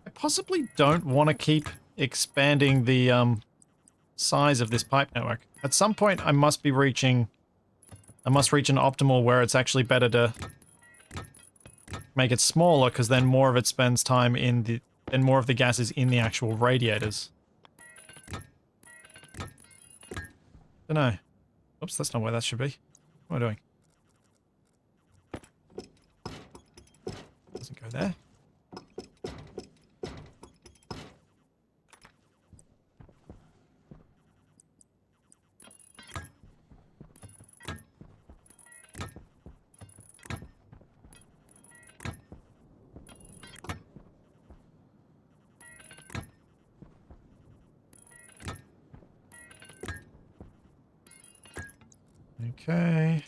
I possibly don't want to keep expanding the size of this pipe network. At some point, I must reach an optimal where it's actually better to make it smaller, because then more of it spends time then more of the gas is in the actual radiators. Don't know. Oops, that's not where that should be. What am I doing? Doesn't go there. Okay.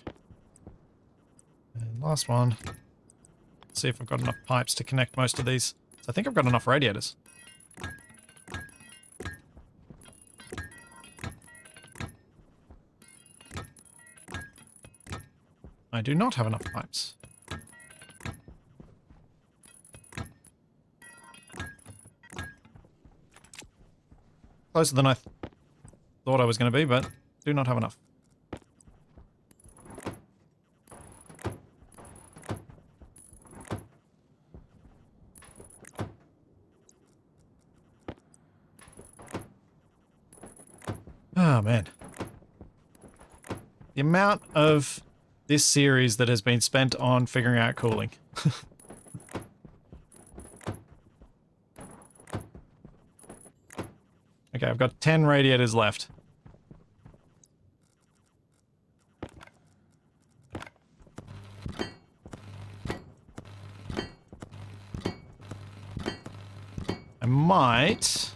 And last one. Let's see if I've got enough pipes to connect most of these. So I think I've got enough radiators. I do not have enough pipes. Closer than I thought I was going to be, but do not have enough. Oh, man. The amount of this series that has been spent on figuring out cooling. Okay, I've got 10 radiators left. I might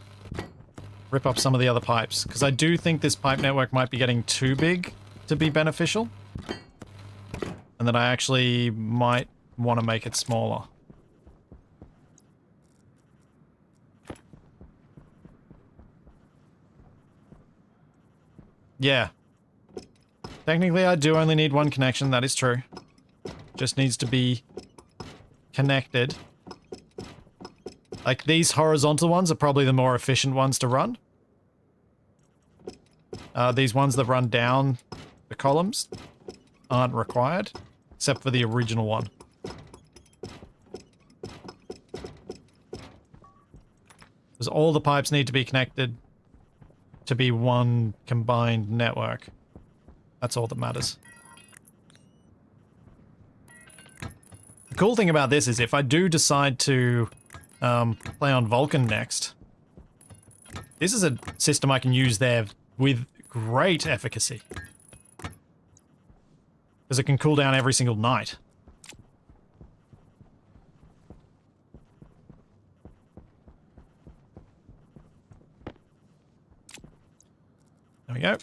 rip up some of the other pipes, because I do think this pipe network might be getting too big to be beneficial. And that I actually might want to make it smaller. Yeah. Technically, I do only need one connection, that is true. Just needs to be connected. Like, these horizontal ones are probably the more efficient ones to run. These ones that run down the columns aren't required, except for the original one. Because all the pipes need to be connected to be one combined network. That's all that matters. The cool thing about this is if I do decide to play on Vulcan next, this is a system I can use there with great efficacy. Because it can cool down every single night. There we go.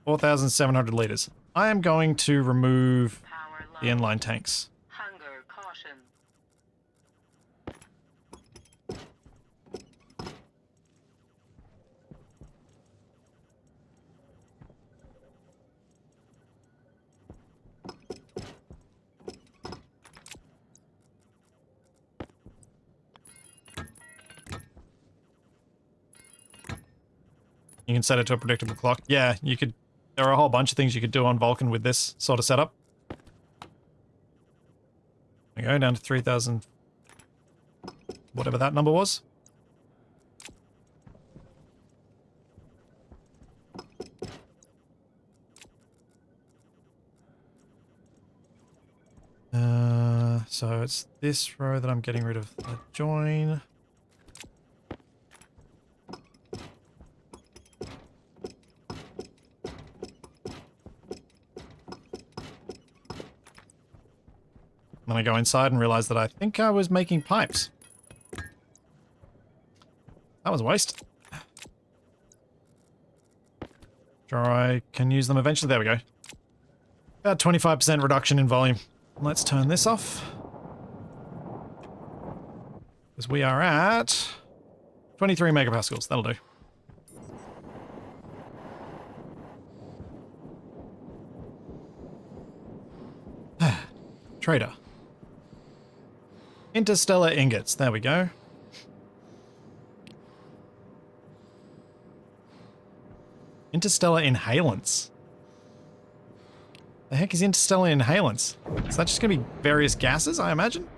4,700 liters. I am going to remove the inline tanks. Hunger caution. You can set it to a predictable clock. Yeah, you could. There are a whole bunch of things you could do on Vulcan with this sort of setup. There we go, down to 3,000. Whatever that number was. So it's this row that I'm getting rid of the join. Then I go inside and realize that I think I was making pipes. That was a waste. Sure, I can use them eventually. There we go. About 25% reduction in volume. Let's turn this off. Because we are at 23 megapascals. That'll do. Trader. Interstellar ingots. There we go. Interstellar inhalants. The heck is interstellar inhalants? Is that just going to be various gases, I imagine?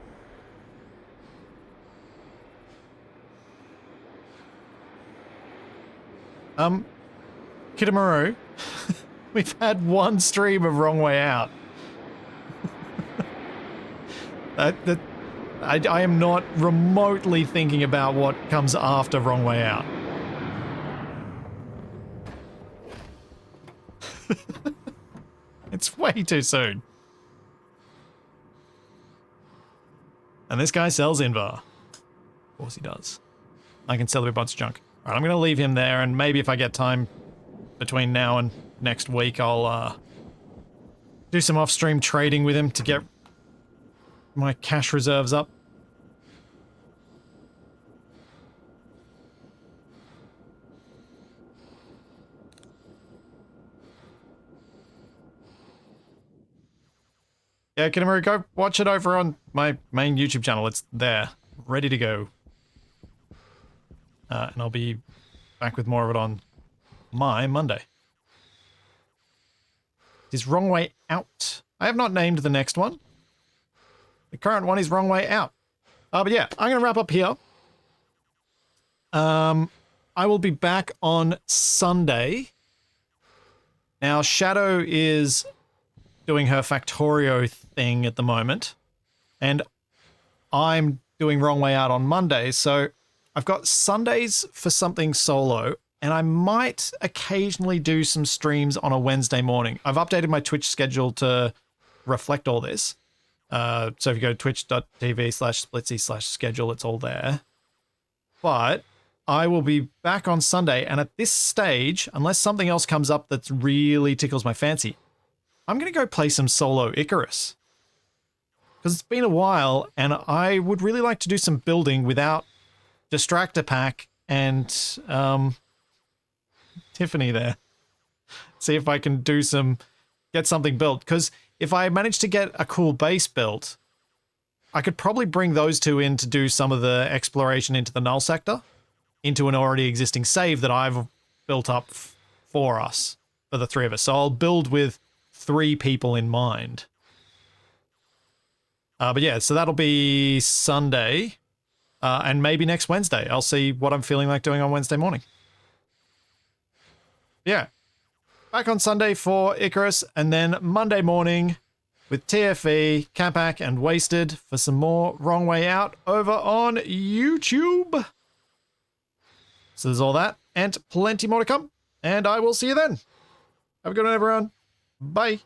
Kitamaru, we've had one stream of Wrong Way Out. I am not remotely thinking about what comes after Wrong Way Out. It's way too soon. And this guy sells Invar. Of course he does. I can sell him a bunch of junk. Alright, I'm going to leave him there, and maybe if I get time between now and next week, I'll do some off-stream trading with him to get my cash reserves up. Yeah, Kinamaru, go watch it over on my main YouTube channel. It's there, ready to go. And I'll be back with more of it on my Monday. Is Wrong Way Out. I have not named the next one. The current one is Wrong Way Out. But yeah, I'm going to wrap up here. I will be back on Sunday. Now, Shadow is doing her Factorio thing at the moment, and I'm doing Wrong Way Out on Monday, so I've got Sundays for something solo, and I might occasionally do some streams on a Wednesday morning. I've updated my Twitch schedule to reflect all this. So if you go to twitch.tv/splitsy/schedule, it's all there. But I will be back on Sunday, and at this stage, unless something else comes up that really tickles my fancy, I'm going to go play some solo Icarus. Because it's been a while, and I would really like to do some building without Distractor Pack and Tiffany there. See if I can get something built. Because if I manage to get a cool base built, I could probably bring those two in to do some of the exploration into the null sector, into an already existing save that I've built up for us, for the three of us. So I'll build with 3 people in mind. But yeah, so that'll be Sunday, and maybe next Wednesday. I'll see what I'm feeling like doing on Wednesday morning. Yeah, back on Sunday for Icarus, and then Monday morning with TFE, Capac, and Wasted for some more Wrong Way Out over on YouTube. So there's all that, and plenty more to come, and I will see you then. Have a good one, everyone. Bye.